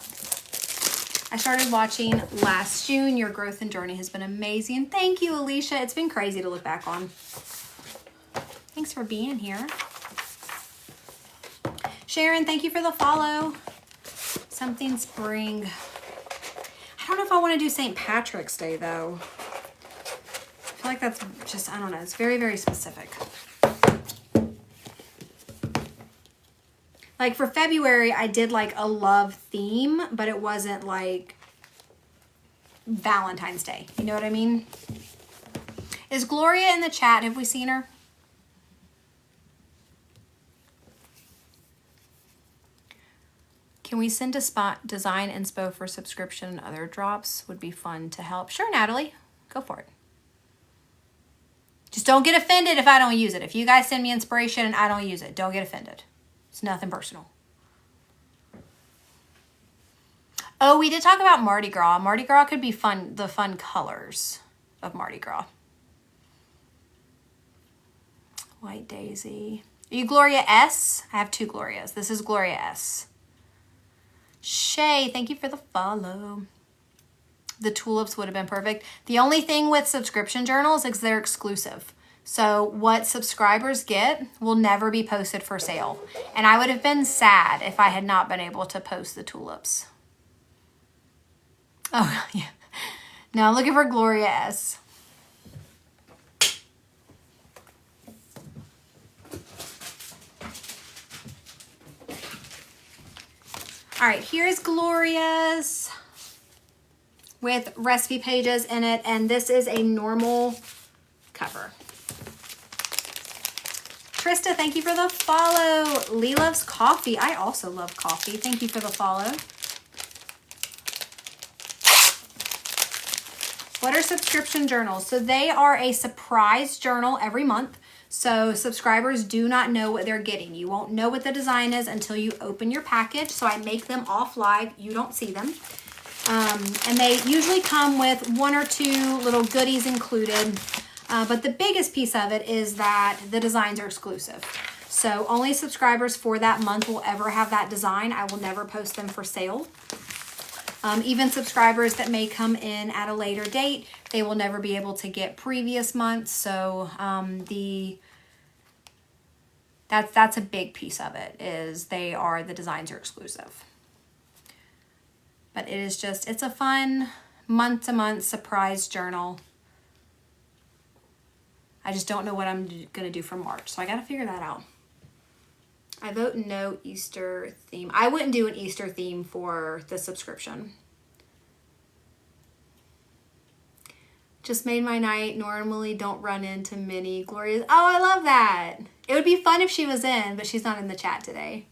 I started watching last June. Your growth and journey has been amazing. Thank you, Alicia. It's been crazy to look back on. Thanks for being here. Sharon, thank you for the follow. Something spring. I don't know if I want to do St. Patrick's Day, though. I feel like that's just, I don't know. It's very, very specific. Like for February, I did like a love theme, but it wasn't like Valentine's Day. You know what I mean? Is Gloria in the chat? Have we seen her? Can we send a spot design inspo for subscription and other drops? Would be fun to help. Sure, Natalie. Go for it. Just don't get offended if I don't use it. If you guys send me inspiration and I don't use it, don't get offended. It's nothing personal. Oh, we did talk about Mardi Gras. Mardi Gras could be fun, the fun colors of Mardi Gras. White Daisy. Are you Gloria S? I have two Glorias. This is Gloria S. Shay, thank you for the follow. The tulips would have been perfect. The only thing with subscription journals is they're exclusive. So what subscribers get will never be posted for sale. And I would have been sad if I had not been able to post the tulips. Oh, yeah. Now I'm looking for Gloria S. All right, here's Gloria's with recipe pages in it. And this is a normal cover. Trista, thank you for the follow. Lee loves coffee. I also love coffee. Thank you for the follow. What are subscription journals? So they are a surprise journal every month. So subscribers do not know what they're getting. You won't know what the design is until you open your package. So I make them off live. You don't see them. And they usually come with one or two little goodies included. But the biggest piece of it is that the designs are exclusive. So only subscribers for that month will ever have that design. I will never post them for sale. Even subscribers that may come in at a later date, they will never be able to get previous months. So that's a big piece of it, is the designs are exclusive. But it is just, it's a fun month-to-month surprise journal. I just don't know what I'm going to do for March. So I got to figure that out. I vote no Easter theme. I wouldn't do an Easter theme for the subscription. Just made my night. Normally don't run into many Glorias. Oh, I love that. It would be fun if she was in, but she's not in the chat today.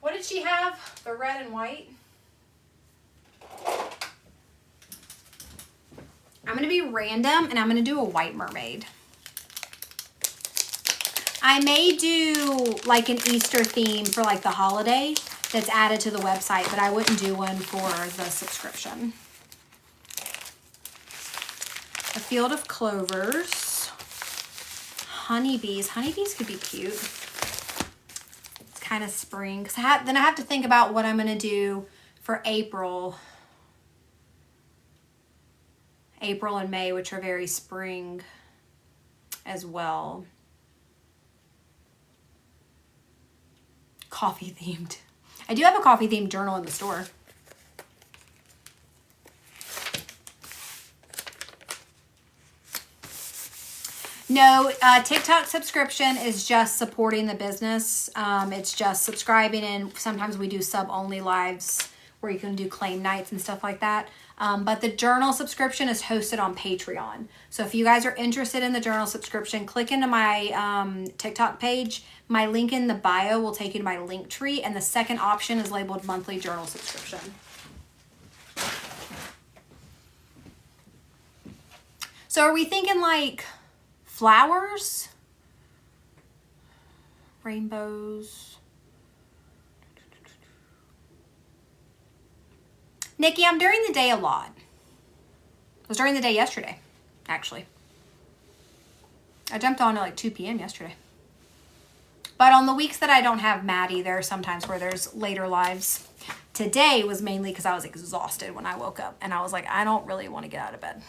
What did she have? The red and white? I'm going to be random and I'm going to do a white mermaid. I may do like an Easter theme for like the holiday that's added to the website, but I wouldn't do one for the subscription. A field of clovers. Honeybees. Honeybees could be cute. kind of spring. Because then I have to think about what I'm going to do for April. April and May, which are very spring as well. Coffee themed. I do have a coffee themed journal in the store. No, TikTok subscription is just supporting the business. It's just subscribing, and sometimes we do sub-only lives where you can do claim nights and stuff like that. But the journal subscription is hosted on Patreon. So if you guys are interested in the journal subscription, click into my TikTok page. My link in the bio will take you to my link tree, and the second option is labeled monthly journal subscription. So are we thinking like flowers, rainbows? Nikki, I'm during the day a lot. It was during the day yesterday, actually. I jumped on at like 2 p.m. yesterday. But on the weeks that I don't have Maddie, there are sometimes where there's later lives. Today was mainly because I was exhausted when I woke up. And I was like, I don't really want to get out of bed.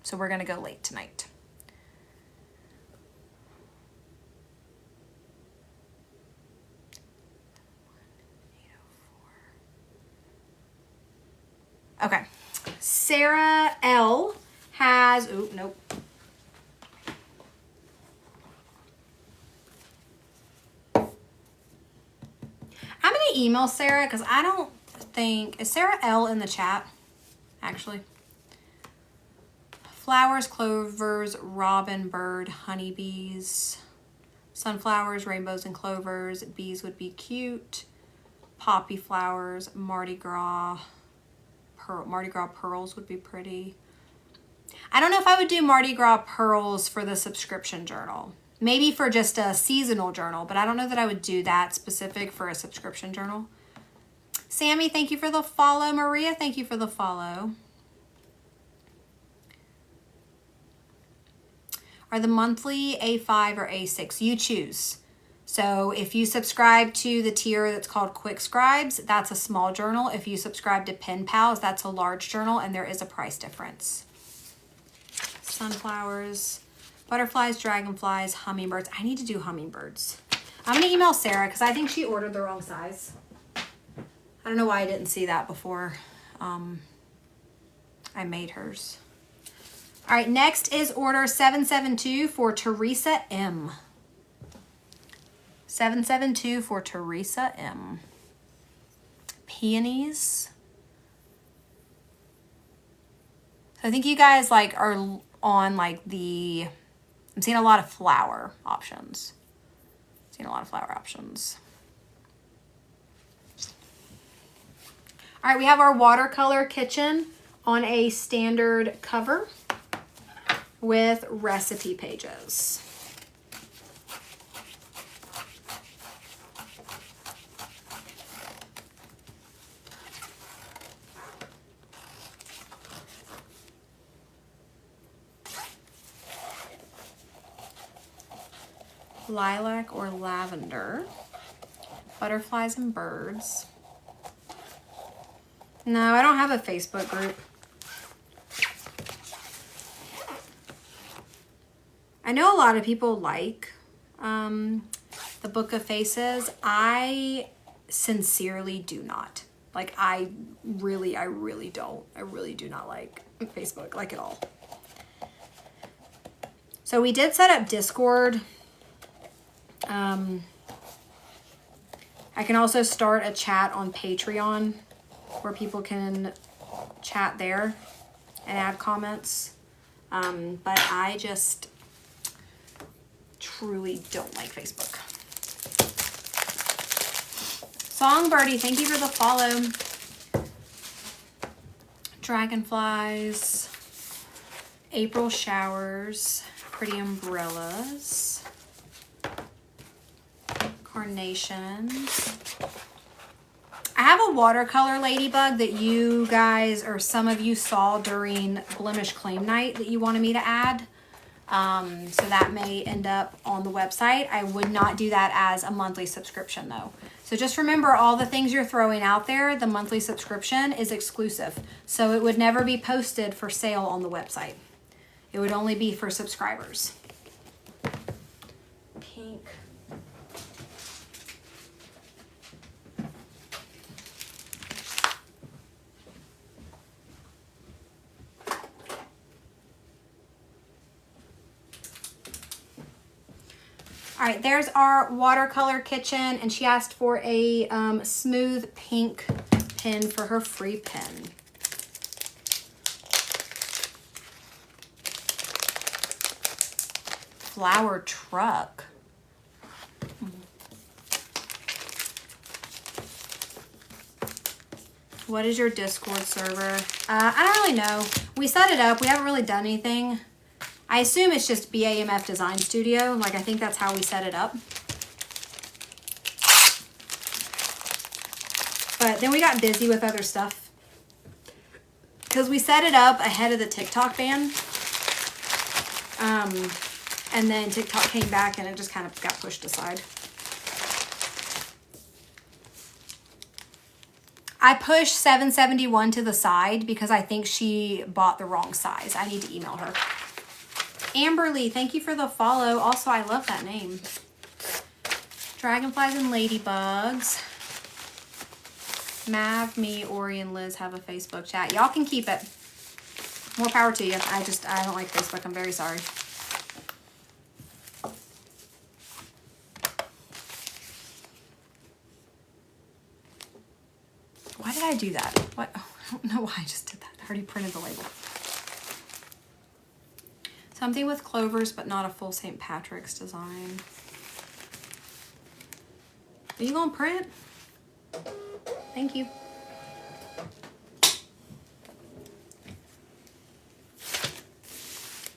So we're going to go late tonight. Okay. Sarah L has, nope. I'm going to email Sarah because I don't think, is Sarah L in the chat? Actually. Flowers, clovers, robin, bird, honeybees, sunflowers, rainbows, and clovers. Bees would be cute. Poppy flowers, Mardi Gras pearls would be pretty. I don't know if I would do Mardi Gras pearls for the subscription journal. Maybe for just a seasonal journal, but I don't know that I would do that specific for a subscription journal. Sammy, thank you for the follow. Maria, thank you for the follow. Are the monthly A5 or A6? You choose. So if you subscribe to the tier that's called Quick Scribes, that's a small journal. If you subscribe to Pen Pals, that's a large journal, and there is a price difference. Sunflowers, butterflies, dragonflies, hummingbirds. I need to do hummingbirds. I'm going to email Sarah because I think she ordered the wrong size. I don't know why I didn't see that before I made hers. All right, next is order 772 for Teresa M. 772 for Teresa M. Peonies. So I think you guys like are on like the, I'm seeing a lot of flower options. All right, we have our watercolor kitchen on a standard cover with recipe pages. Lilac or lavender, butterflies and birds. No, I don't have a Facebook group. I know a lot of people like the Book of Faces. I sincerely do not. Like, I really don't. I really do not like Facebook, like at all. So we did set up Discord. I can also start a chat on Patreon where people can chat there and add comments. But I just truly don't like Facebook. Songbirdie, thank you for the follow. Dragonflies, April showers, pretty umbrellas, carnations. I have a watercolor ladybug that you guys, or some of you saw during Blemish Claim Night that you wanted me to add. So that may end up on the website. I would not do that as a monthly subscription though. So just remember, all the things you're throwing out there, the monthly subscription is exclusive. So it would never be posted for sale on the website. It would only be for subscribers. Pink. All right, there's our watercolor kitchen, and she asked for a smooth pink pen for her free pen. Flower truck. What is your Discord server? I don't really know. We set it up. We haven't really done anything. I assume it's just BAMF Design Studio. Like, I think that's how we set it up. But then we got busy with other stuff. Because we set it up ahead of the TikTok ban. And then TikTok came back and it just kind of got pushed aside. I pushed 771 to the side because I think she bought the wrong size. I need to email her. Amberly, thank you for the follow. Also, I love that name. Dragonflies and ladybugs. Mav, me, Ori, and Liz have a Facebook chat. Y'all can keep it. More power to you. I don't like Facebook. I'm very sorry. Why did I do that? What? Oh, I don't know why I just did that. I already printed the label. Something with clovers, but not a full St. Patrick's design. Are you gonna print? Thank you.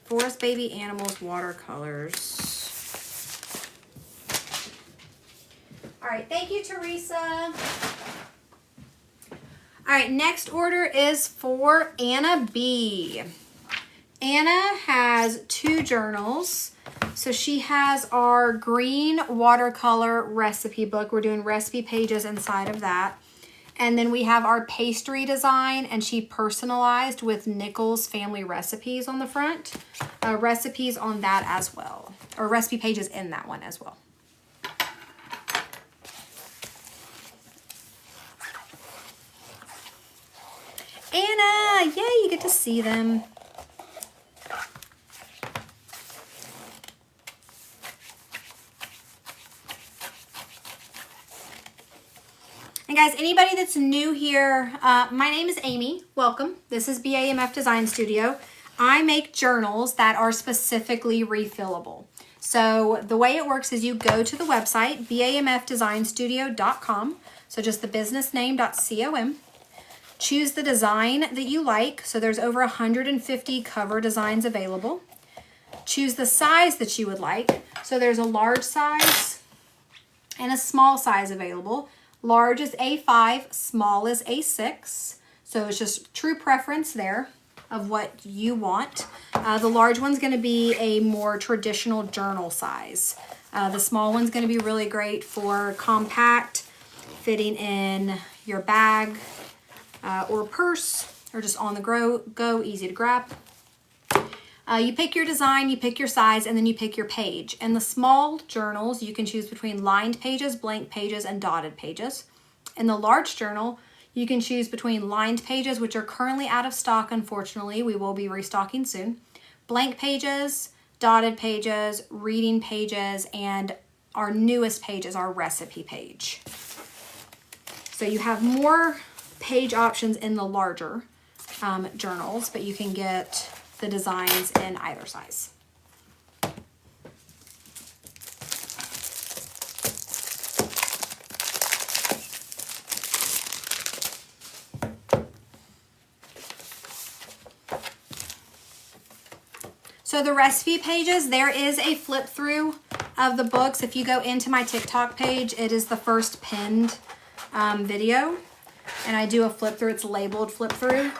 Forest Baby Animals watercolors. All right, thank you, Teresa. All right, next order is for Anna B. Anna has 2 journals. So she has our green watercolor recipe book. We're doing recipe pages inside of that. And then we have our pastry design, and she personalized with Nichols family recipes on the front. Recipes on that as well, or recipe pages in that one as well. Anna, yay, you get to see them. And guys, anybody that's new here, my name is Amy. Welcome. This is BAMF Design Studio. I make journals that are specifically refillable. So the way it works is you go to the website, bamfdesignstudio.com. So just the business name.com. Choose the design that you like. So there's over 150 cover designs available. Choose the size that you would like. So there's a large size and a small size available. Large is A5, small is A6. So it's just true preference there of what you want. The large one's gonna be a more traditional journal size. The small one's gonna be really great for compact, fitting in your bag or purse, or just on the go, easy to grab. You pick your design, you pick your size, and then you pick your page. In the small journals, you can choose between lined pages, blank pages, and dotted pages. In the large journal, you can choose between lined pages, which are currently out of stock, unfortunately. We will be restocking soon. Blank pages, dotted pages, reading pages, and our newest page is our recipe page. So you have more page options in the larger journals, but you can get the designs in either size. So the recipe pages, there is a flip through of the books. If you go into my TikTok page, it is the first pinned video. And I do a flip through, it's labeled flip through,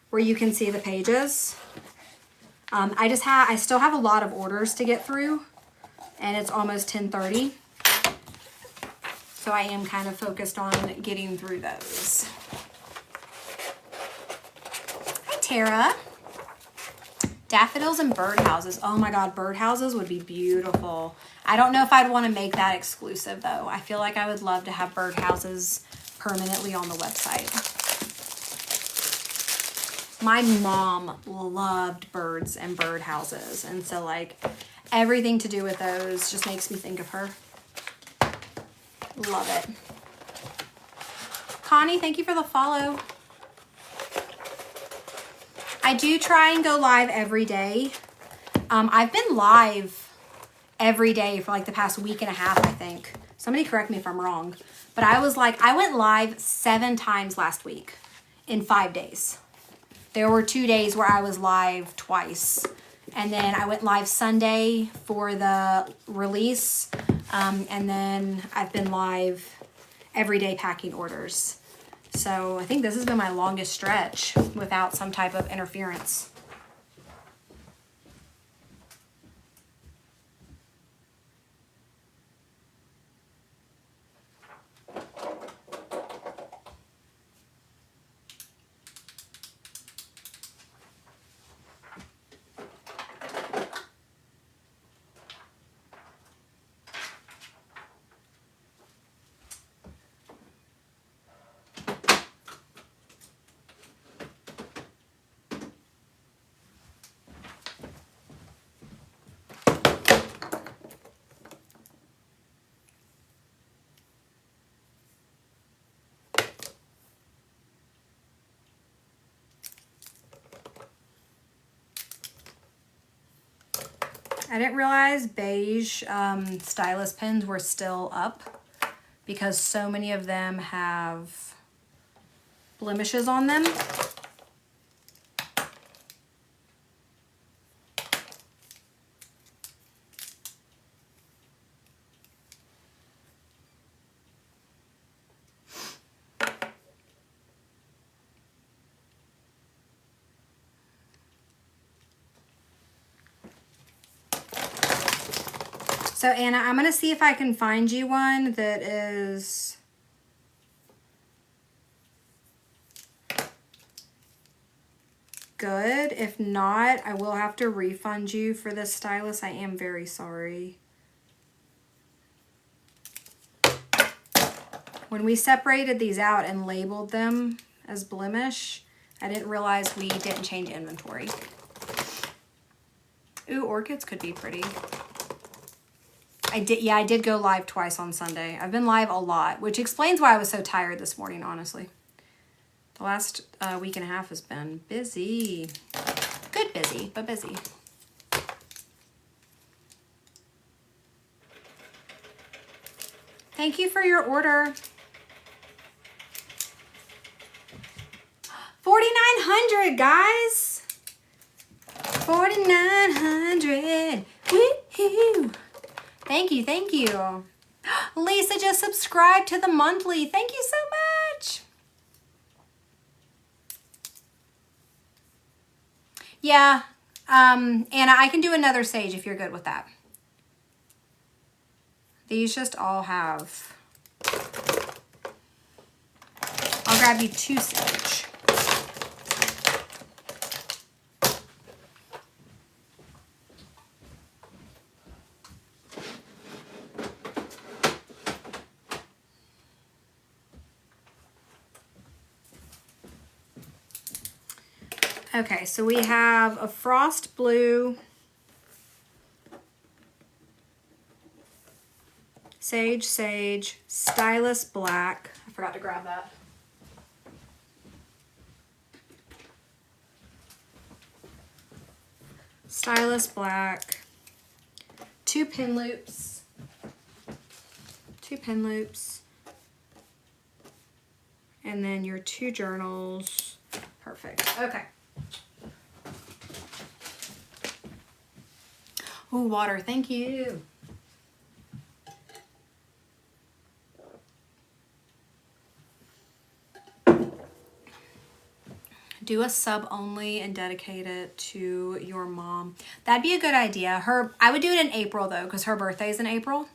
where you can see the pages. I still have a lot of orders to get through, and it's almost 10:30. So I am kind of focused on getting through those. Hi, Tara. Daffodils and birdhouses. Oh my God, birdhouses would be beautiful. I don't know if I'd want to make that exclusive though. I feel like I would love to have birdhouses permanently on the website. My mom loved birds and birdhouses, and so like everything to do with those just makes me think of her. Love it. Connie, thank you for the follow. I do try and go live every day. I've been live every day for like the past week and a half, I think. Somebody correct me if I'm wrong. But I went live 7 times last week in 5 days. There were 2 days where I was live twice. And then I went live Sunday for the release. And then I've been live every day packing orders. So I think this has been my longest stretch without some type of interference. I didn't realize beige stylus pens were still up because so many of them have blemishes on them. So Anna, I'm going to see if I can find you one that is good. If not, I will have to refund you for this stylus. I am very sorry. When we separated these out and labeled them as blemish, I didn't realize we didn't change inventory. Ooh, orchids could be pretty. I did go live twice on Sunday. I've been live a lot, which explains why I was so tired this morning, honestly. The last week and a half has been busy. Good busy, but busy. Thank you for your order. 4,900, guys. 4,900. Woohoo! Thank you, thank you. Lisa just subscribed to the monthly. Thank you so much. Yeah, Anna, I can do another sage if you're good with that. These just all have. I'll grab you 2 sage. Okay, so we have a frost blue, sage, stylus black. I forgot to grab that. Stylus black, 2 pin loops, and then your 2 journals. Perfect. Okay. Ooh, water. Thank you. Do a sub only and dedicate it to your mom. That'd be a good idea. I would do it in April though, because her birthday is in April.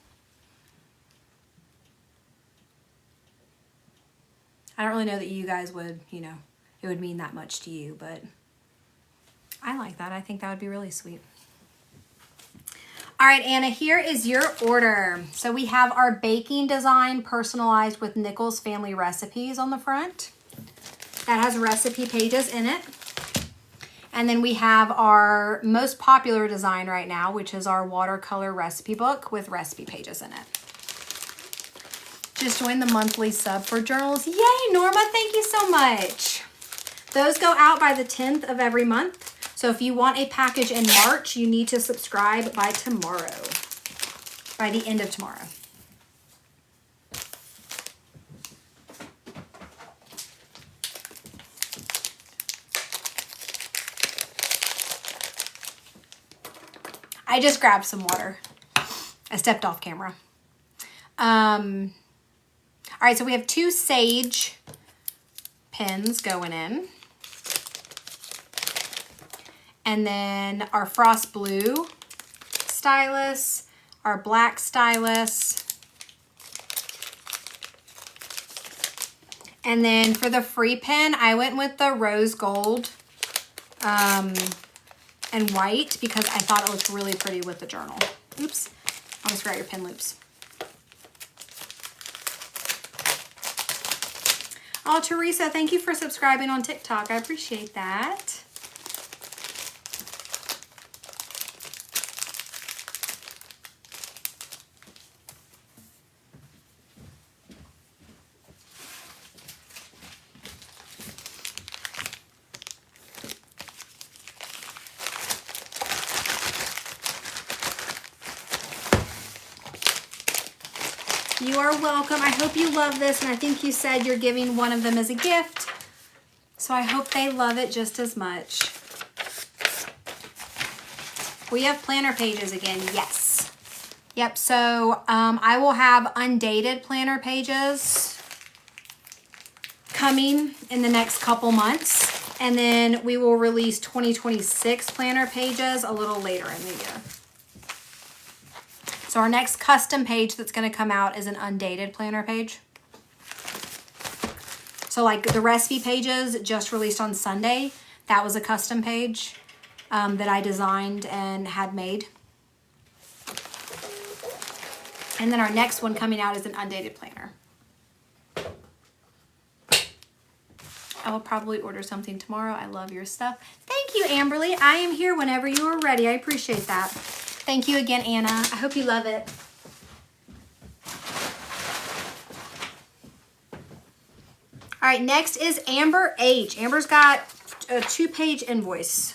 I don't really know that you guys would, you know, it would mean that much to you, but I like that. I think that would be really sweet. All right, Anna, here is your order. So we have our baking design personalized with Nichols Family Recipes on the front. That has recipe pages in it. And then we have our most popular design right now, which is our watercolor recipe book with recipe pages in it. Just join the monthly sub for journals. Yay, Norma, thank you so much. Those go out by the 10th of every month. So if you want a package in March, you need to subscribe by tomorrow, by the end of tomorrow. I just grabbed some water. I stepped off camera. All right, so we have 2 Sage pens going in. And then our Frost Blue stylus, our black stylus. And then for the free pen, I went with the rose gold and white because I thought it looked really pretty with the journal. Oops, I almost forgot your pen loops. Oh, Teresa, thank you for subscribing on TikTok. I appreciate that. You are welcome. I hope you love this, and I think you said you're giving one of them as a gift. So I hope they love it just as much. We have planner pages again, yes. Yep, so I will have undated planner pages coming in the next couple months, and then we will release 2026 planner pages a little later in the year. So our next custom page that's going to come out is an undated planner page. So like the recipe pages just released on Sunday, that was a custom page that I designed and had made. And then our next one coming out is an undated planner. I will probably order something tomorrow. I love your stuff. Thank you, Amberly. I am here whenever you are ready. I appreciate that. Thank you again, Anna. I hope you love it. All right, next is Amber H. Amber's got a 2-page invoice.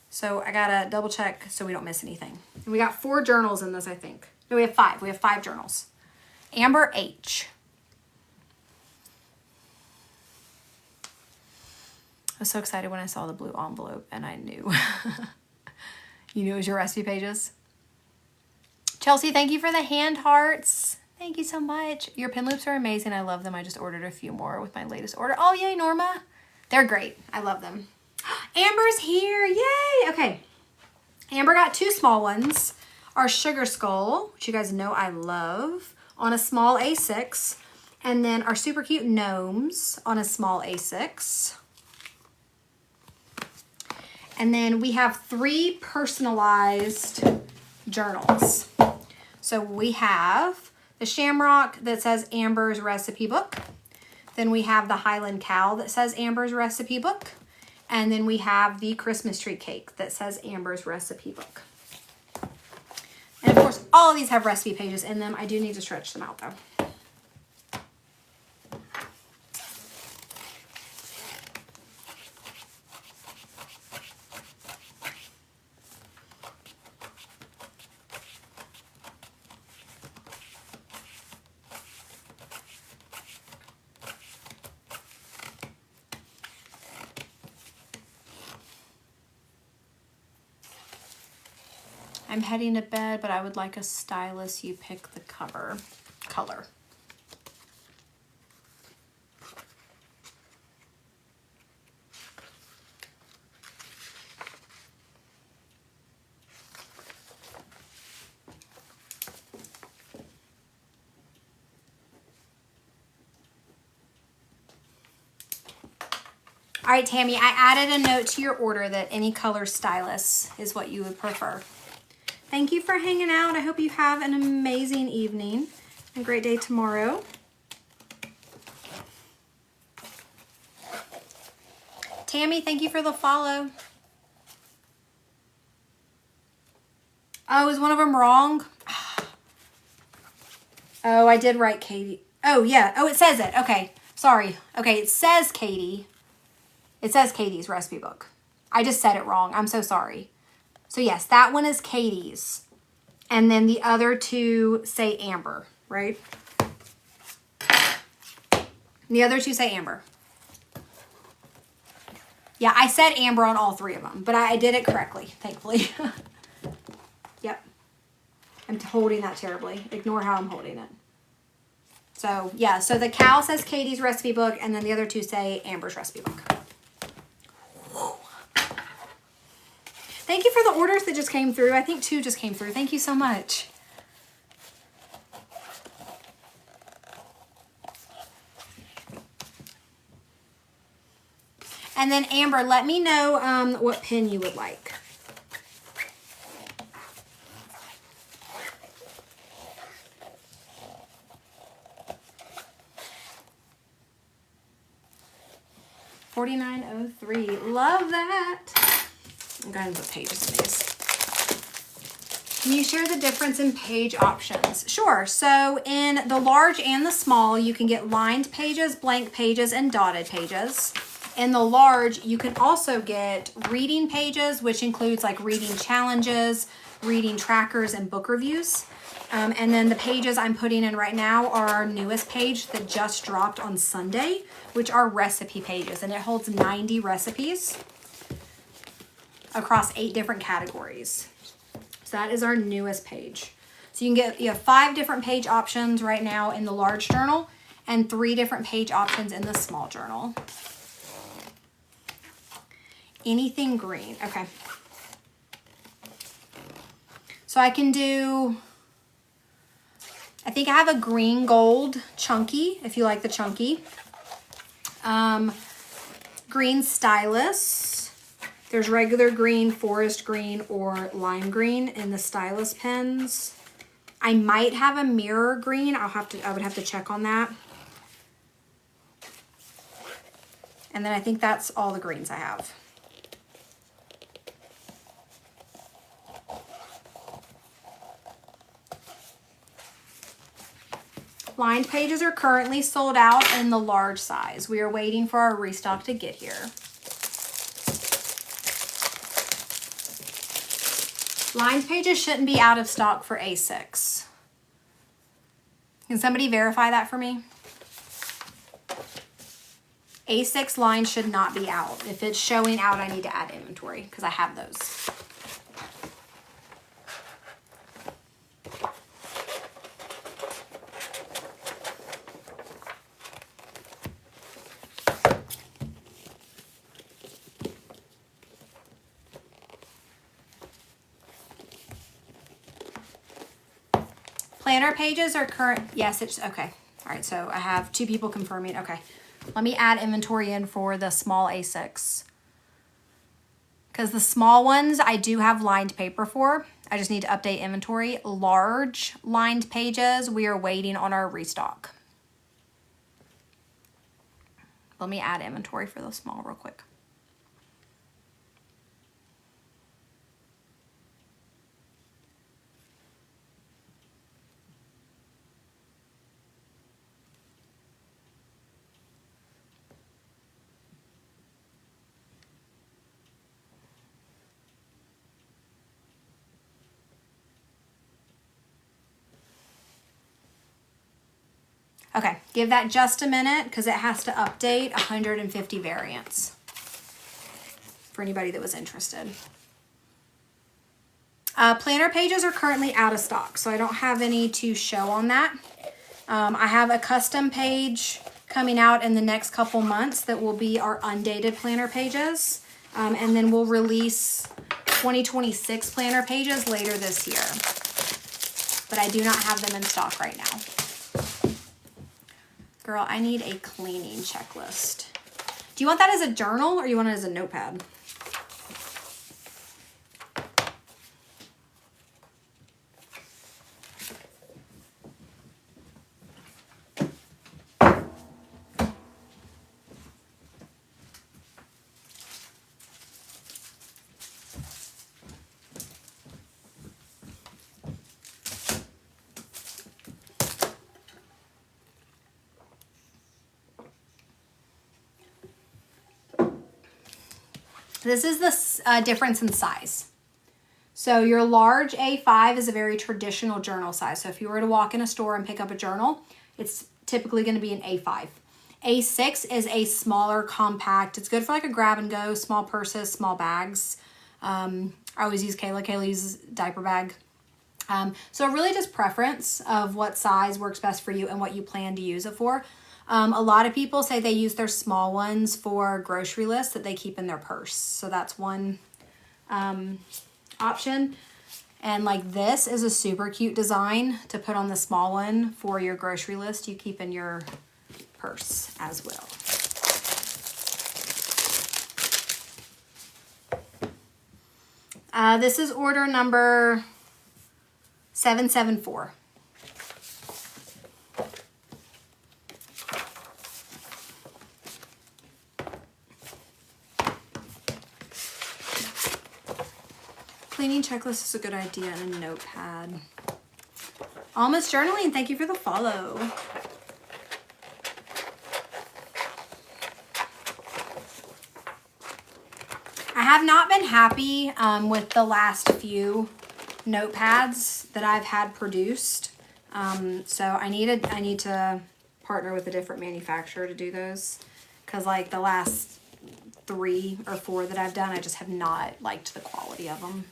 So I gotta double check so we don't miss anything. And we got 4 journals in this, I think. No, we have 5. We have 5 journals. Amber H. I was so excited when I saw the blue envelope and I knew. You knew it was your recipe pages? Chelsea, thank you for the hand hearts. Thank you so much. Your pen loops are amazing. I love them. I just ordered a few more with my latest order. Oh, yay, Norma. They're great. I love them. Amber's here. Yay. Okay. Amber got 2 small ones. Our Sugar Skull, which you guys know I love, on a small A6. And then our super cute gnomes on a small A6. And then we have 3 personalized journals. So we have the Shamrock that says Amber's Recipe Book. Then we have the Highland Cow that says Amber's Recipe Book. And then we have the Christmas Tree Cake that says Amber's Recipe Book. And of course, all of these have recipe pages in them. I do need to stretch them out though. I'm heading to bed, but I would like a stylus. You pick the color. All right, Tammy, I added a note to your order that any color stylus is what you would prefer. Thank you for hanging out. I hope you have an amazing evening and a great day tomorrow. Tammy, thank you for the follow. Oh, is one of them wrong? Oh, I did write Katie. Oh, yeah. Oh, it says it. Okay. Sorry. Okay, it says Katie. It says Katie's recipe book. I just said it wrong. I'm so sorry. So, yes, that one is Katie's. And then the other two say Amber, right? The other two say Amber. Yeah, I said Amber on all three of them, but I did it correctly, thankfully. Yep. I'm holding that terribly. Ignore how I'm holding it. So, yeah, so the cow says Katie's recipe book, and then the other two say Amber's recipe book. Thank you for the orders that just came through. I think 2 just came through. Thank you so much. And then Amber, let me know what pin you would like. $49.03. Love that. I'm going to put pages in these. Can you share the difference in page options? Sure. So in the large and the small, you can get lined pages, blank pages, and dotted pages. In the large, you can also get reading pages, which includes like reading challenges, reading trackers, and book reviews. And then the pages I'm putting in right now are our newest page that just dropped on Sunday, which are recipe pages, and it holds 90 recipes across 8 different categories. So that is our newest page. So you have 5 different page options right now in the large journal and 3 different page options in the small journal. Anything green. Okay. So I can do, I think I have a green gold chunky, if you like the chunky. Green stylus. There's regular green, forest green, or lime green in the stylus pens. I might have a mirror green. I would have to check on that. And then I think that's all the greens I have. Lined pages are currently sold out in the large size. We are waiting for our restock to get here. Lined pages shouldn't be out of stock for A6. Can somebody verify that for me? A6 line should not be out. If it's showing out, I need to add inventory because I have those. Planner pages are current. Yes, it's okay. All right, so I have 2 people confirming. Okay, let me add inventory in for the small A6. Because the small ones I do have lined paper for. I just need to update inventory. Large lined pages, we are waiting on our restock. Let me add inventory for the small real quick. Okay, give that just a minute because it has to update 150 variants for anybody that was interested. Planner pages are currently out of stock, so I don't have any to show on that. I have a custom page coming out in the next couple months that will be our undated planner pages, and then we'll release 2026 planner pages later this year. But I do not have them in stock right now. Girl, I need a cleaning checklist. Do you want that as a journal or you want it as a notepad? This is the difference in size. So your large A5 is a very traditional journal size. So if you were to walk in a store and pick up a journal, it's typically going to be an A5. A6 is a smaller, compact. It's good for like a grab and go, small purses, small bags. I always use Kayla. Kayla uses diaper bag. So really just preference of what size works best for you and what you plan to use it for. A lot of people say they use their small ones for grocery lists that they keep in their purse. So that's one option. And like this is a super cute design to put on the small one for your grocery list you keep in your purse as well. This is order number 774. Cleaning checklist is a good idea in a notepad. Almost journaling, thank you for the follow. I have not been happy with the last few notepads that I've had produced. So I need to partner with a different manufacturer to do those, because like the last 3 or 4 that I've done, I just have not liked the quality of them.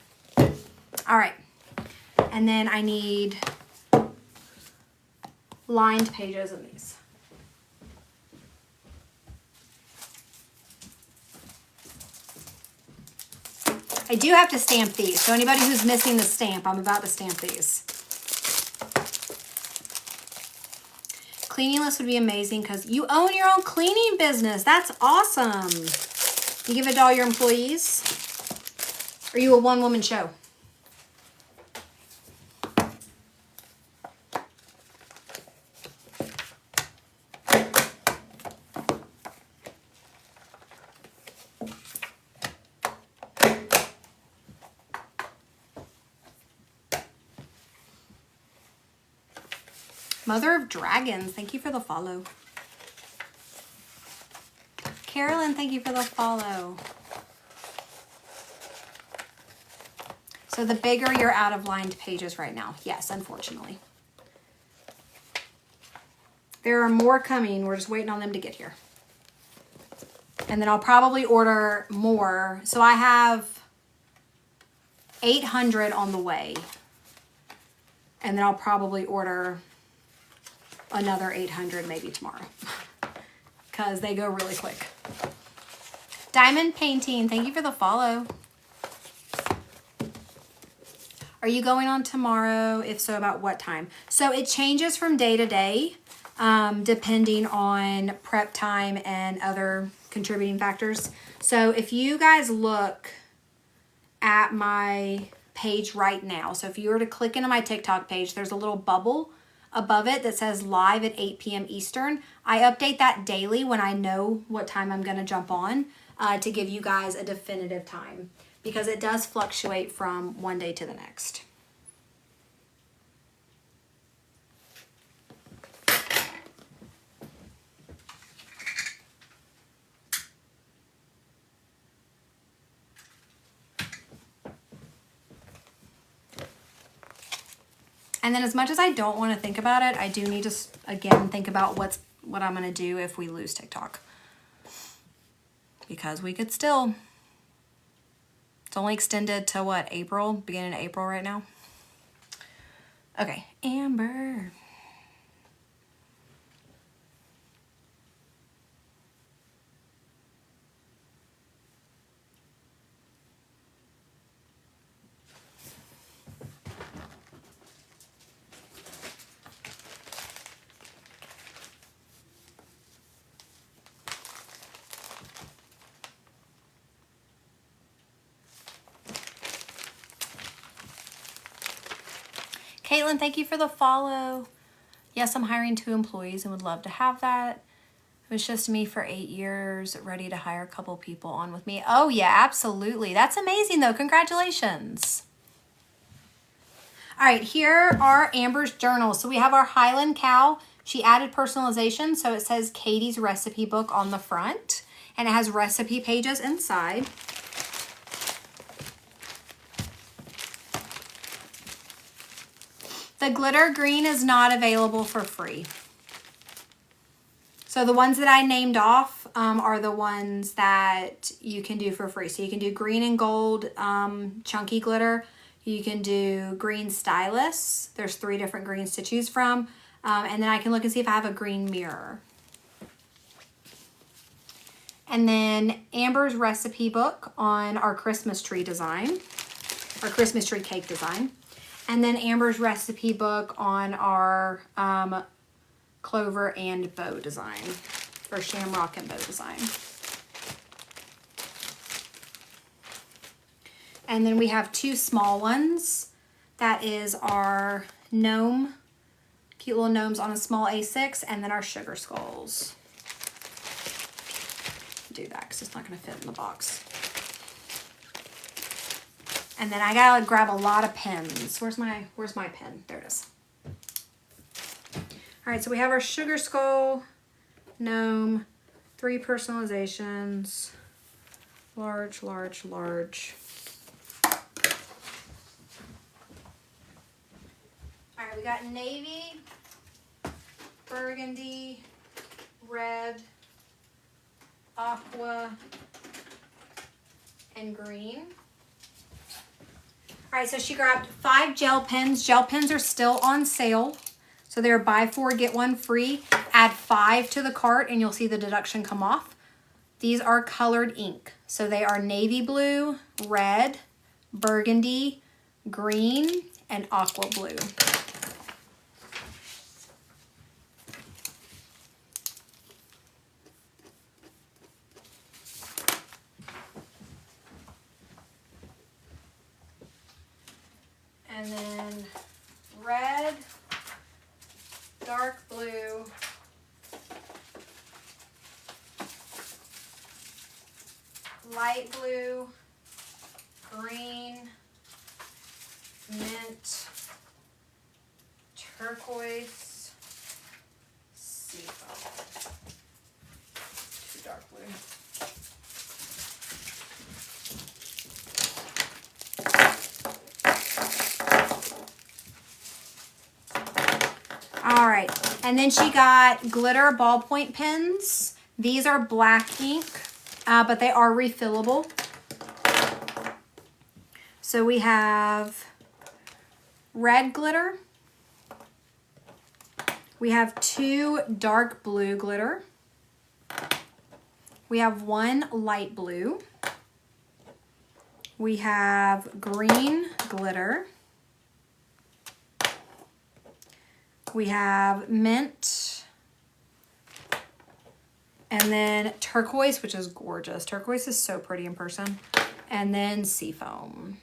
All right, and then I need lined pages of these. I do have to stamp these, so anybody who's missing the stamp, I'm about to stamp these. Cleaning list would be amazing because you own your own cleaning business. That's awesome. You give it to all your employees? Or are you a one-woman show? Mother of Dragons, thank you for the follow. Carolyn, thank you for the follow. So the bigger you're out of lined pages right now. Yes, unfortunately. There are more coming. We're just waiting on them to get here. And then I'll probably order more. So I have 800 on the way. And then I'll probably order another 800 maybe tomorrow, because they go really quick. Diamond Painting, thank you for the follow. Are you going on tomorrow? If so, about what time? So it changes from day to day, depending on prep time and other contributing factors. So if you guys look at my page right now, so if you were to click into my TikTok page, there's a little bubble above it that says live at 8 p.m. Eastern. I update that daily when I know what time I'm going to jump on to give you guys a definitive time, because it does fluctuate from one day to the next. And then as much as I don't want to think about it, I do need to, again, think about what I'm going to do if we lose TikTok. Because we could still, it's only extended to what, April? Beginning of April right now? Okay, Amber. Caitlin, thank you for the follow. Yes, I'm hiring 2 employees and would love to have that. It was just me for 8 years, ready to hire a couple people on with me. Oh yeah, absolutely. That's amazing though. Congratulations. All right, here are Amber's journals. So we have our Highland cow. She added personalization. So it says Katie's recipe book on the front and it has recipe pages inside. The glitter green is not available for free. So the ones that I named off are the ones that you can do for free. So you can do green and gold chunky glitter. You can do green stylus. There's 3 different greens to choose from. And then I can look and see if I have a green mirror. And then Amber's recipe book on our Christmas tree design, our Christmas tree cake design. And then Amber's recipe book on our clover and bow design, or shamrock and bow design. And then we have 2 small ones. That is our gnome, cute little gnomes on a small A6, and then our sugar skulls. Do that because it's not going to fit in the box. And then I gotta grab a lot of pens. Where's my pen? There it is. All right, so we have our sugar skull, gnome, 3 personalizations, large, large, large. All right, we got navy, burgundy, red, aqua, and green. All right, so she grabbed 5 gel pens. Gel pens are still on sale. So they're buy 4, get 1 free. Add 5 to the cart and you'll see the deduction come off. These are colored ink. So they are navy blue, red, burgundy, green, and aqua blue. And then red, dark blue, light blue, green, mint, turquoise, seafoam. 2 dark blue. All right, and then she got glitter ballpoint pens. These are black ink, but they are refillable. So we have red glitter. We have 2 dark blue glitter. We have 1 light blue. We have green glitter. We have mint, and then turquoise, which is gorgeous. Turquoise is so pretty in person. And then seafoam.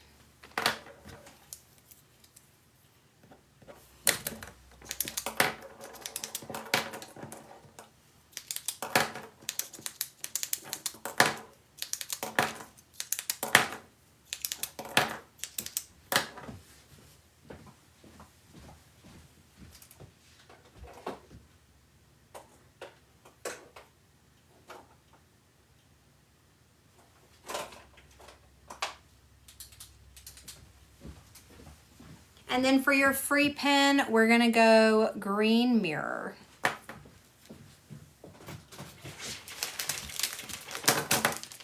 And then for your free pen, we're gonna go green mirror.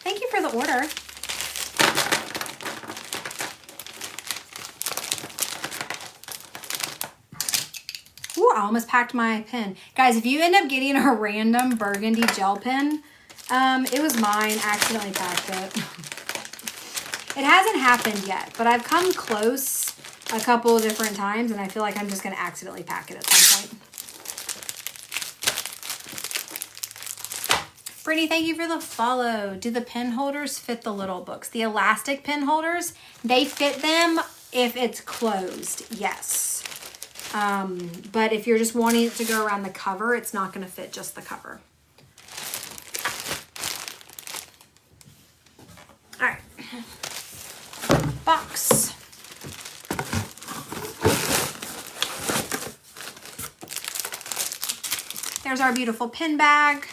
Thank you for the order. Ooh, I almost packed my pen. Guys, if you end up getting a random burgundy gel pen, it was mine, accidentally packed it. It hasn't happened yet, but I've come close a couple of different times, and I feel like I'm just going to accidentally pack it at some point. Brittany, thank you for the follow. Do the pen holders fit the little books? The elastic pen holders, they fit them if it's closed, yes. But if you're just wanting it to go around the cover, it's not going to fit just the cover. All right. Box. There's our beautiful pin bag.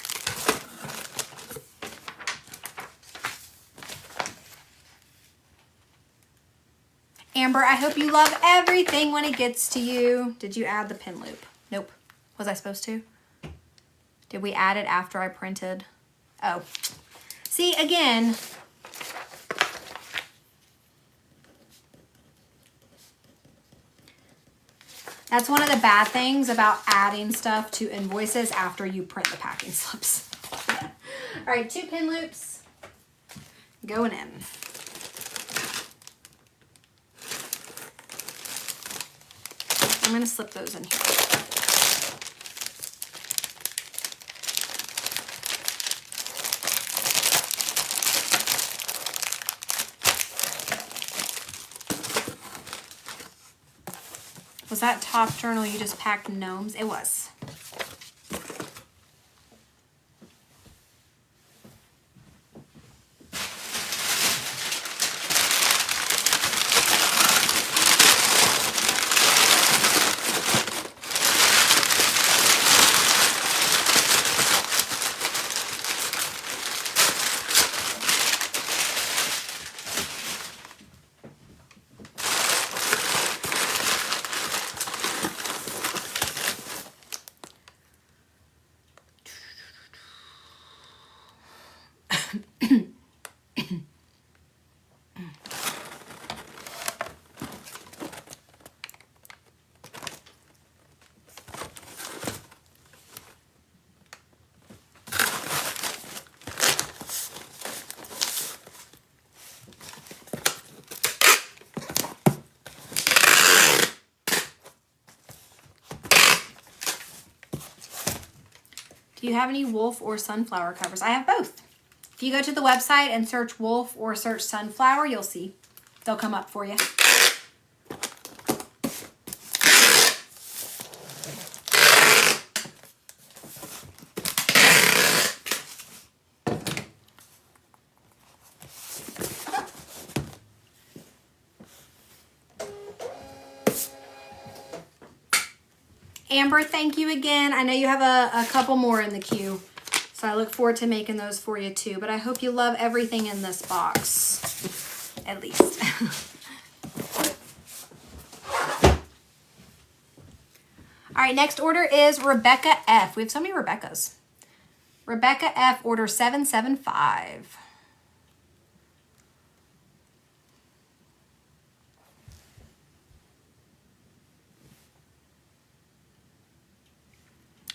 Amber, I hope you love everything when it gets to you. Did you add the pin loop? Nope. Was I supposed to? Did we add it after I printed? Oh. See, again, that's one of the bad things about adding stuff to invoices after you print the packing slips. All right, 2 pin loops going in. I'm going to slip those in here. Was that top journal you just packed gnomes? It was. Do you have any wolf or sunflower covers? I have both. If you go to the website and search wolf or search sunflower, you'll see. They'll come up for you. Amber, thank you again. I know you have a couple more in the queue, so I look forward to making those for you too. But I hope you love everything in this box, at least. All right, next order is Rebecca F. We have so many Rebeccas. Rebecca F, order 775.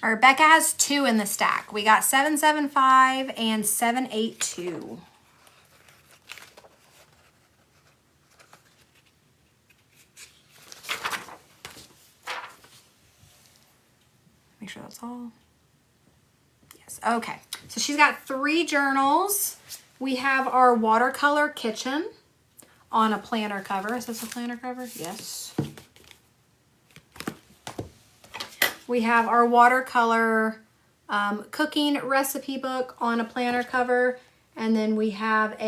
Rebecca has 2 in the stack. We got 775 and 782. Make sure that's all. Yes, okay. So she's got 3 journals. We have our watercolor kitchen on a planner cover. Is this a planner cover? Yes. We have our watercolor cooking recipe book on a planner cover, and then we have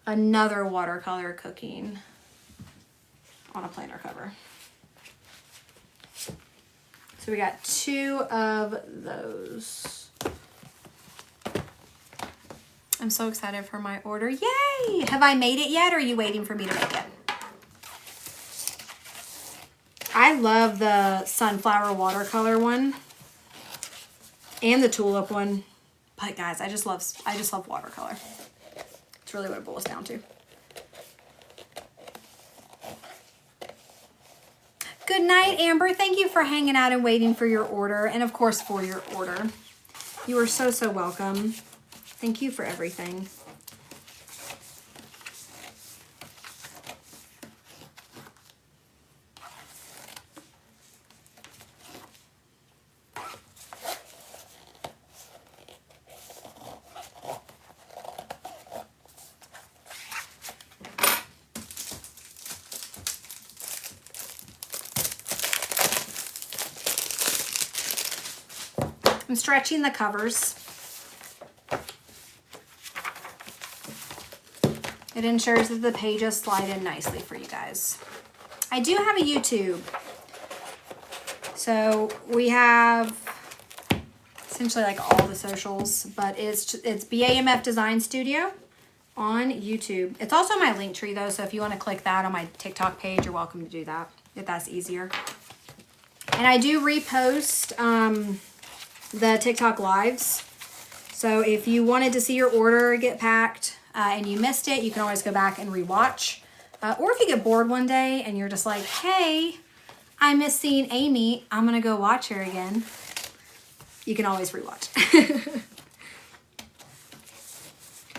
another watercolor cooking on a planner cover. So we got 2 of those. I'm so excited for my order. Yay! Have I made it yet, or are you waiting for me to make it? I love the sunflower watercolor one and the tulip one. But guys, I just love watercolor. It's really what it boils down to. Good night, Amber. Thank you for hanging out and waiting for your order, and of course for your order. You are so, so welcome. Thank you for everything. I'm stretching the covers. It ensures that the pages slide in nicely for you guys. I do have a YouTube. So we have essentially like all the socials, but it's BAMF Design Studio on YouTube. It's also my link tree though, so if you want to click that on my TikTok page, you're welcome to do that if that's easier. And I do repost the TikTok lives. So if you wanted to see your order get packed and you missed it, you can always go back and rewatch. Or if you get bored one day and you're just like, hey, I miss seeing Amy, I'm gonna go watch her again. You can always rewatch.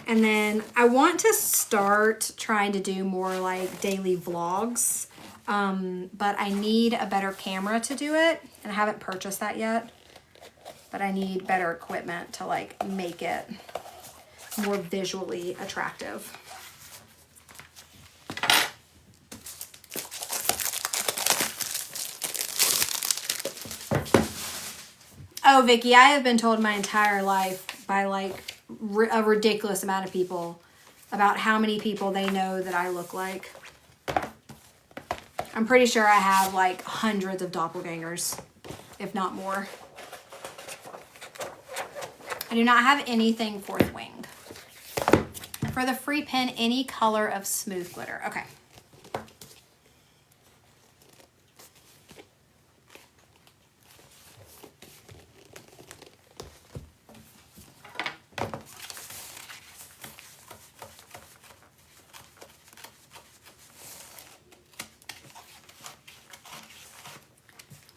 And then I want to start trying to do more like daily vlogs, but I need a better camera to do it, and I haven't purchased that yet, but I need better equipment to like make it more visually attractive. Oh, Vicky, I have been told my entire life by like a ridiculous amount of people about how many people they know that I look like. I'm pretty sure I have like hundreds of doppelgangers, if not more. I do not have anything fourth winged. For the free pen, any color of smooth glitter. Okay.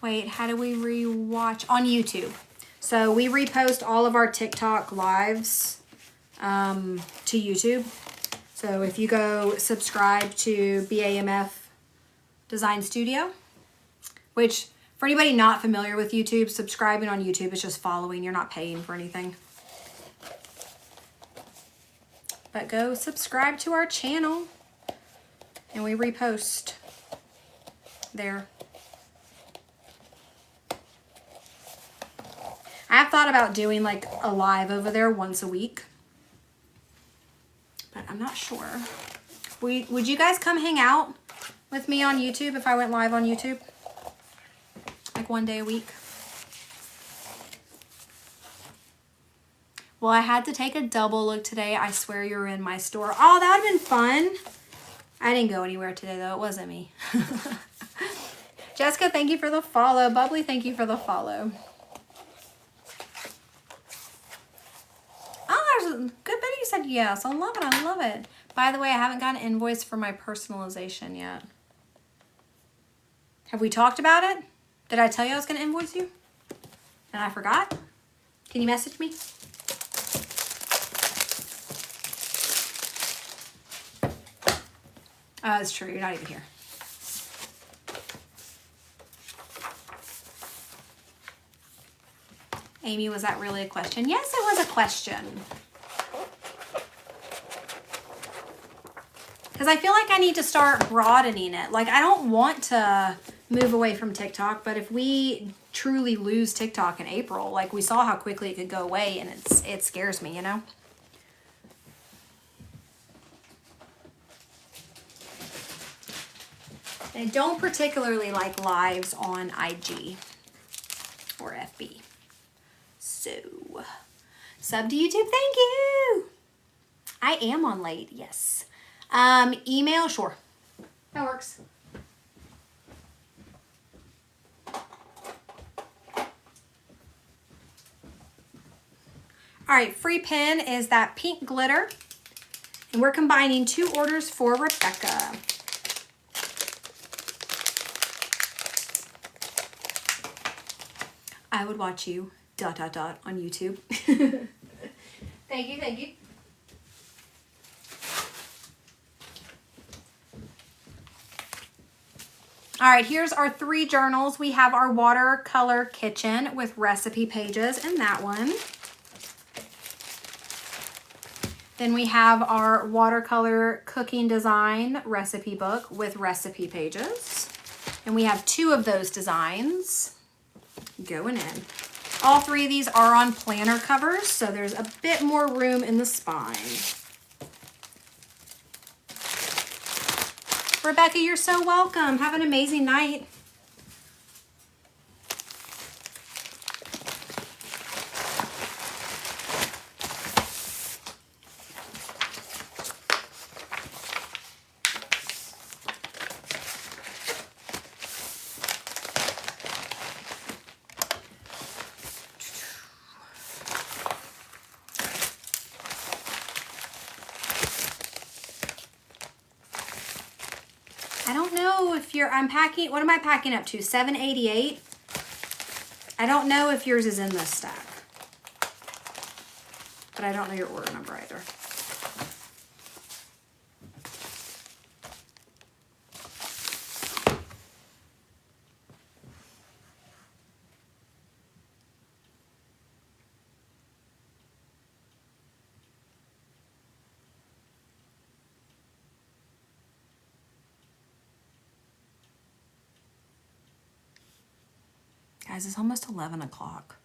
Wait, how do we rewatch? On YouTube. So we repost all of our TikTok lives to YouTube. So if you go subscribe to BAMF Design Studio, which for anybody not familiar with YouTube, subscribing on YouTube is just following. You're not paying for anything. But go subscribe to our channel and we repost there. I've thought about doing like a live over there once a week, but I'm not sure. Would you guys come hang out with me on YouTube if I went live on YouTube? Like one day a week? Well, I had to take a double look today. I swear you were in my store. Oh, that would have been fun. I didn't go anywhere today though. It wasn't me. Jessica, thank you for the follow. Bubbly, thank you for the follow. Good bit you said yes. I love it. I love it. By the way, I haven't gotten an invoice for my personalization yet. Have we talked about it? Did I tell you I was going to invoice you? And I forgot? Can you message me? Oh, that's true. You're not even here. Amy, was that really a question? Yes, it was a question. Because I feel like I need to start broadening it. Like, I don't want to move away from TikTok, but if we truly lose TikTok in April, like we saw how quickly it could go away, and it scares me, you know? And I don't particularly like lives on IG or FB. So, sub to YouTube, thank you. I am on late, yes. Email, sure. That works. All right, free pen is that pink glitter. And we're combining 2 orders for Rebecca. I would watch you, ... on YouTube. Thank you, thank you. All right, here's our 3 journals. We have our watercolor kitchen with recipe pages in that one. Then we have our watercolor cooking design recipe book with recipe pages. And we have 2 of those designs going in. All three of these are on planner covers, so there's a bit more room in the spine. Rebecca, you're so welcome. Have an amazing night. I'm packing, what am I packing up to? 788. I don't know if yours is in this stack, but I don't know your order number either. Guys, it's almost 11 o'clock.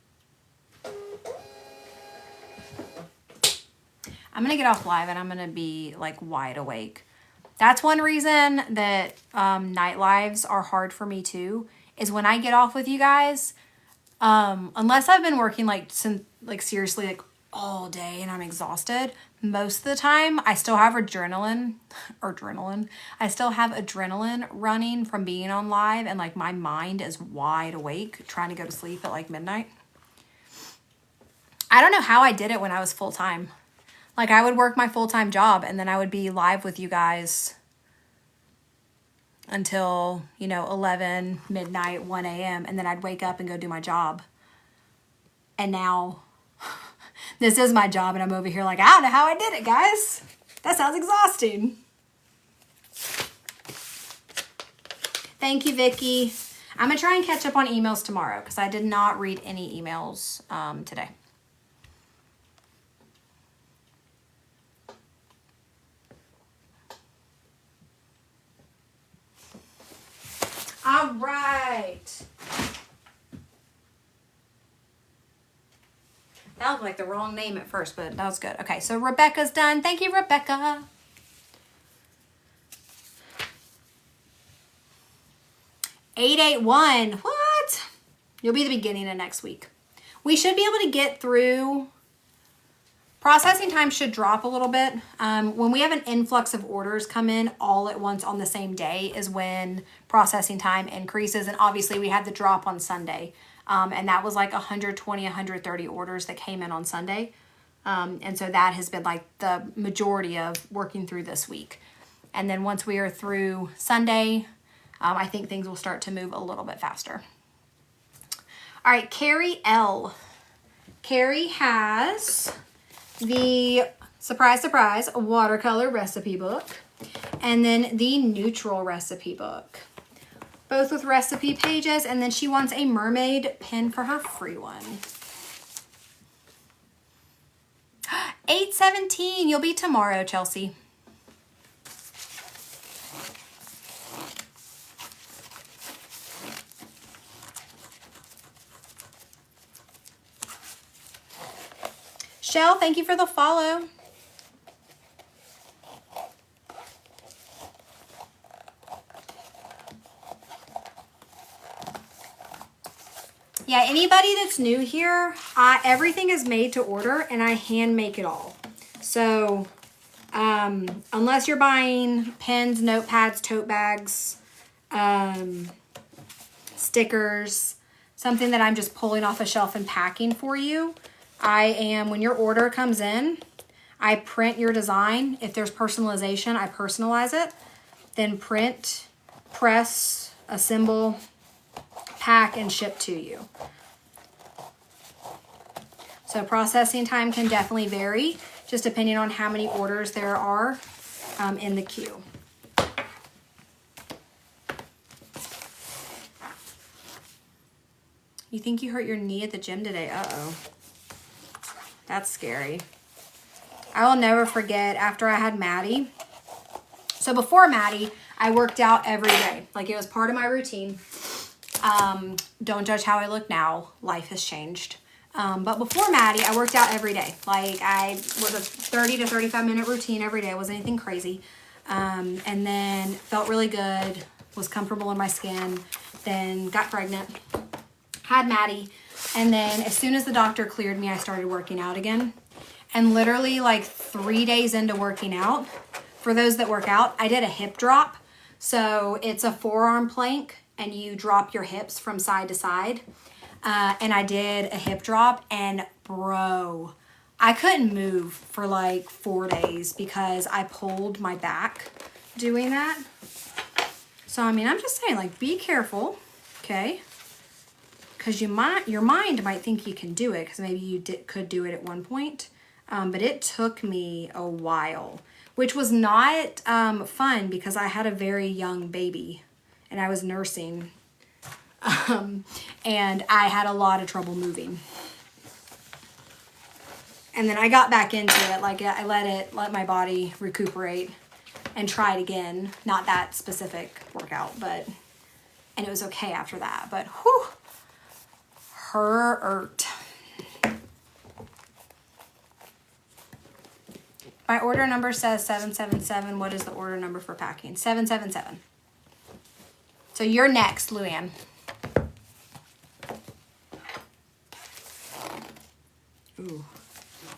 I'm going to get off live and I'm going to be like wide awake. That's one reason that night lives are hard for me too, is when I get off with you guys, unless I've been working like seriously like all day and I'm exhausted, most of the time I still have adrenaline. I still have adrenaline running from being on live, and like my mind is wide awake trying to go to sleep at like midnight. I don't know how I did it when I was full-time. Like I would work my full-time job and then I would be live with you guys until, 11, midnight, 1 a.m. and then I'd wake up and go do my job. And now this is my job and I'm over here like, I don't know how I did it, guys. That sounds exhausting. Thank you, Vicky. I'm going to try and catch up on emails tomorrow because I did not read any emails today. All right. That looked like the wrong name at first, but that was good. Okay, so Rebecca's done. Thank you, Rebecca. $881. What? You'll be the beginning of next week. We should be able to get through. Processing time should drop a little bit. When we have an influx of orders come in all at once on the same day is when processing time increases. And obviously we had the drop on Sunday. And that was like 120, 130 orders that came in on Sunday. And so that has been like the majority of working through this week. And then once we are through Sunday, I think things will start to move a little bit faster. All right, Carrie L. Carrie has the, surprise, surprise, watercolor recipe book, and then the neutral recipe book, both with recipe pages, and then she wants a mermaid pin for her free one. 817, you'll be tomorrow, Chelsea. Shell, thank you for the follow. Yeah, anybody that's new here, everything is made to order and I hand make it all. So unless you're buying pens, notepads, tote bags, stickers, something that I'm just pulling off a shelf and packing for you, when your order comes in, I print your design. If there's personalization, I personalize it. Then print, press, assemble, pack, and ship to you. So processing time can definitely vary, just depending on how many orders there are in the queue. You think you hurt your knee at the gym today? Uh-oh. That's scary. I will never forget after I had Maddie. So before Maddie, I worked out every day. Like it was part of my routine. Don't judge how I look now. Life has changed. But before Maddie, I worked out every day. Like I was a 30 to 35 minute routine every day. It wasn't anything crazy. And then felt really good, was comfortable in my skin, then got pregnant, had Maddie. And then as soon as the doctor cleared me, I started working out again. And literally like 3 days into working out, for those that work out, I did a hip drop. So it's a forearm plank and you drop your hips from side to side. And I did a hip drop and bro, I couldn't move for like 4 days because I pulled my back doing that. So, I mean, I'm just saying, like, be careful, okay? Because your mind might think you can do it because maybe you could do it at one point. But it took me a while, which was not fun because I had a very young baby and I was nursing. And I had a lot of trouble moving. And then I got back into it. Like I let my body recuperate and try it again. Not that specific workout, and it was okay after that. But whew, hurt. My order number says 777. What is the order number for packing? 777. So you're next, Luann. Ooh.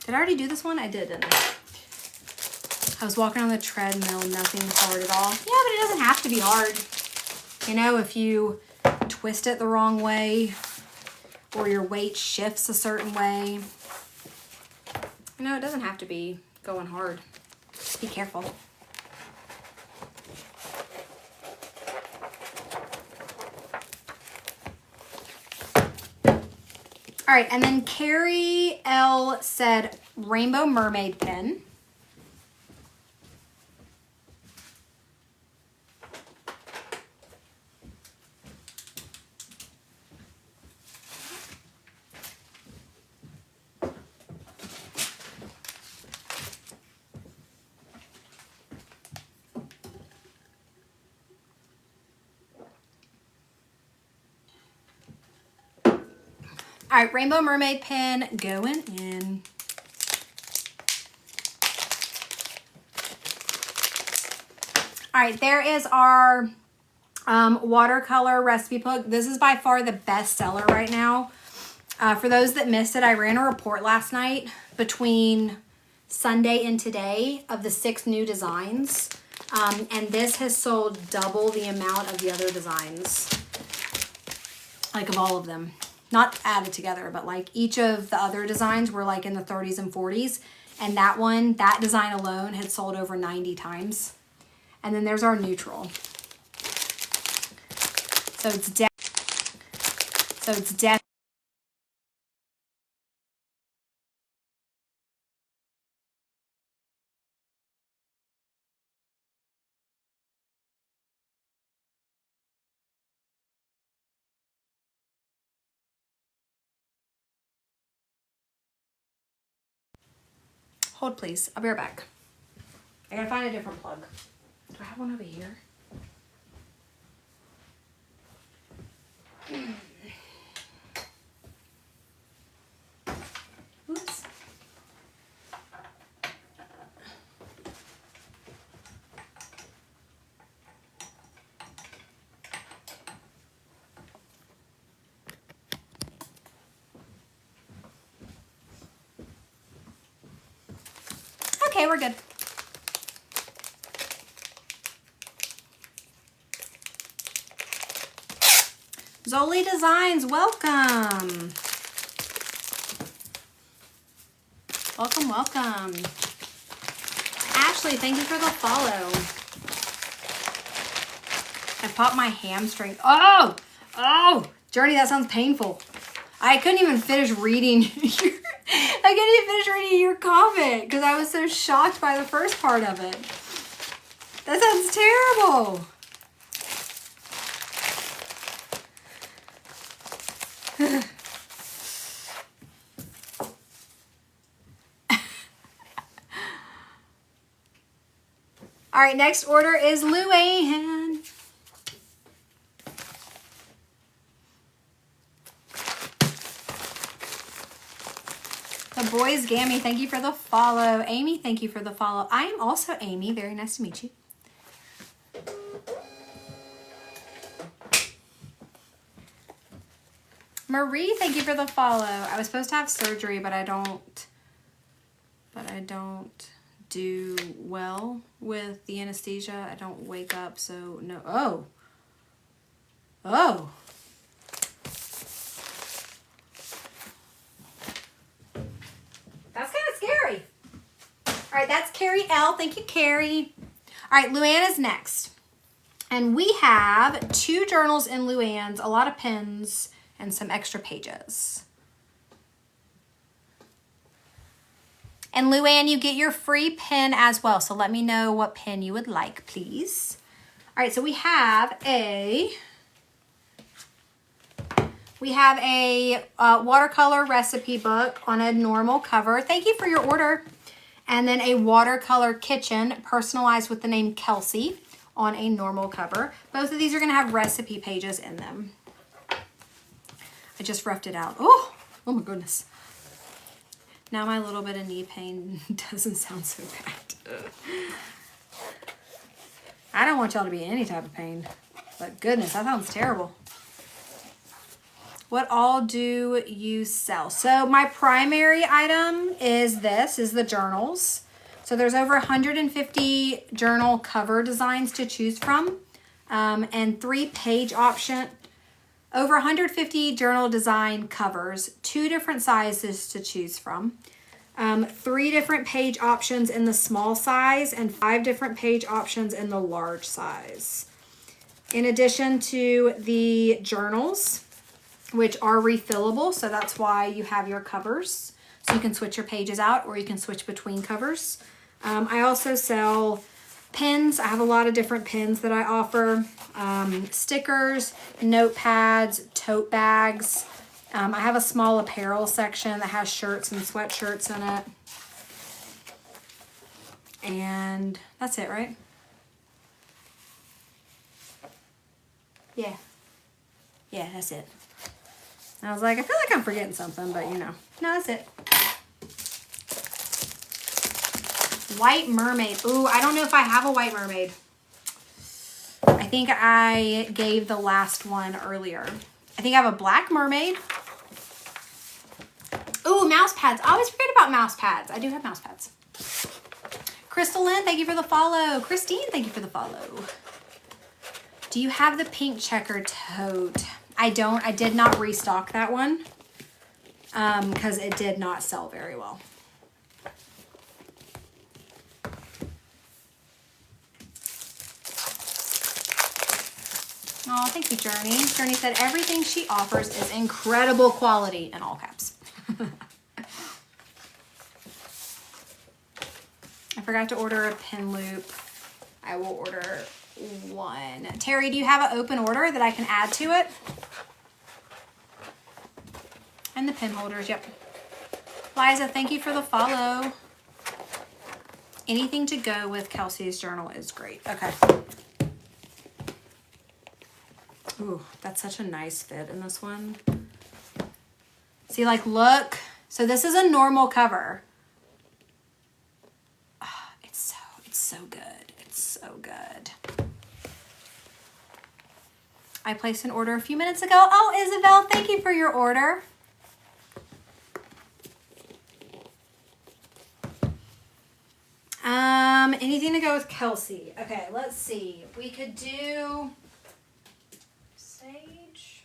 Did I already do this one? I did, didn't I? I was walking on the treadmill, nothing hard at all. Yeah, but it doesn't have to be hard. You know, if you twist it the wrong way or your weight shifts a certain way. You know, it doesn't have to be going hard. Just be careful. All right, and then Carrie L said rainbow mermaid pin. All right, rainbow mermaid pin going in. All right, there is our watercolor recipe book. This is by far the best seller right now. For those that missed it, I ran a report last night between Sunday and today of the 6 new designs. And this has sold double the amount of the other designs. Like of all of them. Not added together, but like each of the other designs were like in the 30s and 40s. And that design alone had sold over 90 times. And then there's our neutral. So it's hold please, I'll be right back. I gotta find a different plug. Do I have one over here? Oops. Okay, we're good. Zoli Designs, welcome. Welcome, welcome. Ashley, thank you for the follow. I popped my hamstring. Oh, Journey, that sounds painful. I couldn't even finish reading your comment because I was so shocked by the first part of it. That sounds terrible. All right, next order is Luann. Boys Gammy, thank you for the follow. Amy, thank you for the follow. I am also Amy. Very nice to meet you. Marie, thank you for the follow. I was supposed to have surgery, but I don't do well with the anesthesia. I don't wake up, so no. Oh. That's kind of scary. All right, that's Carrie L. Thank you, Carrie. All right, Luann's next. And we have 2 journals in Luann's, a lot of pens, and some extra pages. And Luann, you get your free pen as well. So let me know what pen you would like, please. All right, so we have a watercolor recipe book on a normal cover. Thank you for your order. And then a watercolor kitchen personalized with the name Kelsey on a normal cover. Both of these are going to have recipe pages in them. I just roughed it out. Oh my goodness. Now my little bit of knee pain doesn't sound so bad. I don't want y'all to be in any type of pain, but goodness, that sounds terrible. What all do you sell? So my primary item is the journals. So there's over 150 journal cover designs to choose from, and 3 page option. Over 150 journal design covers, 2 different sizes to choose from, 3 different page options in the small size, and 5 different page options in the large size. In addition to the journals, which are refillable, so that's why you have your covers. So you can switch your pages out, or you can switch between covers. I also sell pens. I have a lot of different pens that I offer. Stickers, notepads, tote bags. I have a small apparel section that has shirts and sweatshirts in it. And that's it, right? Yeah. Yeah, that's it. I was like, I feel like I'm forgetting something, but you know. No, that's it. White mermaid. Ooh, I don't know if I have a white mermaid. I think I gave the last one earlier. I think I have a black mermaid. Ooh, mouse pads. I always forget about mouse pads. I do have mouse pads. Crystal Lynn, thank you for the follow. Christine, thank you for the follow. Do you have the pink checker tote? I don't. I did not restock that one because it did not sell very well. Oh, thank you, Journey. Journey said everything she offers is incredible quality, in all caps. I forgot to order a pin loop. I will order one. Terry, do you have an open order that I can add to it? And the pin holders, yep. Liza, thank you for the follow. Anything to go with Kelsey's journal is great. Okay. Ooh, that's such a nice fit in this one. See, like, look. So this is a normal cover. Oh, it's so good. It's so good. I placed an order a few minutes ago. Oh, Isabel, thank you for your order. Anything to go with Kelsey. Okay, let's see. We could do sage.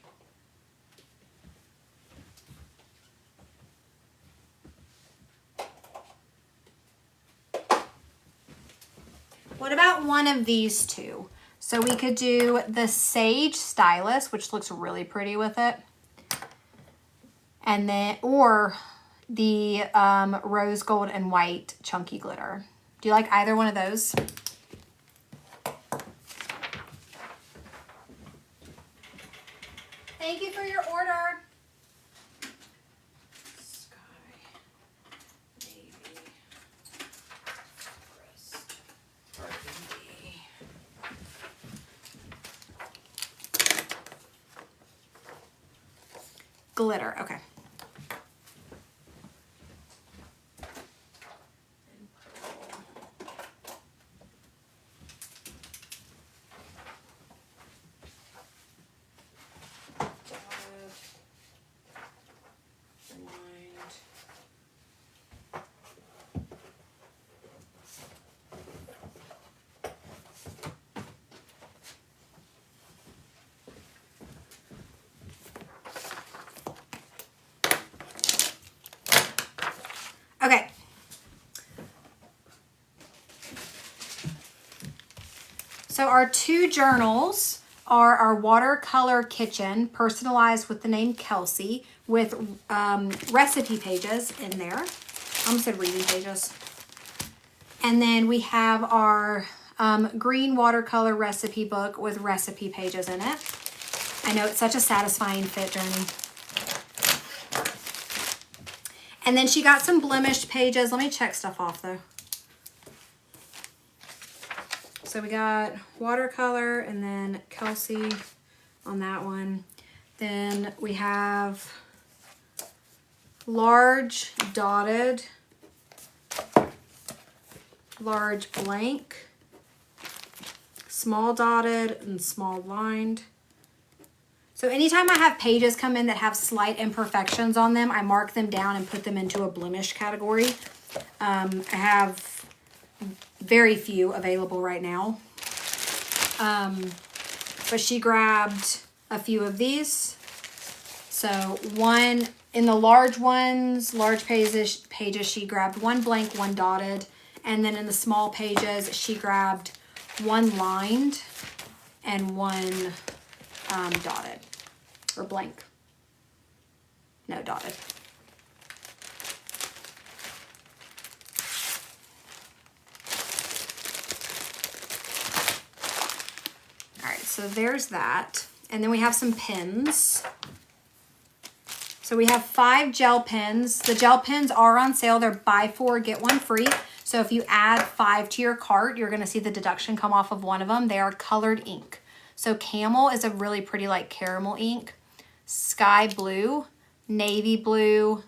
What about one of these two? So we could do the Sage Stylus, which looks really pretty with it. And then, or the rose gold and white chunky glitter. Do you like either one of those? Thank you for your order. Sky, navy, forest, burgundy. Glitter, okay. So our two journals are our watercolor kitchen, personalized with the name Kelsey, with recipe pages in there. I almost said reading pages. And then we have our green watercolor recipe book with recipe pages in it. I know it's such a satisfying fit, Journey. And then she got some blemished pages. Let me check stuff off though. So we got watercolor and then Kelsey on that one. Then we have large dotted, large blank, small dotted, and small lined. So anytime I have pages come in that have slight imperfections on them, I mark them down and put them into a blemish category. I have very few available right now. But she grabbed a few of these. So one in the large ones, large pages, she grabbed one blank, one dotted. And then in the small pages, she grabbed one lined and one dotted or blank. No, dotted. All right, so there's that. And then we have some pens. So we have 5 gel pens. The gel pens are on sale. They're buy 4, get 1 free. So if you add 5 to your cart, you're gonna see the deduction come off of one of them. They are colored ink. So Camel is a really pretty like caramel ink. Sky blue, navy blue,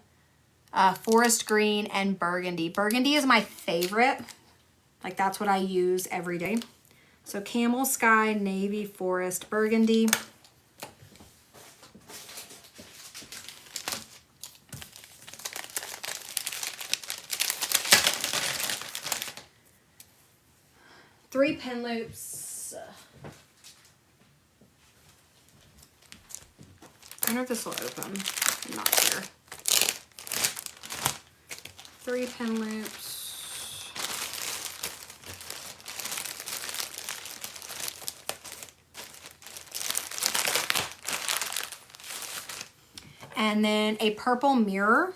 forest green, and burgundy. Burgundy is my favorite. Like that's what I use every day. So Camel, Sky, Navy, Forest, Burgundy. Three pen loops. I wonder if this will open. I'm not sure. 3 pen loops. And then a purple mirror.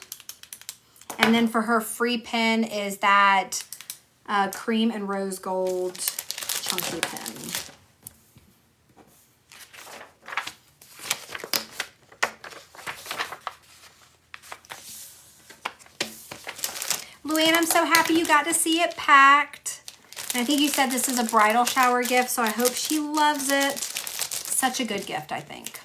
And then for her free pen is that cream and rose gold chunky pen. Luann, I'm so happy you got to see it packed. And I think you said this is a bridal shower gift, so I hope she loves it. Such a good gift, I think.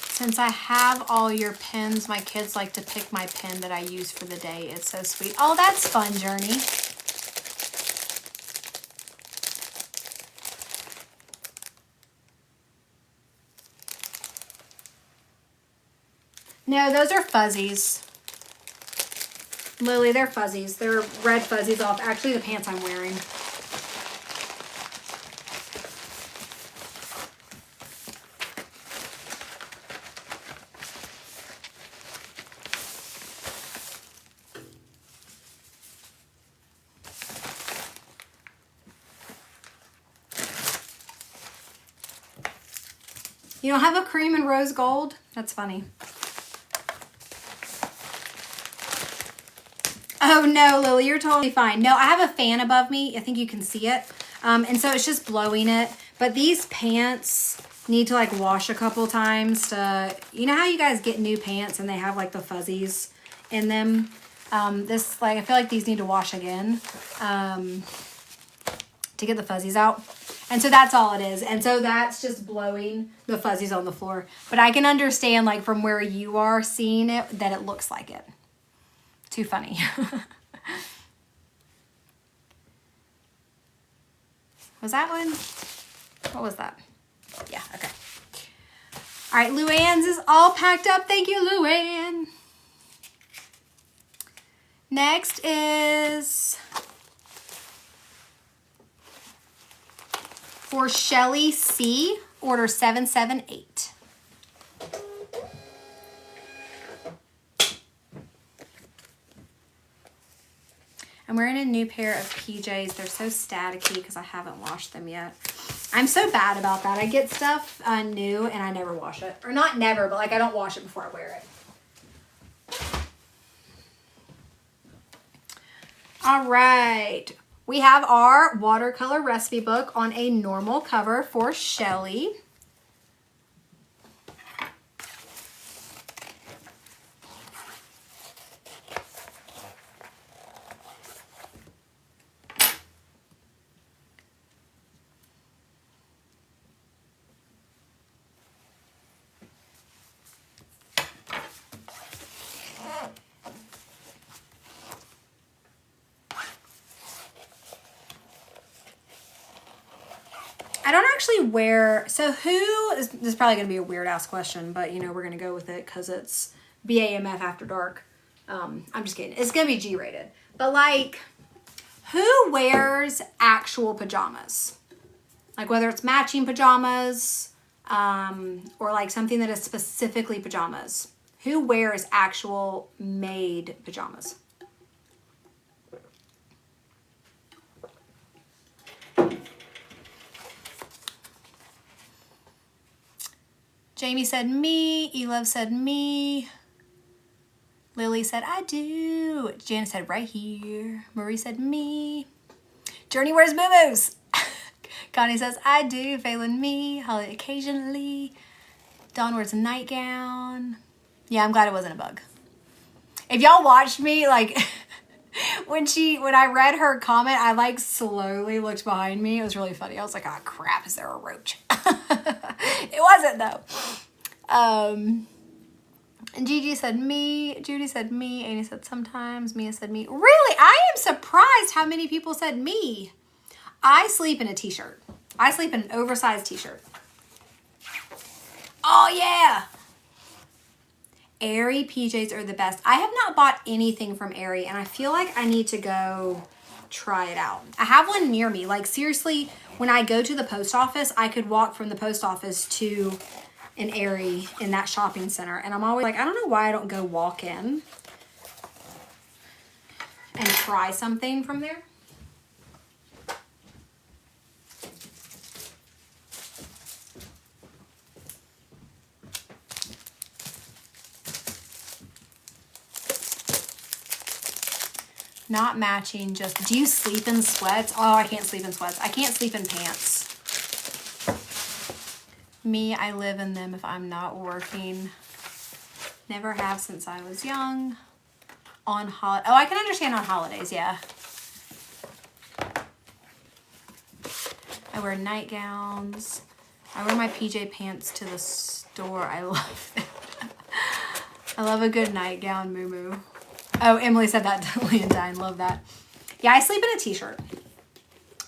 Since I have all your pens, my kids like to pick my pen that I use for the day. It's so sweet. Oh, that's fun, Journey. No, those are fuzzies. Lily, they're fuzzies. They're red fuzzies off actually the pants I'm wearing. You don't have a cream and rose gold? That's funny. Oh no, Lily, you're totally fine. No, I have a fan above me. I think you can see it. And so it's just blowing it. But these pants need to like wash a couple times to, you know how you guys get new pants and they have like the fuzzies in them? This, like, I feel like these need to wash again to get the fuzzies out. And so that's all it is. And so that's just blowing the fuzzies on the floor. But I can understand, like, from where you are seeing it, that it looks like it. Too funny. Was that one? What was that? Yeah, okay. All right, Luann's is all packed up. Thank you, Luann. Next is for Shelly C, order 778. I'm wearing a new pair of PJs. They're so staticky because I haven't washed them yet. I'm so bad about that. I get stuff new and I never wash it. Or not never, but like I don't wash it before I wear it. All right. We have our watercolor recipe book on a normal cover for Shelly. I don't actually wear, so who, this is probably going to be a weird ass question, but you know, we're going to go with it because it's BAMF After Dark. I'm just kidding. It's going to be G-rated. But like, who wears actual pajamas? Like whether it's matching pajamas or like something that is specifically pajamas. Who wears actual made pajamas? Jamie said me. Elove said me. Lily said I do. Janice said right here. Marie said me. Journey wears moo-moos. Connie says I do. Phelan me. Holly occasionally. Dawn wears a nightgown. Yeah, I'm glad it wasn't a bug. If y'all watched me, like when I read her comment, I like slowly looked behind me. It was really funny. I was like, oh crap, is there a roach? It wasn't though. And Gigi said me. Judy said me. Amy said sometimes. Mia said me. Really? I am surprised how many people said me. I sleep in a t-shirt. I sleep in an oversized t-shirt. Oh yeah. Aerie PJs are the best. I have not bought anything from Aerie and I feel like I need to go try it out. I have one near me. Like seriously, when I go to the post office, I could walk from the post office to an Aerie in that shopping center. And I'm always like, I don't know why I don't go walk in and try something from there. Not matching, just, do you sleep in sweats? Oh, I can't sleep in sweats. I can't sleep in pants. Me, I live in them if I'm not working. Never have since I was young. On holiday, oh, I can understand on holidays, yeah. I wear nightgowns. I wear my PJ pants to the store. I love them. I love a good nightgown, moo-moo. Oh, Emily said that to Leontine. Love that. Yeah, I sleep in a t-shirt.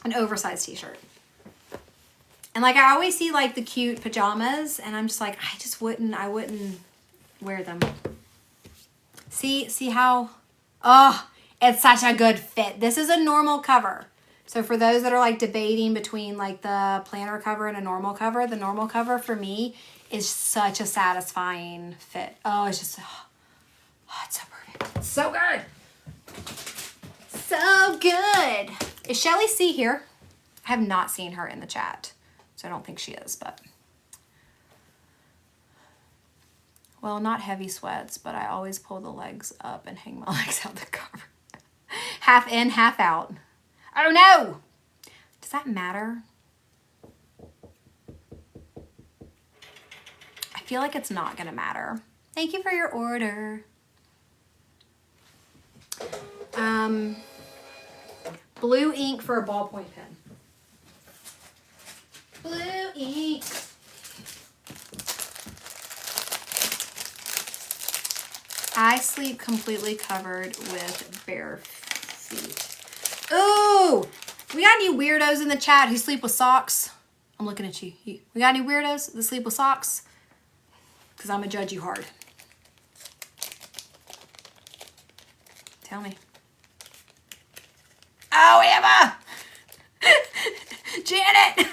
An oversized t-shirt. And like I always see like the cute pajamas and I'm just like, I wouldn't wear them. See how, oh, it's such a good fit. This is a normal cover. So for those that are like debating between like the planner cover and a normal cover, the normal cover for me is such a satisfying fit. Oh, it's just, oh, it's so perfect. It's so good. So good. Is Shelly C here? I have not seen her in the chat, so I don't think she is, but. Well, not heavy sweats, but I always pull the legs up and hang my legs out the cover. Half in, half out. Oh no! Does that matter? I feel like it's not gonna matter. Thank you for your order. Blue ink for a ballpoint pen. Blue ink. I sleep completely covered with bare feet. Ooh, We got any weirdos in the chat who sleep with socks? I'm looking at you. We got any weirdos that sleep with socks? Because I'm going to judge you hard. Tell me. Oh, Emma! Janet!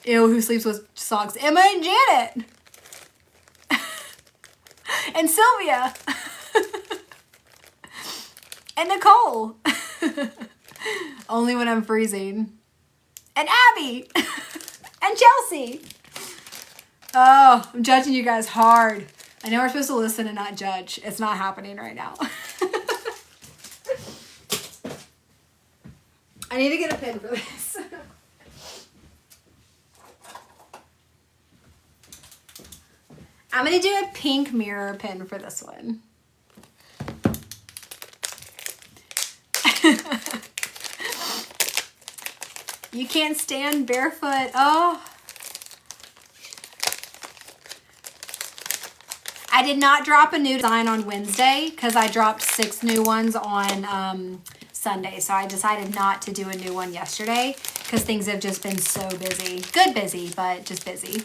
Ew, who sleeps with socks? Emma and Janet! And Sylvia! And Nicole! Only when I'm freezing. And Abby! And Chelsea! Oh, I'm judging you guys hard. I know we're supposed to listen and not judge. It's not happening right now. I need to get a pen for this. I'm going to do a pink mirror pen for this one. You can't stand barefoot. Oh. I did not drop a new design on Wednesday because I dropped 6 new ones on Sunday. So I decided not to do a new one yesterday because things have just been so busy. Good busy, but just busy.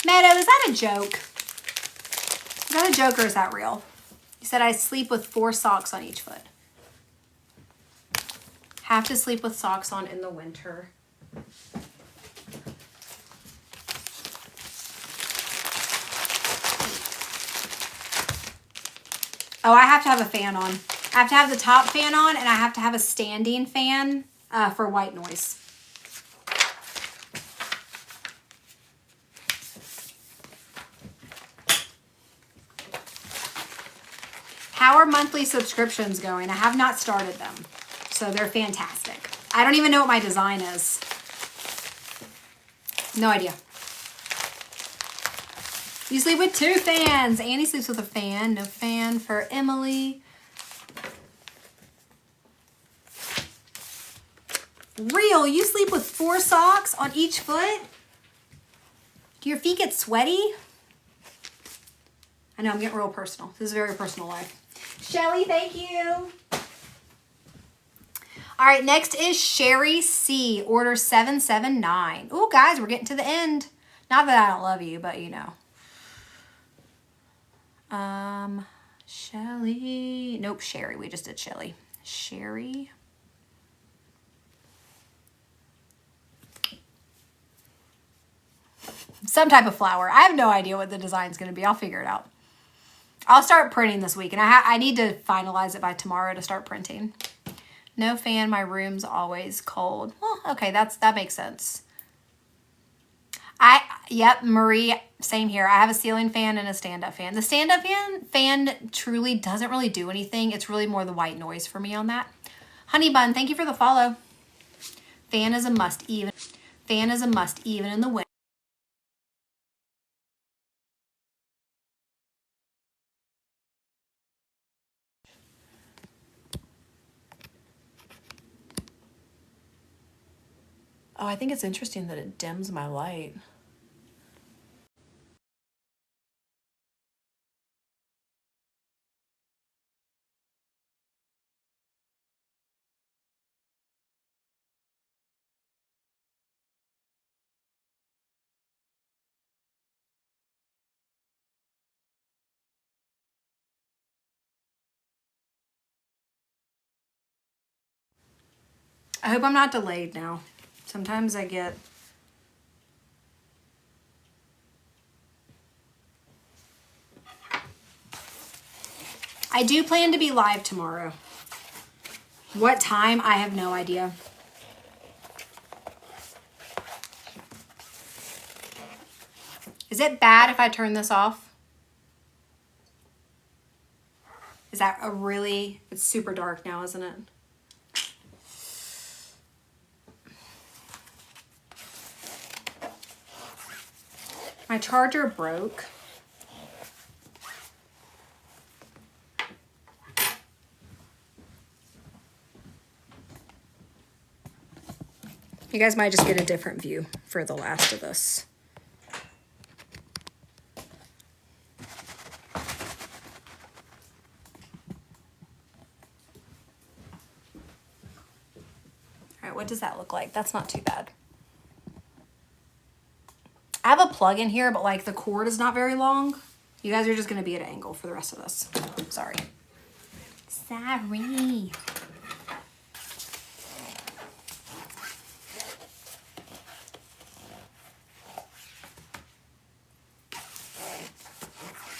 Meadow, is that a joke? Is that a joke or is that real? You said I sleep with 4 socks on each foot. Have to sleep with socks on in the winter. Oh, I have to have a fan on. I have to have the top fan on and I have to have a standing fan for white noise. How are monthly subscriptions going? I have not started them, so they're fantastic. I don't even know what my design is. No idea. You sleep with 2 fans. Annie sleeps with a fan. No fan for Emily. Real, you sleep with 4 socks on each foot? Do your feet get sweaty? I know, I'm getting real personal. This is a very personal life. Shelly, thank you. All right, next is Sherry C, order 779. Oh, guys, we're getting to the end. Not that I don't love you, but you know. Shelly. Nope, Sherry. We just did Shelly. Sherry. Some type of flower. I have no idea what the design's going to be. I'll figure it out. I'll start printing this week, and I need to finalize it by tomorrow to start printing. No fan. My room's always cold. Well, okay, that makes sense. Yep, Marie, same here. I have a ceiling fan and a stand-up fan. The stand-up fan truly doesn't really do anything. It's really more the white noise for me on that. Honey Bun, thank you for the follow. Fan is a must even. Fan is a must even in the winter. Oh, I think it's interesting that it dims my light. I hope I'm not delayed now. Sometimes I get... I do plan to be live tomorrow. What time? I have no idea. Is it bad if I turn this off? Is that a really... It's super dark now, isn't it? My charger broke. You guys might just get a different view for The Last of Us. right, what does that look like? That's not too bad. I have a plug in here, but like the cord is not very long. You guys are just going to be at an angle for the rest of this. Sorry. Sorry.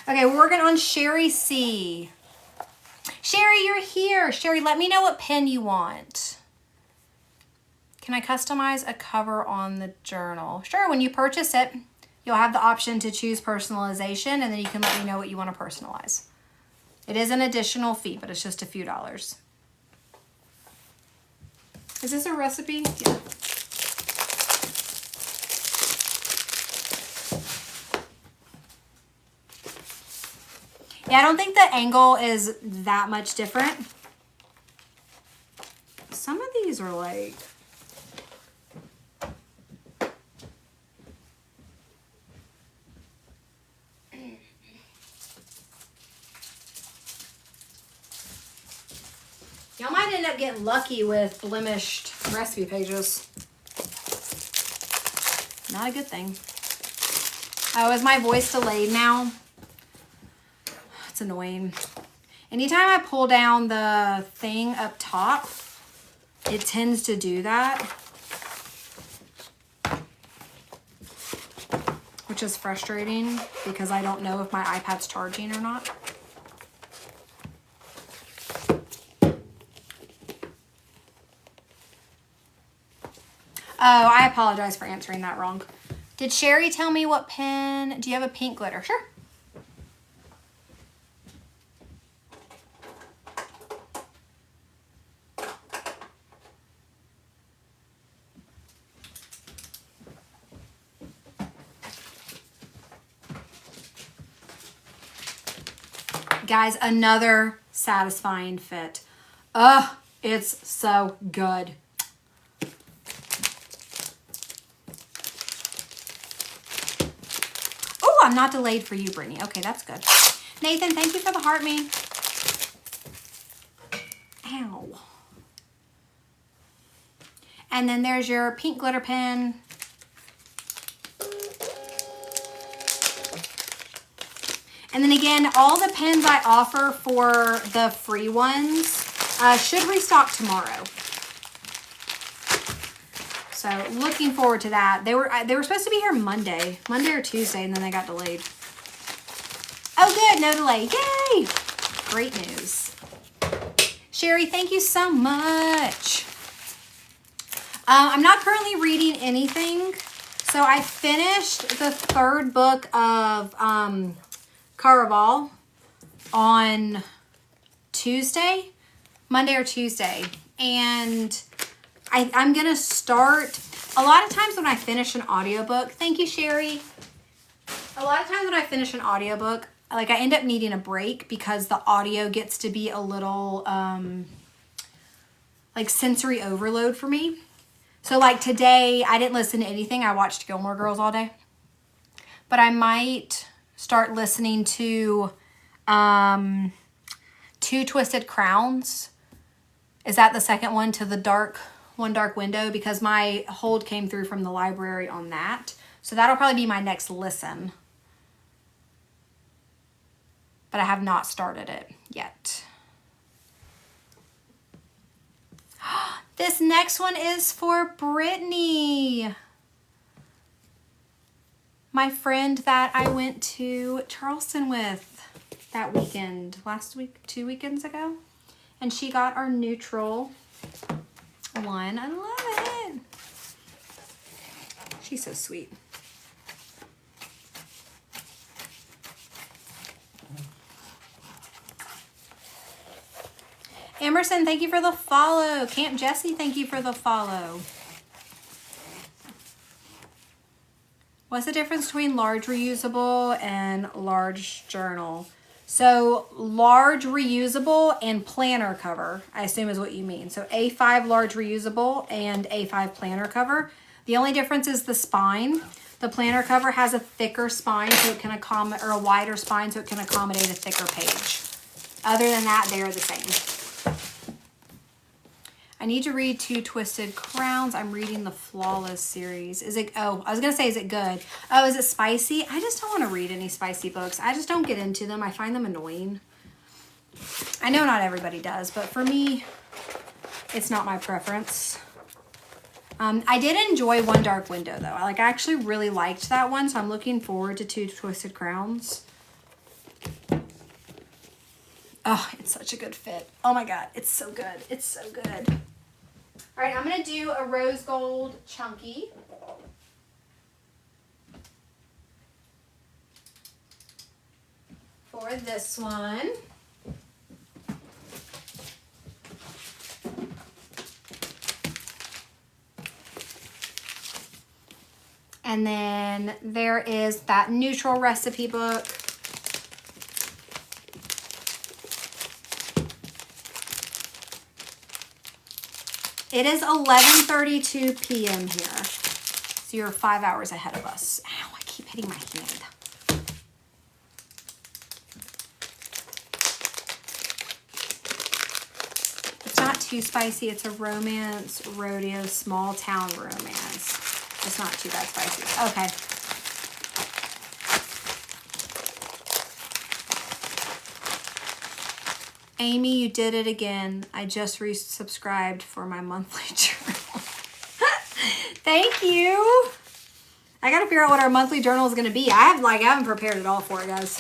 Okay, we're working on Sherry C. Sherry, you're here. Sherry, let me know what pen you want. Can I customize a cover on the journal? Sure, when you purchase it, you'll have the option to choose personalization, and then you can let me know what you want to personalize. It is an additional fee, but it's just a few dollars. Is this a recipe? Yeah. Yeah, I don't think the angle is that much different. Some of these are like... Y'all might end up getting lucky with blemished recipe pages. Not a good thing. Oh, is my voice delayed now? It's annoying. Anytime I pull down the thing up top, it tends to do that. Which is frustrating because I don't know if my iPad's charging or not. Oh, I apologize for answering that wrong. Did Sherry tell me what pen? Do you have a pink glitter? Sure. Guys, another satisfying fit. Ugh, it's so good. Oh, I'm not delayed for you, Brittany. Okay, that's good. Nathan, thank you for the heart me. Ow. And then there's your pink glitter pen. And then again, all the pens I offer for the free ones should restock tomorrow. So looking forward to that. They were supposed to be here Monday or Tuesday, and then they got delayed. Oh, good, no delay. Yay! Great news. Sherry, thank you so much. I'm not currently reading anything. So I finished the third book of Caraval on Tuesday, Monday or Tuesday. And I'm going to start, a lot of times when I finish an audiobook, thank you, Sherry. A lot of times when I finish an audiobook, like I end up needing a break because the audio gets to be a little like sensory overload for me. So like today, I didn't listen to anything. I watched Gilmore Girls all day. But I might start listening to Two Twisted Crowns. Is that the second one to the One Dark Window? Because my hold came through from the library on that. So that'll probably be my next listen. But I have not started it yet. This next one is for Brittany. My friend that I went to Charleston with that weekend, last week, 2 weekends ago. And she got our neutral one. I love it. She's so sweet. Emerson, thank you for the follow. Camp Jesse, thank you for the follow. What's the difference between large reusable and large journal? So large reusable and planner cover, I assume is what you mean. So A5 large reusable and A5 planner cover. The only difference is the spine. The planner cover has a thicker spine so it can accommodate, or a wider spine so it can accommodate a thicker page. Other than that, they are the same. I need to read Two Twisted Crowns. I'm reading the Flawless series. Is it, oh, I was going to say, is it good? Oh, is it spicy? I just don't want to read any spicy books. I just don't get into them. I find them annoying. I know not everybody does, but for me, it's not my preference. I did enjoy One Dark Window, though. I actually really liked that one, so I'm looking forward to Two Twisted Crowns. Oh, it's such a good fit. Oh my God, it's so good. It's so good. All right, I'm going to do a rose gold chunky. For this one. And then there is that neutral recipe book. It is 11:32 p.m. here. So you're 5 hours ahead of us. Ow, I keep hitting my hand. It's not too spicy. It's a romance rodeo small town romance. It's not too bad spicy. Okay. Amy, you did it again. I just resubscribed for my monthly journal. Thank you. I gotta figure out what our monthly journal is gonna be. I haven't prepared it all for it, guys.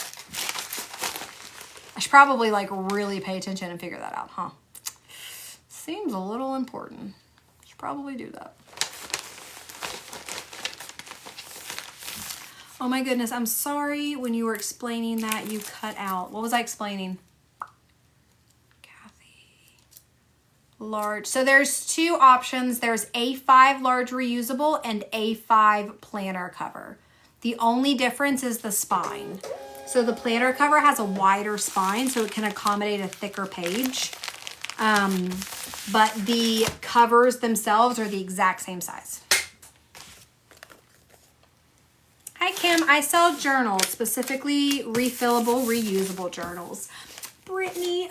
I should probably really pay attention and figure that out, huh? Seems a little important. Should probably do that. Oh my goodness, I'm sorry when you were explaining that you cut out. What was I explaining? Large. So there's two options. There's A5 large reusable and A5 planner cover. The only difference is the spine. So the planner cover has a wider spine so it can accommodate a thicker page. But the covers themselves are the exact same size. Hi Kim, I sell journals, specifically refillable, reusable journals. Brittany,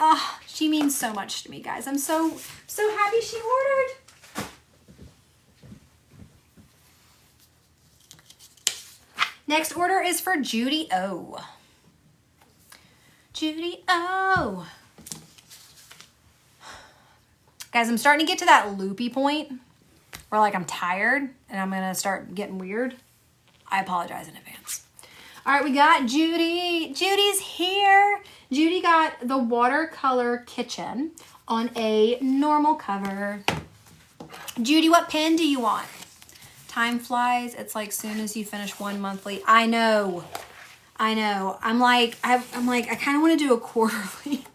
she means so much to me, guys. I'm so happy she ordered. Next order is for Judy O. Judy O. Guys, I'm starting to get to that loopy point where I'm tired and I'm gonna start getting weird. I apologize in advance. All right, we got Judy. Judy's here. Judy got the watercolor kitchen on a normal cover. Judy, what pen do you want? Time flies. It's soon as you finish one monthly. I know. I'm like, I kind of want to do a quarterly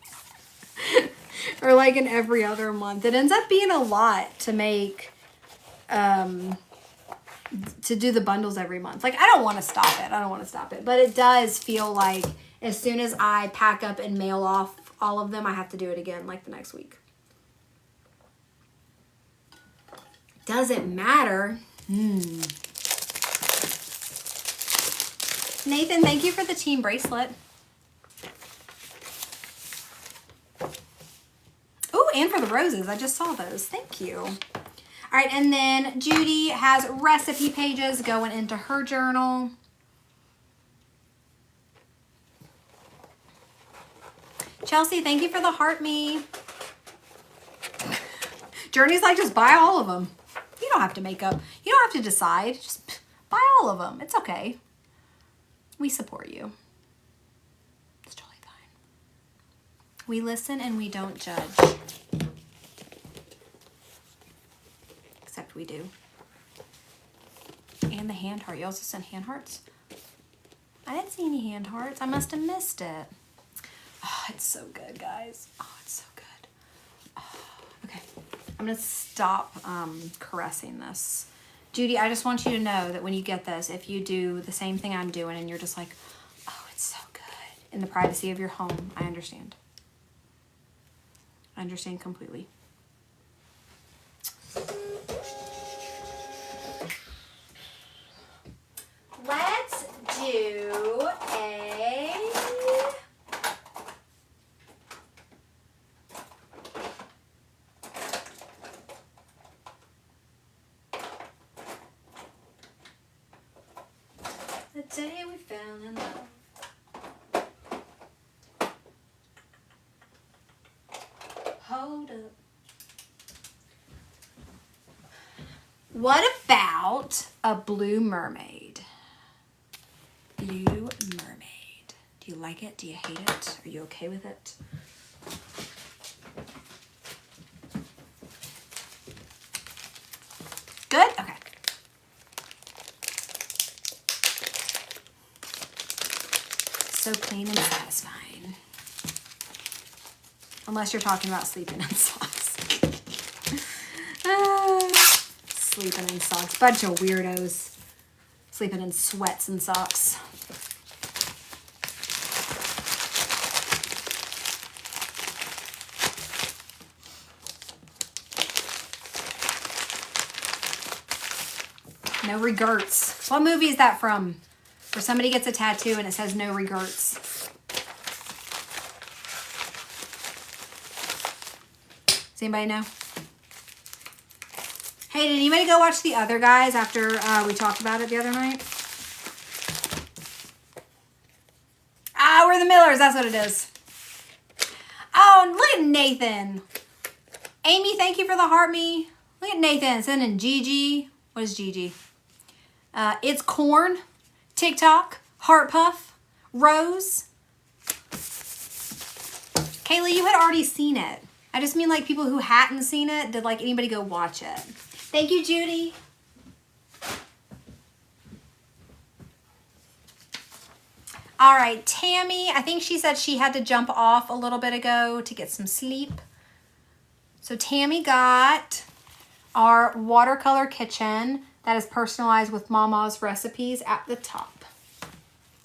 or an every other month. It ends up being a lot to make, to do the bundles every month. I don't want to stop it. But it does feel like as soon as I pack up and mail off all of them, I have to do it again the next week. Does it matter? Nathan, thank you for the team bracelet. Oh, and for the roses. I just saw those. Thank you. All right, and then Judy has recipe pages going into her journal. Chelsea, thank you for the heart me. Journey's just buy all of them. You don't have to make up. You don't have to decide. Just buy all of them. It's okay. We support you. It's totally fine. We listen and we don't judge. Except we do. And the hand heart. You also sent hand hearts? I didn't see any hand hearts. I must have missed it. Oh, it's so good, guys. Oh, it's so good. Oh, okay. I'm going to stop caressing this. Judy, I just want you to know that when you get this, if you do the same thing I'm doing and you're just oh, it's so good, in the privacy of your home, I understand. I understand completely. Let's do a... day we fell in love. Hold up. What about a blue mermaid? Blue mermaid. Do you like it? Do you hate it? Are you okay with it? Good? Okay. So clean and satisfying. Unless you're talking about sleeping in socks. Sleeping in socks. Bunch of weirdos. Sleeping in sweats and socks. No regrets. What movie is that from? Where somebody gets a tattoo and it says no regrets. Does anybody know? Hey, did anybody go watch The Other Guys after we talked about it the other night? Ah, we're the Millers. That's what it is. Oh, look at Nathan. Amy, thank you for the heart me. Look at Nathan sending Gigi. What is Gigi? It's corn, TikTok, Heart Puff, Rose. Kayla, you had already seen it. I just mean like people who hadn't seen it. Did like anybody go watch it? Thank you, Judy. All right, Tammy, I think she said she had to jump off a little bit ago to get some sleep. So Tammy got our watercolor kitchen that is personalized with Mama's recipes at the top.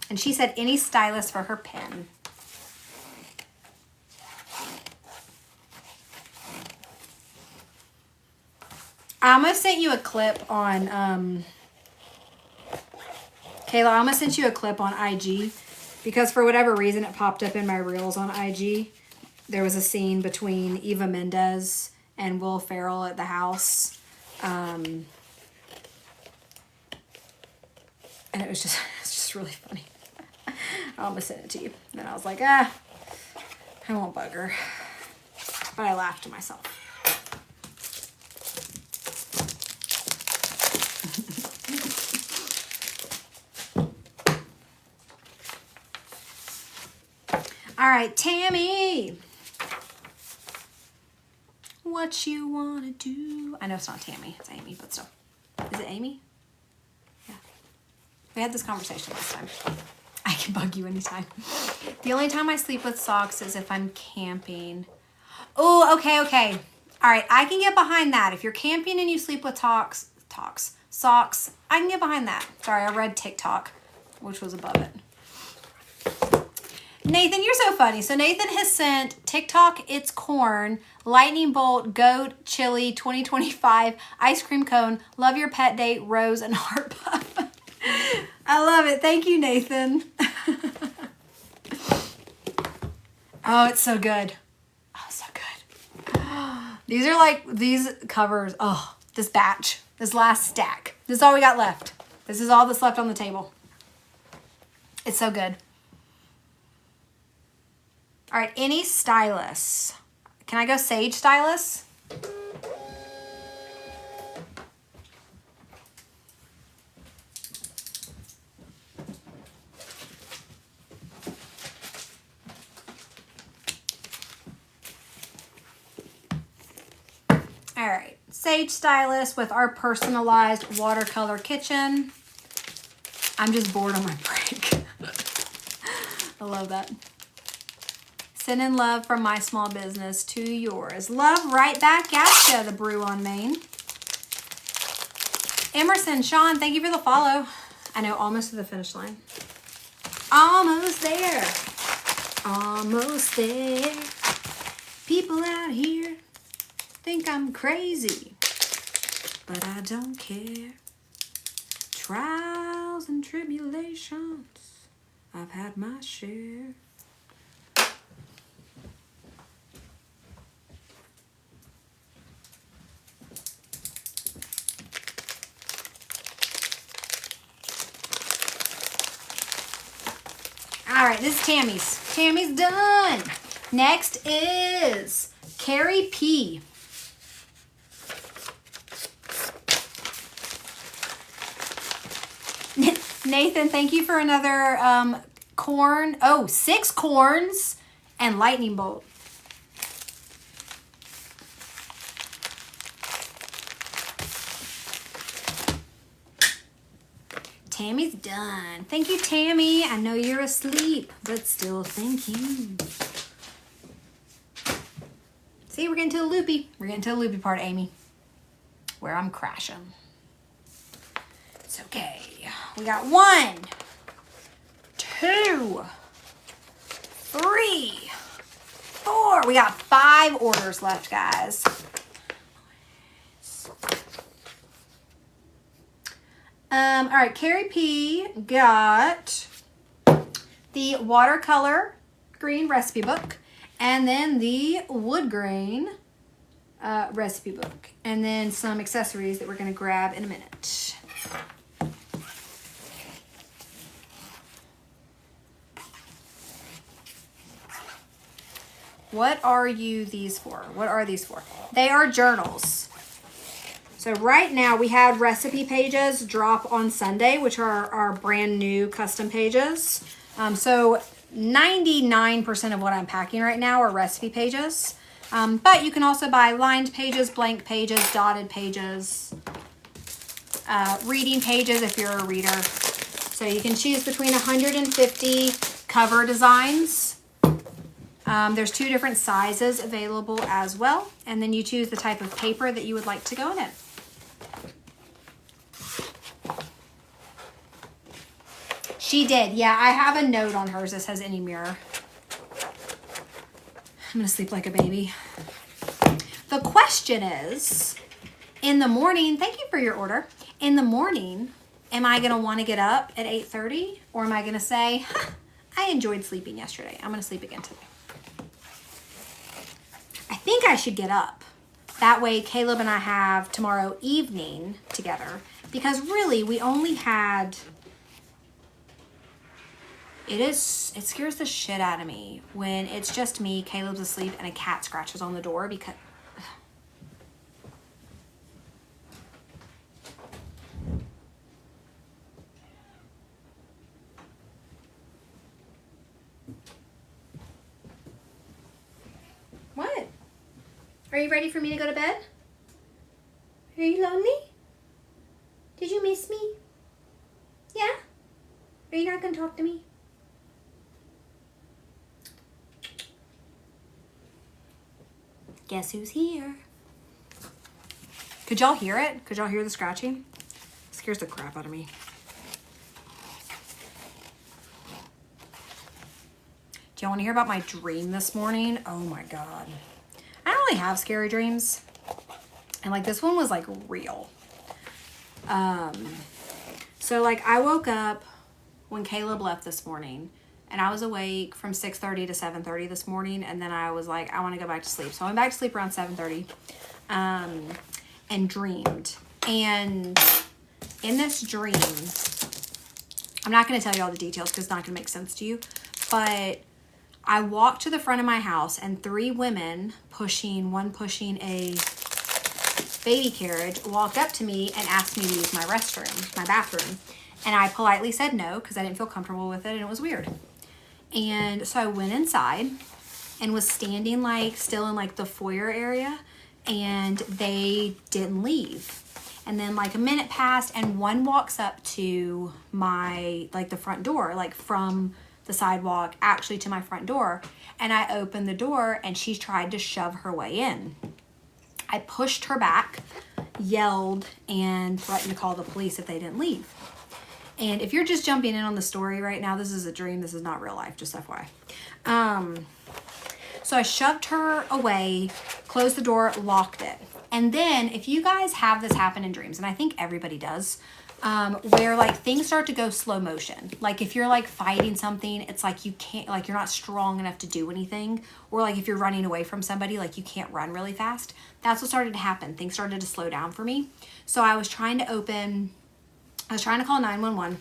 And she said any stylus for her pen. I almost sent you a clip on, Kayla, I almost sent you a clip on IG because for whatever reason it popped up in my reels on IG. There was a scene between Eva Mendes and Will Ferrell at the house. And it was just, it's just really funny. I almost sent it to you. And then I was like, I won't bug her. But I laughed to myself. All right, Tammy. What you wanna do? I know it's not Tammy, it's Amy, but still. Is it Amy? Yeah. We had this conversation last time. I can bug you anytime. The only time I sleep with socks is if I'm camping. Oh, okay. All right, I can get behind that. If you're camping and you sleep with socks, I can get behind that. Sorry, I read TikTok, which was above it. Nathan, you're so funny. So Nathan has sent TikTok, it's corn, lightning bolt, goat, chili, 2025, ice cream cone, love your pet date, rose, and heart puff. I love it. Thank you, Nathan. Oh, it's so good. Oh, so good. These are like, these covers. Oh, this batch, this last stack. This is all we got left. This is all that's left on the table. It's so good. All right, any stylus. Can I go sage stylus? All right, sage stylus with our personalized watercolor kitchen. I'm just bored on my break. I love that. Sending love from my small business to yours. Love right back at ya, the brew on Main. Emerson, Sean, thank you for the follow. I know, almost to the finish line. Almost there. Almost there. People out here think I'm crazy, but I don't care. Trials and tribulations, I've had my share. right, this is Tammy's. Tammy's done. Next is Carrie P. Nathan, thank you for another corn. Oh, 6 corns and lightning bolt. Tammy's done. Thank you, Tammy. I know you're asleep, but still thank you. See, we're getting to the loopy. We're getting to the loopy part, Amy, where I'm crashing. It's okay. We got 1, 2, 3, 4. We got 5 orders left, guys. All right, Carrie P got the watercolor green recipe book, and then the wood grain recipe book, and then some accessories that we're going to grab in a minute. What are these for? What are these for? They are journals. So right now we had recipe pages drop on Sunday, which are our brand new custom pages. So 99% of what I'm packing right now are recipe pages. But you can also buy lined pages, blank pages, dotted pages, reading pages if you're a reader. So you can choose between 150 cover designs. There's 2 different sizes available as well. And then you choose the type of paper that you would like to go in it. She did. Yeah, I have a note on hers that says any mirror. I'm going to sleep like a baby. The question is, in the morning, thank you for your order. In the morning, am I going to want to get up at 8:30? Or am I going to say, I enjoyed sleeping yesterday. I'm going to sleep again today. I think I should get up. That way, Caleb and I have tomorrow evening together. Because really, we only had... It scares the shit out of me when it's just me, Caleb's asleep, and a cat scratches on the door because... What? Are you ready for me to go to bed? Are you lonely? Did you miss me? Yeah? Are you not going to talk to me? Guess who's here? Could y'all hear it? Could y'all hear the scratching? It scares the crap out of me. Do y'all want to hear about my dream this morning? Oh my God. I don't really have scary dreams. And like this one was like real. So like I woke up when Caleb left this morning. And I was awake from 6:30 to 7:30 this morning. And then I was like, I want to go back to sleep. So I went back to sleep around 7:30 and dreamed. And in this dream, I'm not going to tell you all the details because it's not going to make sense to you. But I walked to the front of my house and 3 women one pushing a baby carriage, walked up to me and asked me to use my restroom, my bathroom. And I politely said no because I didn't feel comfortable with it and it was weird. And so I went inside and was standing like still in like the foyer area and they didn't leave. And then like a minute passed and one walks up to my, like the front door, like from the sidewalk actually to my front door. And I opened the door and she tried to shove her way in. I pushed her back, yelled, and threatened to call the police if they didn't leave. And if you're just jumping in on the story right now, this is a dream. This is not real life, just FYI. So I shoved her away, closed the door, locked it. And then if you guys have this happen in dreams, and I think everybody does, where like things start to go slow motion. Like if you're like fighting something, it's like you can't, like you're not strong enough to do anything. Or like if you're running away from somebody, like you can't run really fast. That's what started to happen. Things started to slow down for me. So I was trying to open I was trying to call 911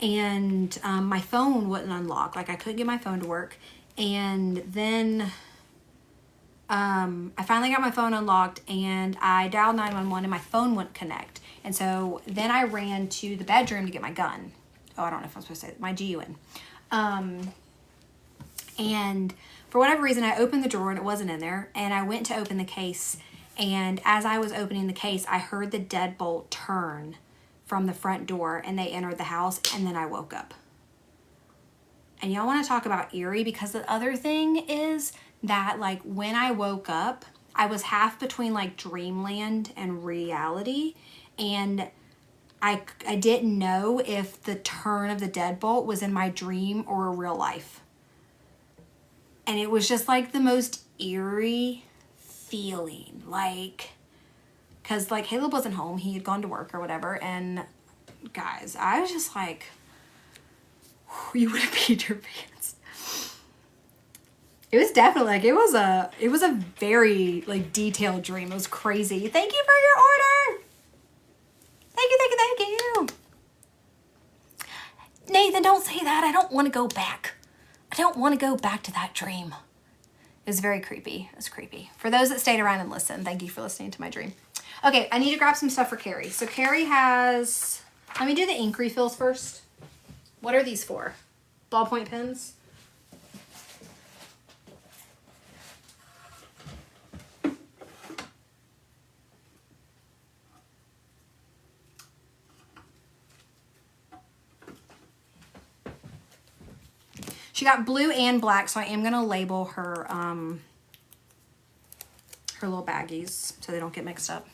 and my phone wouldn't unlock. Like I couldn't get my phone to work. And then I finally got my phone unlocked and I dialed 911 and my phone wouldn't connect. And so then I ran to the bedroom to get my gun. Oh, I don't know if I'm supposed to say it. My GUN. And for whatever reason, I opened the drawer and it wasn't in there. And I went to open the case. And as I was opening the case, I heard the deadbolt turn from the front door and they entered the house. And then I woke up. And y'all want to talk about eerie, because the other thing is that like when I woke up, I was half between like dreamland and reality. And I didn't know if the turn of the deadbolt was in my dream or real life. And it was just like the most eerie feeling. Like, because like Caleb wasn't home. He had gone to work or whatever. And guys, I was just like, you would have peed your pants. It was definitely like, it was a very like detailed dream. It was crazy. Thank you for your order. Thank you, thank you, thank you. Nathan, don't say that. I don't want to go back. I don't want to go back to that dream. It was very creepy. It was creepy. For those that stayed around and listened, thank you for listening to my dream. Okay, I need to grab some stuff for Carrie. So Carrie has, let me do the ink refills first. What are these for? Ballpoint pens? She got blue and black, so I am going to label her her little baggies so they don't get mixed up.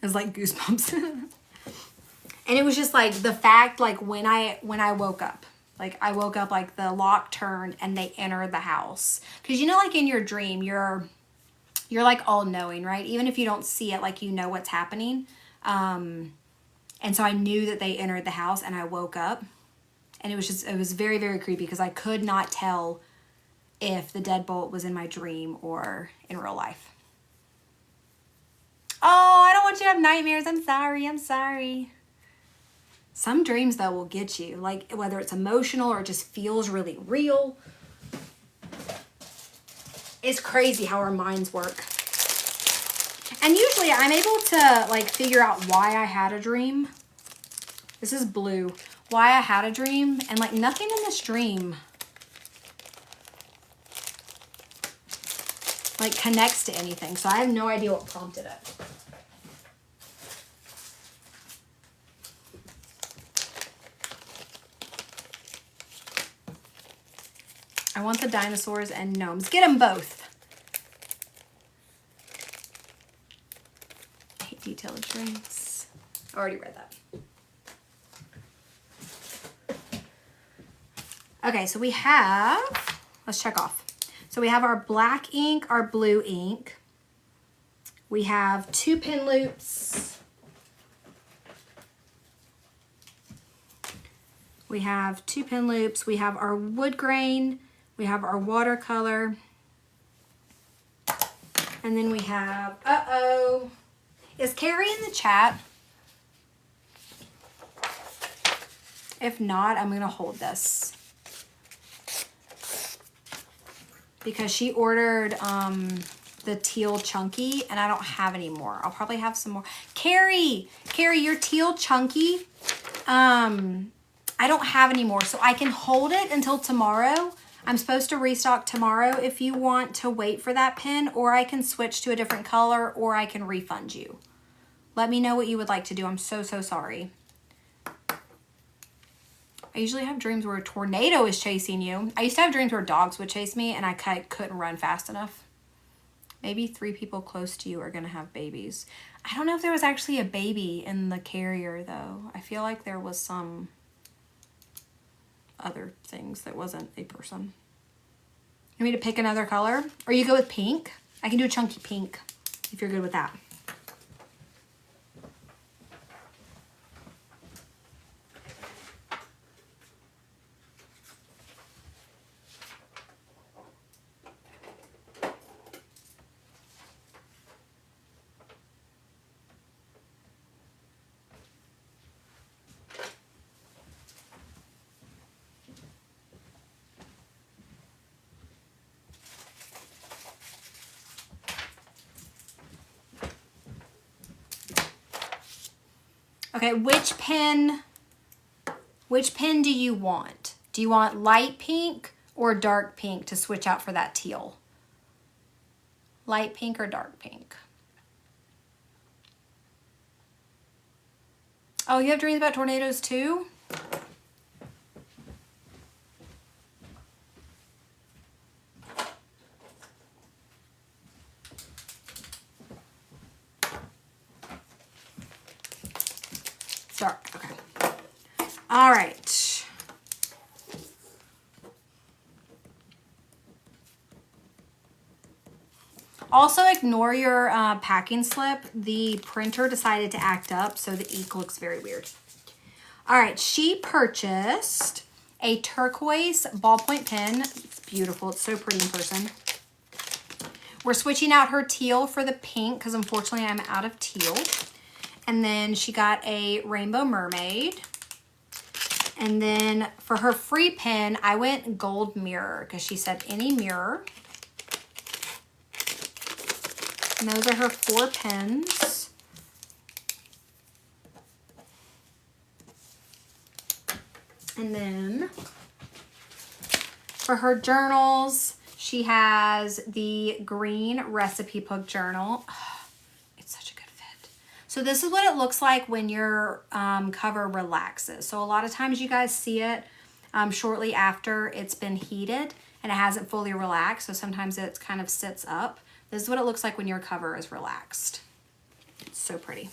It's like goosebumps. And it was just like the fact, like when I woke up, like I woke up, like the lock turned and they entered the house. Because you know, like in your dream, you're like all knowing, right? Even if you don't see it, like you know what's happening. And so I knew that they entered the house and I woke up. And it was very, very creepy because I could not tell if the deadbolt was in my dream or in real life. Oh, I don't want you to have nightmares. I'm sorry. Some dreams, though, will get you. Like, whether it's emotional or it just feels really real. It's crazy how our minds work. And usually I'm able to, like, figure out why I had a dream. This is blue. Why I had a dream. And, like, nothing in this dream, like, connects to anything. So I have no idea what prompted it. I want the dinosaurs and gnomes. Get them both. I hate detailed dreams. I already read that. Okay, so we have, let's check off. So we have our black ink, our blue ink. We have 2 pin loops. We have 2 pin loops. We have our wood grain. We have our watercolor. And then we have, is Carrie in the chat? If not, I'm going to hold this. Because she ordered the teal chunky and I don't have any more. I'll probably have some more. Carrie, your teal chunky, I don't have any more. So I can hold it until tomorrow. I'm supposed to restock tomorrow if you want to wait for that pen, or I can switch to a different color, or I can refund you. Let me know what you would like to do. I'm so sorry. I usually have dreams where a tornado is chasing you. I used to have dreams where dogs would chase me and I couldn't run fast enough. Maybe 3 people close to you are going to have babies. I don't know if there was actually a baby in the carrier, though. I feel like there was some other things that wasn't a person. You want me to pick another color? Or you go with pink? I can do a chunky pink if you're good with that. Okay, which pen do you want? Do you want light pink or dark pink to switch out for that teal? Light pink or dark pink? Oh, you have dreams about tornadoes too? Dark, okay. All right. Also ignore your packing slip. The printer decided to act up, so the ink looks very weird. All right, she purchased a turquoise ballpoint pen. It's beautiful, it's so pretty in person. We're switching out her teal for the pink because unfortunately I'm out of teal. And then she got a rainbow mermaid. And then for her free pen, I went gold mirror because she said any mirror. And those are her 4 pens. And then for her journals, she has the green recipe book journal. So this is what it looks like when your cover relaxes. So a lot of times you guys see it shortly after it's been heated and it hasn't fully relaxed. So sometimes it kind of sits up. This is what it looks like when your cover is relaxed. It's so pretty.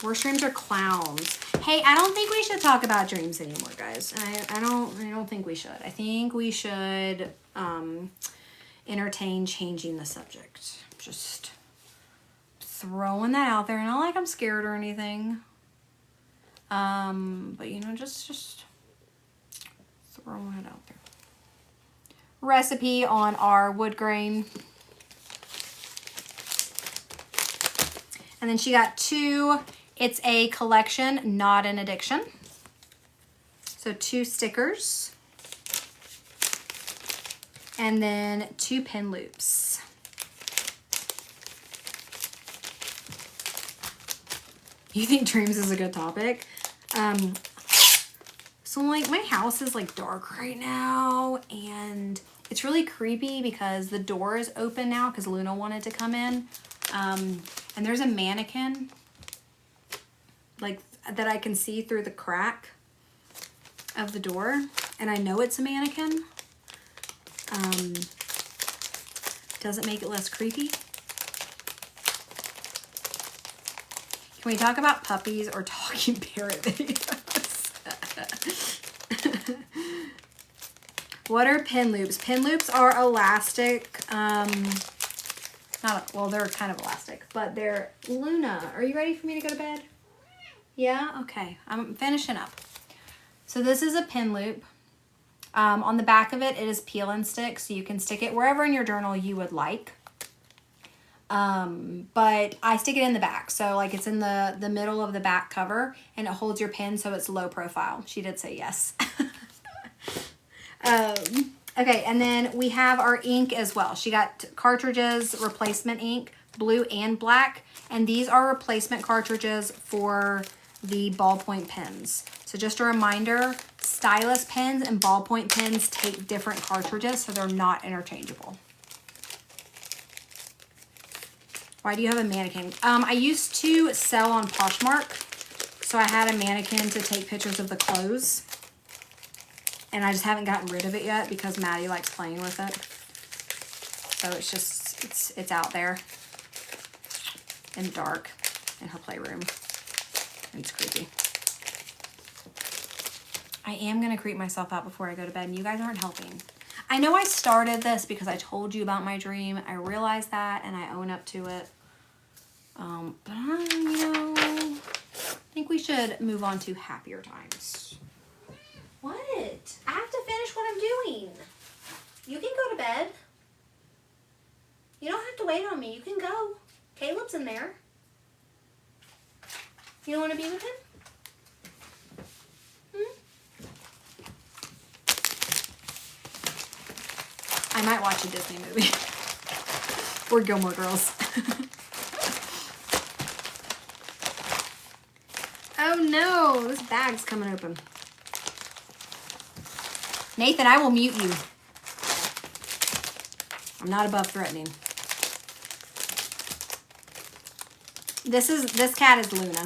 Worst dreams are clowns. Hey, I don't think we should talk about dreams anymore, guys. I don't think we should. I think we should entertain changing the subject. Just throwing that out there, and not like I'm scared or anything, but you know, just throwing it out there. Recipe on our wood grain, and then she got 2. It's a collection, not an addiction. So 2 stickers, and then 2 pin loops. You think dreams is a good topic? So like my house is like dark right now and it's really creepy because the door is open now because Luna wanted to come in. And there's a mannequin like that I can see through the crack of the door. And I know it's a mannequin. Doesn't make it less creepy. Can we talk about puppies or talking parrot videos? What are pin loops? Pin loops are elastic. Well, they're kind of elastic, but they're... Luna, are you ready for me to go to bed? Yeah? Okay. I'm finishing up. So this is a pin loop. On the back of it, it is peel and stick, so you can stick it wherever in your journal you would like. But I stick it in the back. So like it's in the middle of the back cover and it holds your pen so it's low profile. She did say yes. Okay, and then we have our ink as well. She got cartridges, replacement ink, blue and black. And these are replacement cartridges for the ballpoint pens. So just a reminder, stylus pens and ballpoint pens take different cartridges, so they're not interchangeable. Why do you have a mannequin? I used to sell on Poshmark, so I had a mannequin to take pictures of the clothes. And I just haven't gotten rid of it yet because Maddie likes playing with it. So it's just, it's out there in the dark in her playroom. And it's creepy. I am going to creep myself out before I go to bed, and you guys aren't helping. I know I started this because I told you about my dream. I realized that, and I own up to it. But you know, I think we should move on to happier times. What? I have to finish what I'm doing. You can go to bed. You don't have to wait on me. You can go. Caleb's in there. You don't want to be with him? I might watch a Disney movie. Or Gilmore Girls. Oh no, this bag's coming open. Nathan, I will mute you. I'm not above threatening. This cat is Luna.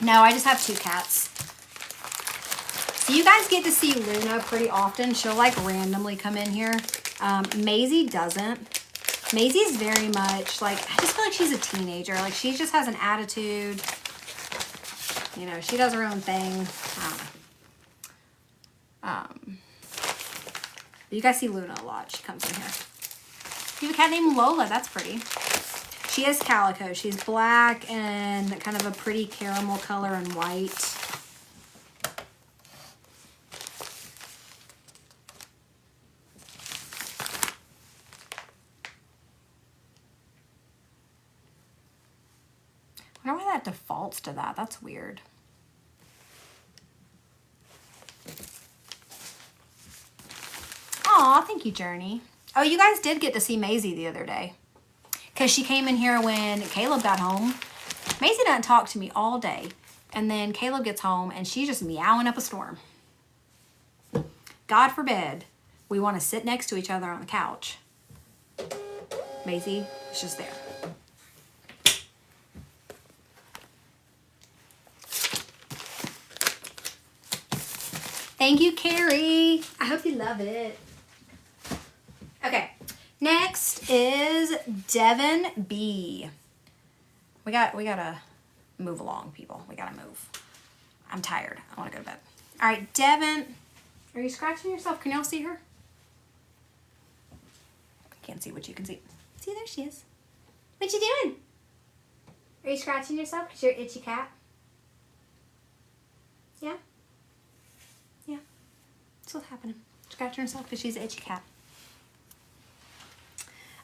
No, I just have 2 cats. So you guys get to see Luna pretty often. She'll like randomly come in here. Maisie doesn't. Maisie's very much like, I just feel like she's a teenager. Like she just has an attitude. You know, she does her own thing. But you guys see Luna a lot. She comes in here. You have a cat named Lola. That's pretty. She is calico. She's black and kind of a pretty caramel color and white. I wonder why that defaults to that. That's weird. Aw, thank you, Journey. Oh, you guys did get to see Maisie the other day. Because she came in here when Caleb got home. Maisie doesn't talk to me all day. And then Caleb gets home and she's just meowing up a storm. God forbid we want to sit next to each other on the couch. Maisie is just there. Thank you, Carrie. I hope you love it. Okay, next is Devin B. We gotta move along, people. We gotta move. I'm tired. I want to go to bed. All right, Devin. Are you scratching yourself? Can y'all see her? Can't see what you can see. See, there she is. What you doing? Are you scratching yourself because you're an itchy cat? Yeah? Yeah. That's what's happening. Scratching herself because she's an itchy cat.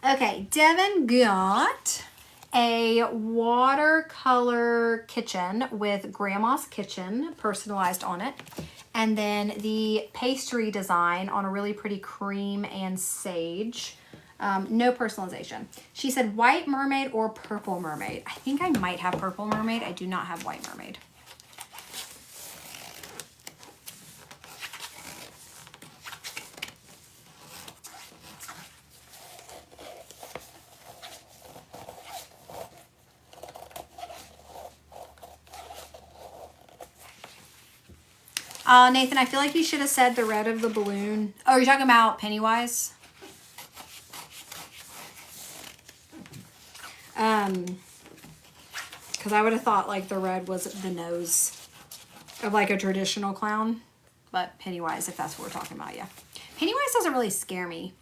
Okay, Devin got a watercolor kitchen with Grandma's Kitchen personalized on it. And then the pastry design on a really pretty cream and sage. No personalization. She said white mermaid or purple mermaid. I think I might have purple mermaid. I do not have white mermaid. Nathan, I feel like you should have said the red of the balloon. Oh, you're talking about Pennywise? Because I would have thought like the red was the nose of like a traditional clown. But Pennywise, if that's what we're talking about, yeah. Pennywise doesn't really scare me.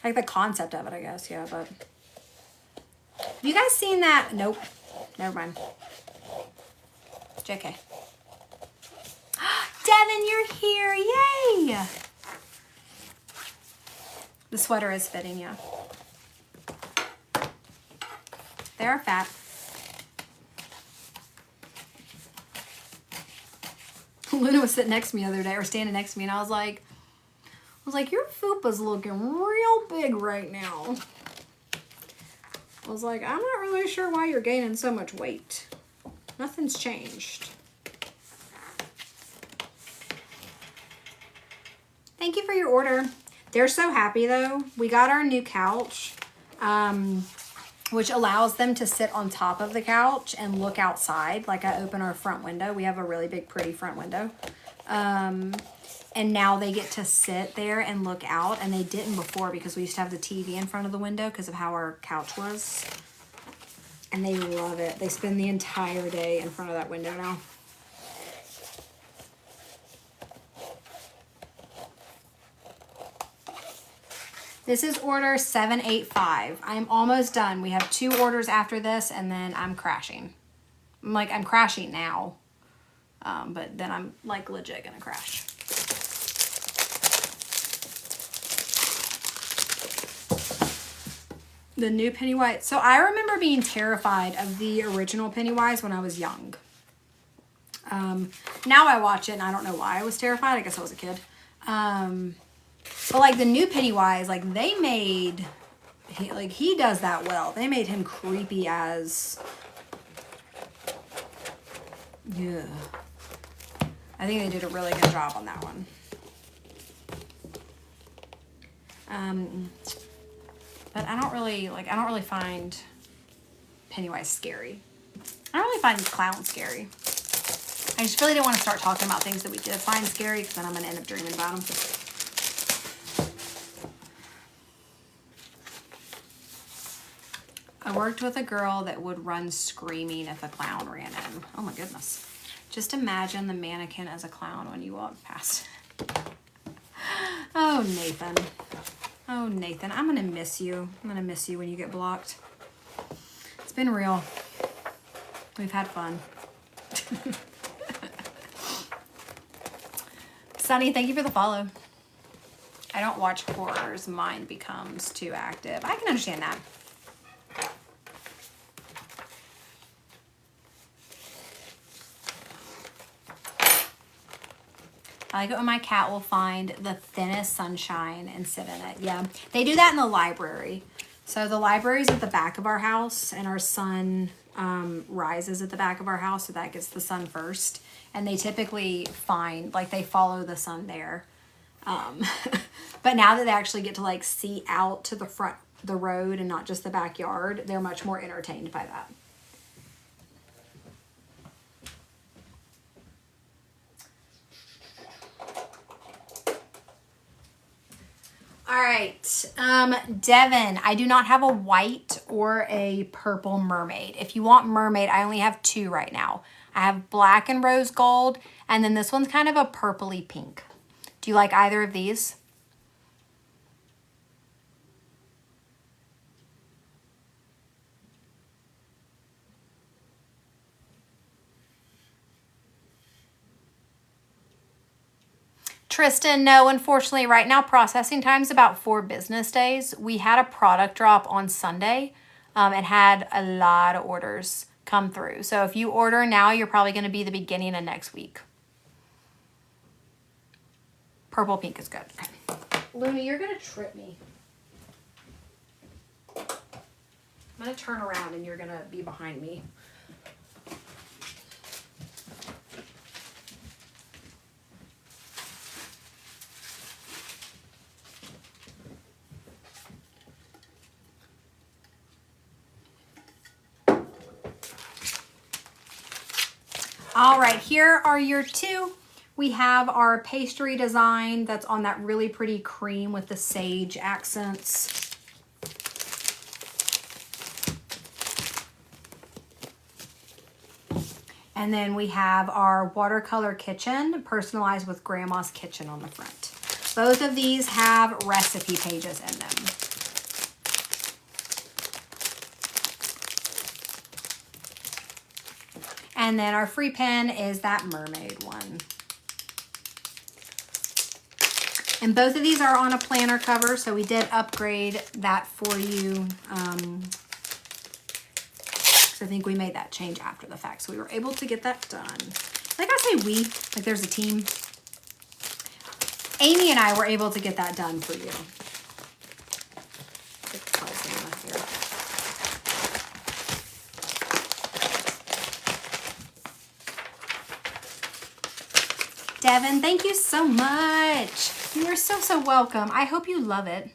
Like the concept of it, I guess, yeah, but... Have you guys seen that? Nope. Never mind. JK. Devin, you're here. Yay! The sweater is fitting, yeah. They are fat. Luna was sitting next to me the other day, or standing next to me, and I was like, your fupa's looking real big right now. I was like, I'm not really sure why you're gaining so much weight. Nothing's changed. Thank you for your order. They're so happy though. We got our new couch, which allows them to sit on top of the couch and look outside. Like I open our front window. We have a really big, pretty front window. And now they get to sit there and look out. And they didn't before because we used to have the TV in front of the window because of how our couch was. And they love it. They spend the entire day in front of that window now. This is order 785. I'm almost done. We have 2 orders after this and then I'm crashing. I'm crashing now. But then I'm like legit gonna crash. The new Pennywise. So I remember being terrified of the original Pennywise when I was young. Now I watch it and I don't know why I was terrified. I guess I was a kid. But like the new Pennywise, like they made, he does that well. They made him creepy as, yeah. I think they did a really good job on that one. But I don't really find Pennywise scary. I don't really find clowns scary. I just really didn't want to start talking about things that we did find scary because then I'm going to end up dreaming about them. I worked with a girl that would run screaming if a clown ran in. Oh my goodness. Just imagine the mannequin as a clown when you walk past. Oh, Nathan. Oh, Nathan, I'm going to miss you. I'm going to miss you when you get blocked. It's been real. We've had fun. Sunny, thank you for the follow. I don't watch horrors. Mine becomes too active. I can understand that. I like it when my cat will find the thinnest sunshine and sit in it. Yeah, they do that in the library. So the library's at the back of our house, and our sun rises at the back of our house, so that gets the sun first. And they typically find, like, they follow the sun there. But now that they actually get to, like, see out to the front, the road, and not just the backyard, they're much more entertained by that. All right, Devin, I do not have a white or a purple mermaid. If you want mermaid, I only have two right now. I have black and rose gold, and then this one's kind of a purpley pink. Do you like either of these? Tristan, no, unfortunately, right now processing time is about 4 business days. We had a product drop on Sunday and had a lot of orders come through. So if you order now, you're probably going to be the beginning of next week. Purple pink is good. Okay. Luna, you're going to trip me. I'm going to turn around and you're going to be behind me. All right, here are your two. We have our pastry design that's on that really pretty cream with the sage accents. And then we have our watercolor kitchen, personalized with Grandma's Kitchen on the front. Both of these have recipe pages in them. And then our free pen is that mermaid one. And both of these are on a planner cover, so we did upgrade that for you. I think we made that change after the fact, so we were able to get that done. Like I say we, like there's a team. Amy and I were able to get that done for you. Devin, thank you so much. You are so, so welcome. I hope you love it.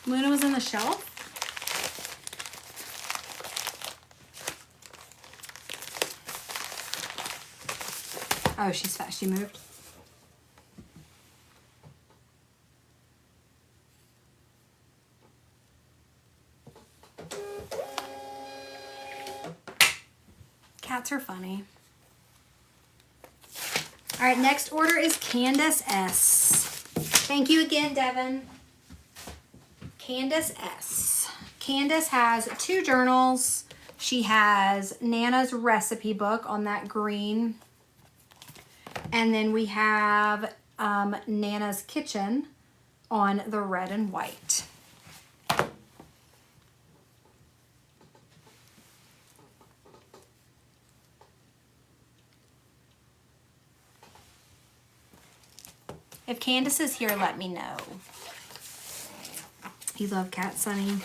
Luna was in the shelf. Oh, she's fast. She moved. Cats are funny. All right, next order is Candace S. Thank you again, Devin. Candace S. Candace has 2 journals. She has Nana's recipe book on that green. And then we have Nana's Kitchen on the red and white. If Candace is here, let me know. You love Cat Sunny.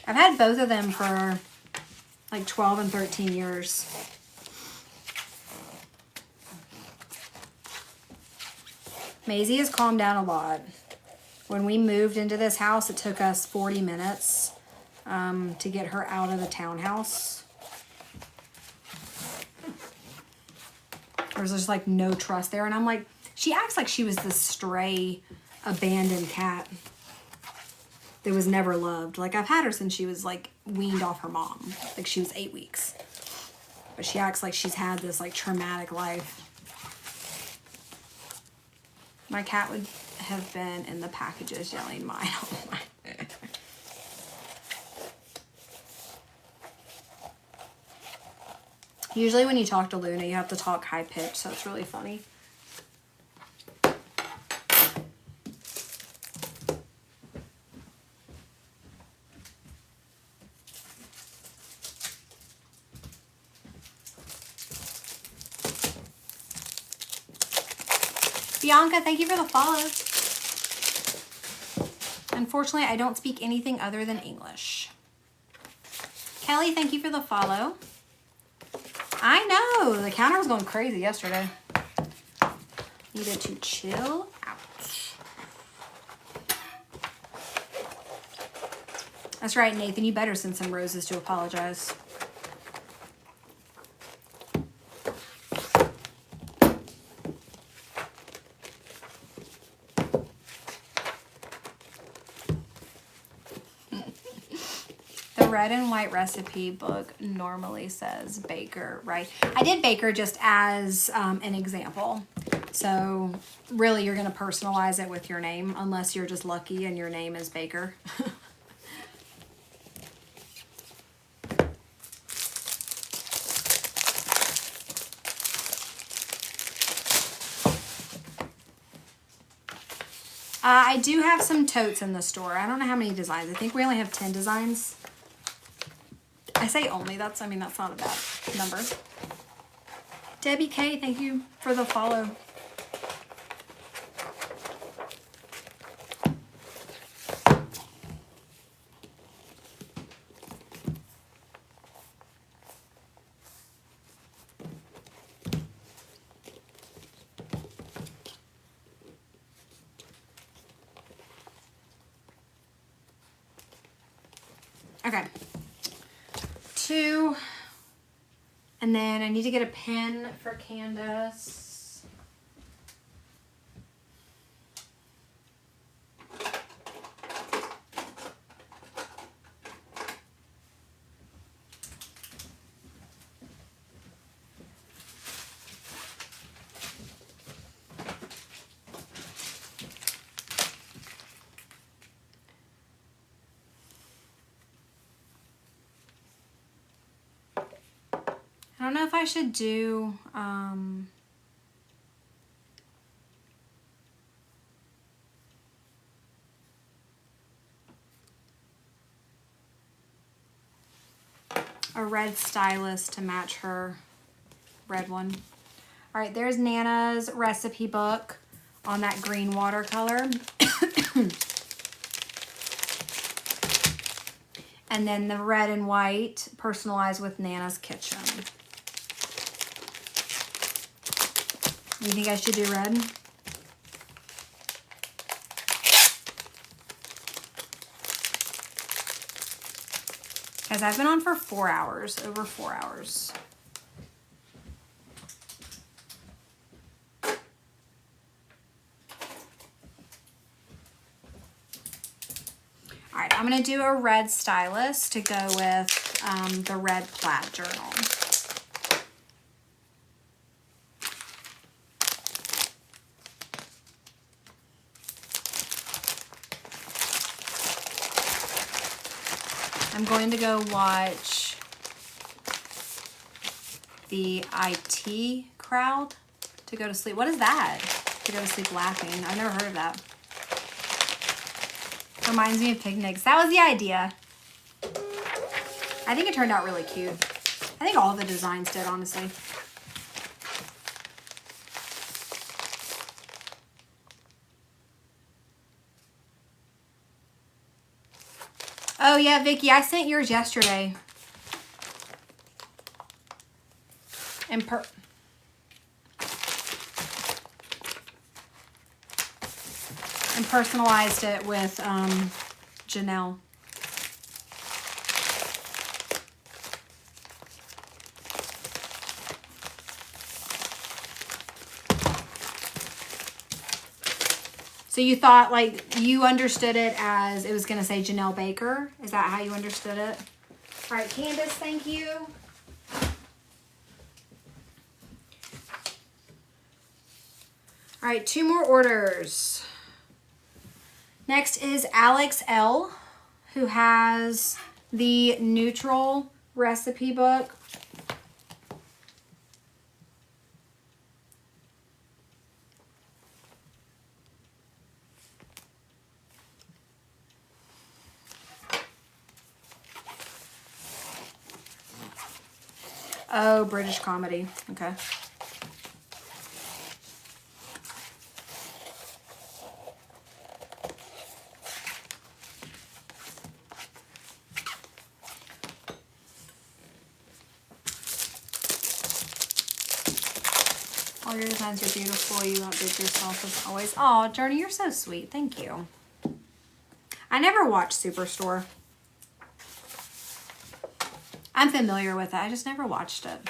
I've had both of them for like 12 and 13 years. Maisie has calmed down a lot. When we moved into this house, it took us 40 minutes to get her out of the townhouse. There's just like no trust there. And I'm like, she acts like she was this stray, abandoned cat that was never loved. Like, I've had her since she was like weaned off her mom. Like, she was 8 weeks. But she acts like she's had this like traumatic life. My cat would have been in the packages yelling mine. Oh my. Usually when you talk to Luna, you have to talk high pitch, so it's really funny. Bianca, thank you for the follow. Unfortunately, I don't speak anything other than English. Kelly, thank you for the follow. I know, the counter was going crazy yesterday. Needed to chill out. That's right, Nathan, you better send some roses to apologize. Red and white recipe book normally says baker, right? I did baker just as an example. So really you're going to personalize it with your name unless you're just lucky and your name is Baker. I do have some totes in the store. I don't know how many designs. I think we only have 10 designs. I say only, that's not a bad number. Debbie K, thank you for the follow. Okay. 2, and then I need to get a pen for Candace. I don't know if I should do a red stylus to match her red one. All right, there's Nana's recipe book on that green watercolor. And then the red and white personalized with Nana's Kitchen. You think I should do red? Guys, I've been on for 4 hours, over 4 hours. All right, I'm gonna do a red stylus to go with the red plaid journal. I'm going to go watch the IT crowd to go to sleep. What is that? To go to sleep laughing. I've never heard of that. Reminds me of picnics. That was the idea. I think it turned out really cute. I think all the designs did, honestly. Oh yeah, Vicky, I sent yours yesterday. And personalized it with Janelle. So you thought, like, you understood it as it was going to say Janelle Baker? Is that how you understood it? All right, Candace, thank you. All right, 2 more orders. Next is Alex L, who has the neutral recipe book. Oh, British comedy. Okay. All your designs are beautiful. You outdid yourself as always. Oh, Journey, you're so sweet. Thank you. I never watched Superstore. I'm familiar with it. I just never watched it.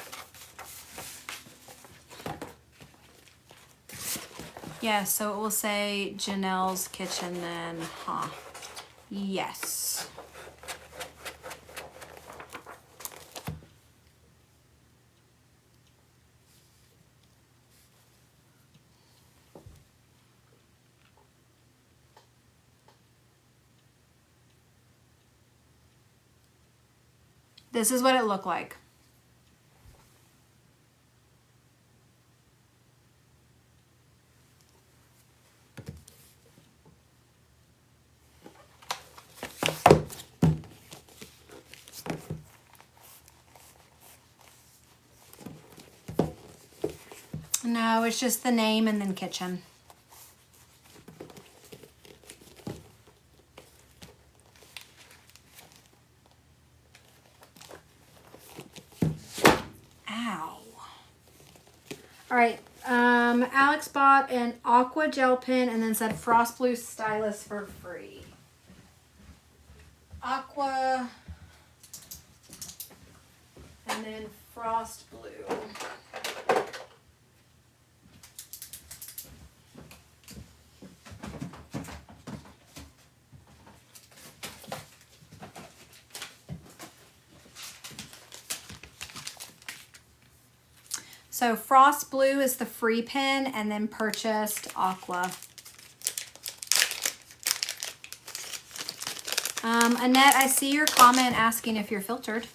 Yeah, so it will say Janelle's Kitchen then, huh? Yes. This is what it looked like. No, it's just the name and then kitchen. Ow. All right. Alex bought an aqua gel pen and then said Frost Blue Stylus for free. Aqua and then Frost Blue. So Frost Blue is the free pen and then purchased Aqua. Annette, I see your comment asking if you're filtered.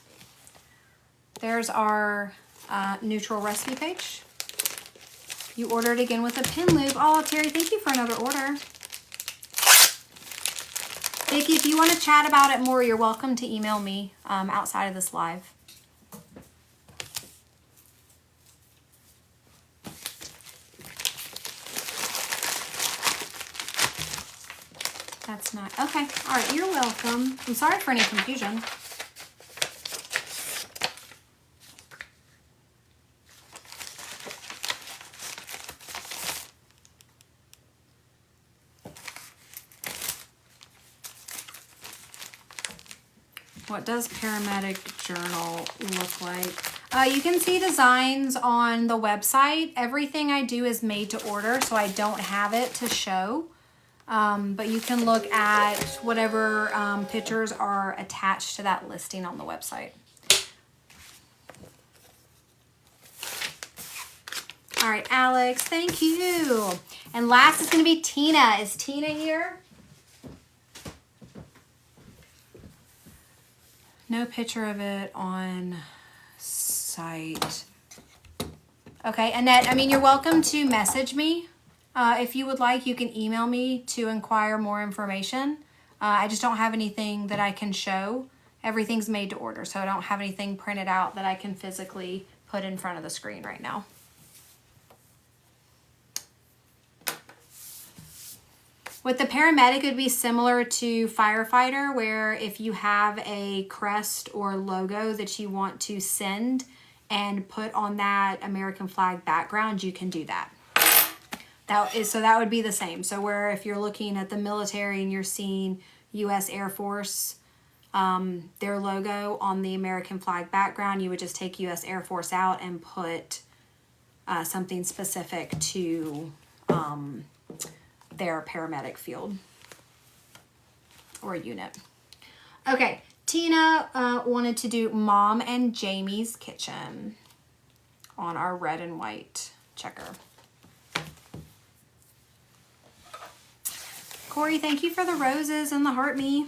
There's our neutral recipe page. You ordered again with a pen loop. Oh, Terry, thank you for another order. Vicki, if you want to chat about it more, you're welcome to email me outside of this live. That's not, okay. All right, you're welcome. I'm sorry for any confusion. What does Paramedic Journal look like? You can see designs on the website. Everything I do is made to order, so I don't have it to show. But you can look at whatever pictures are attached to that listing on the website. All right, Alex, thank you. And last is going to be Tina. Is Tina here? No picture of it on site. Okay, Annette, I mean, you're welcome to message me. If you would like, you can email me to inquire more information. I just don't have anything that I can show. Everything's made to order, so I don't have anything printed out that I can physically put in front of the screen right now. With the paramedic, it would be similar to firefighter, where if you have a crest or logo that you want to send and put on that American flag background, you can do that. So that would be the same. So where if you're looking at the military and you're seeing U.S. Air Force, their logo on the American flag background, you would just take U.S. Air Force out and put something specific to their paramedic field or unit. Okay, Tina wanted to do Mom and Jamie's Kitchen on our red and white checker. Corey, thank you for the roses and the heart me.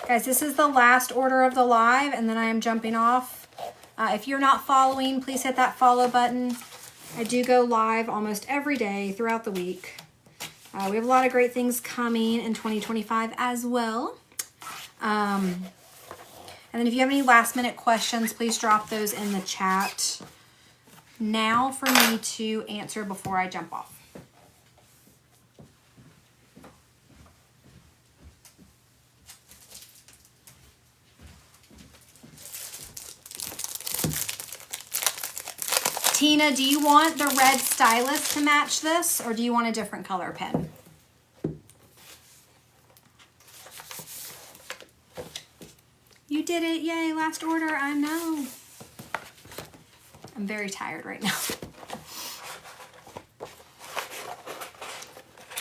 Guys, this is the last order of the live, and then I am jumping off. If you're not following, please hit that follow button. I do go live almost every day throughout the week. We have a lot of great things coming in 2025 as well. And then if you have any last minute questions, please drop those in the chat now for me to answer before I jump off. Tina, do you want the red stylus to match this, or do you want a different color pen? You did it. Yay, last order. I know. I'm very tired right now.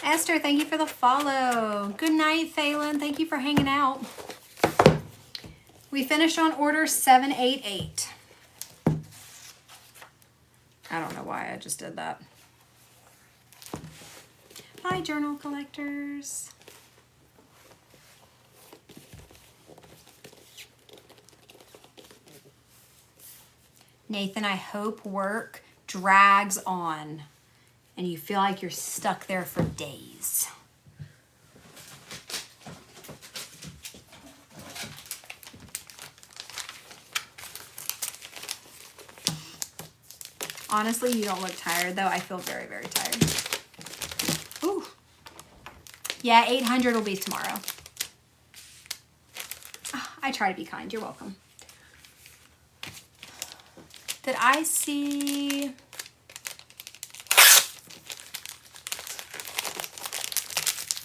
Esther, thank you for the follow. Good night, Phelan. Thank you for hanging out. We finished on order 788. I don't know why I just did that. Bye, journal collectors. Nathan, I hope work drags on and you feel like you're stuck there for days. Honestly, you don't look tired, though. I feel very, very tired. Ooh. Yeah, 800 will be tomorrow. Oh, I try to be kind. You're welcome. Did I see...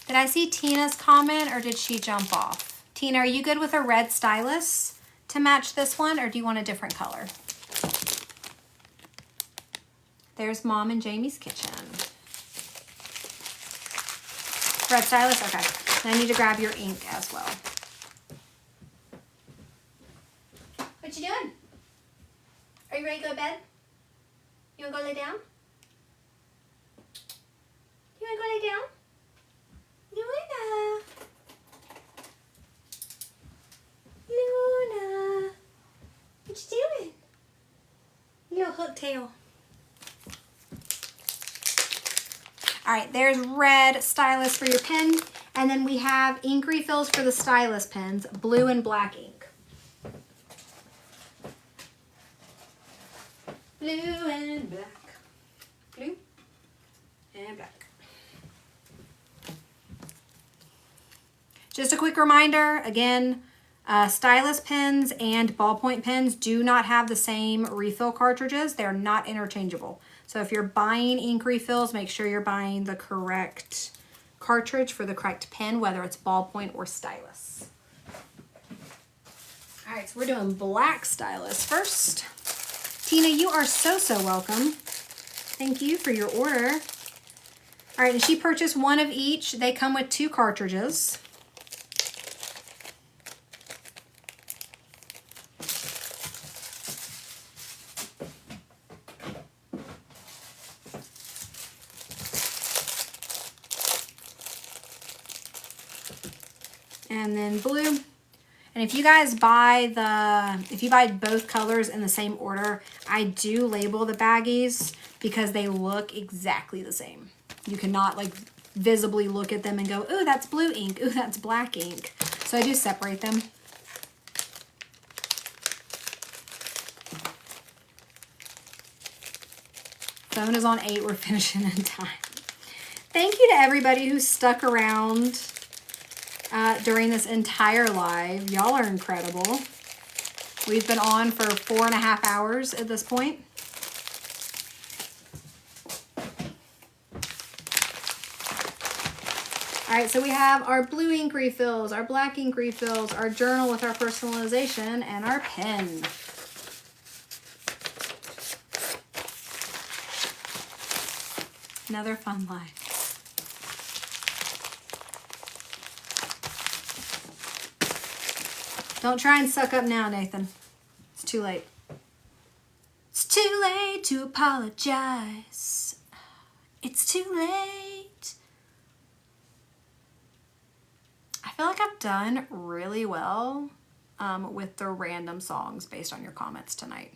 Did I see Tina's comment, or did she jump off? Tina, are you good with a red stylus to match this one, or do you want a different color? There's Mom and Jamie's Kitchen. Red stylus? Okay. And I need to grab your ink as well. What you doing? Are you ready to go to bed? You want to go lay down? You want to go lay down? Luna. Luna. What you doing? Little hook tail. All right, there's red stylus for your pen. And then we have ink refills for the stylus pens, blue and black ink. Blue and black. Blue and black. Just a quick reminder, again, stylus pens and ballpoint pens do not have the same refill cartridges. They're not interchangeable. So if you're buying ink refills, make sure you're buying the correct cartridge for the correct pen, whether it's ballpoint or stylus. All right, so we're doing black stylus first. Tina, you are so welcome. Thank you for your order. All right, and she purchased one of each. They come with 2 cartridges. And then blue. And if you guys buy if you buy both colors in the same order, I do label the baggies because they look exactly the same. You cannot like visibly look at them and go, ooh, that's blue ink. Ooh, that's black ink. So I do separate them. Phone is on 8. We're finishing in time. Thank you to everybody who stuck around during this entire live. Y'all are incredible. We've been on for 4.5 hours at this point. All right, so we have our blue ink refills, our black ink refills, our journal with our personalization, and our pen. Another fun live. Don't try and suck up now, Nathan. It's too late. It's too late to apologize. It's too late. I feel like I've done really well with the random songs based on your comments tonight.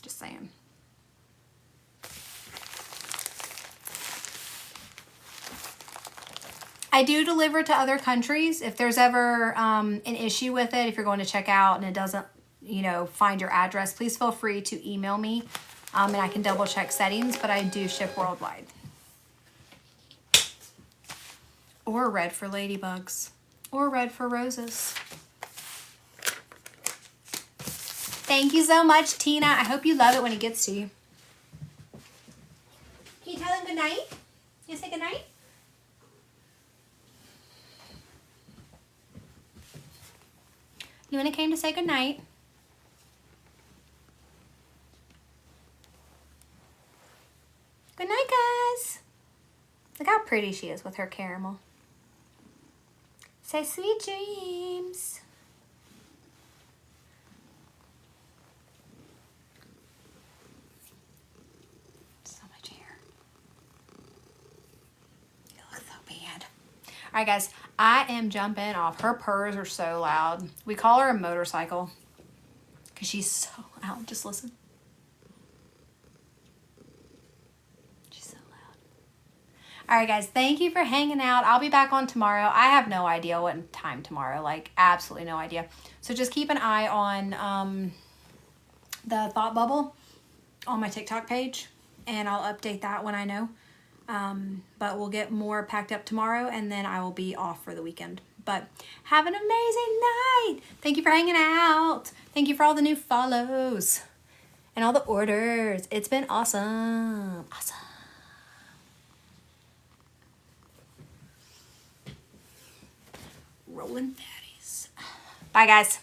Just saying. I do deliver to other countries. If there's ever an issue with it, if you're going to check out and it doesn't, you know, find your address, please feel free to email me and I can double check settings, but I do ship worldwide. Or red for ladybugs. Or red for roses. Thank you so much, Tina. I hope you love it when it gets to you. Can you tell them good night? Can you say good night? Luna came to say goodnight. Good night, guys. Look how pretty she is with her caramel. Say sweet dreams. So much hair. You look so bad. All right, guys. I am jumping off. Her purrs are so loud. We call her a motorcycle because she's so loud. Just listen. She's so loud. All right, guys. Thank you for hanging out. I'll be back on tomorrow. I have no idea what time tomorrow. Like, absolutely no idea. So just keep an eye on the thought bubble on my TikTok page, and I'll update that when I know. But we'll get more packed up tomorrow, and then I will be off for the weekend. But have an amazing night. Thank you for hanging out. Thank you for all the new follows and all the orders. It's been awesome. Awesome. Rolling fatties. Bye, guys.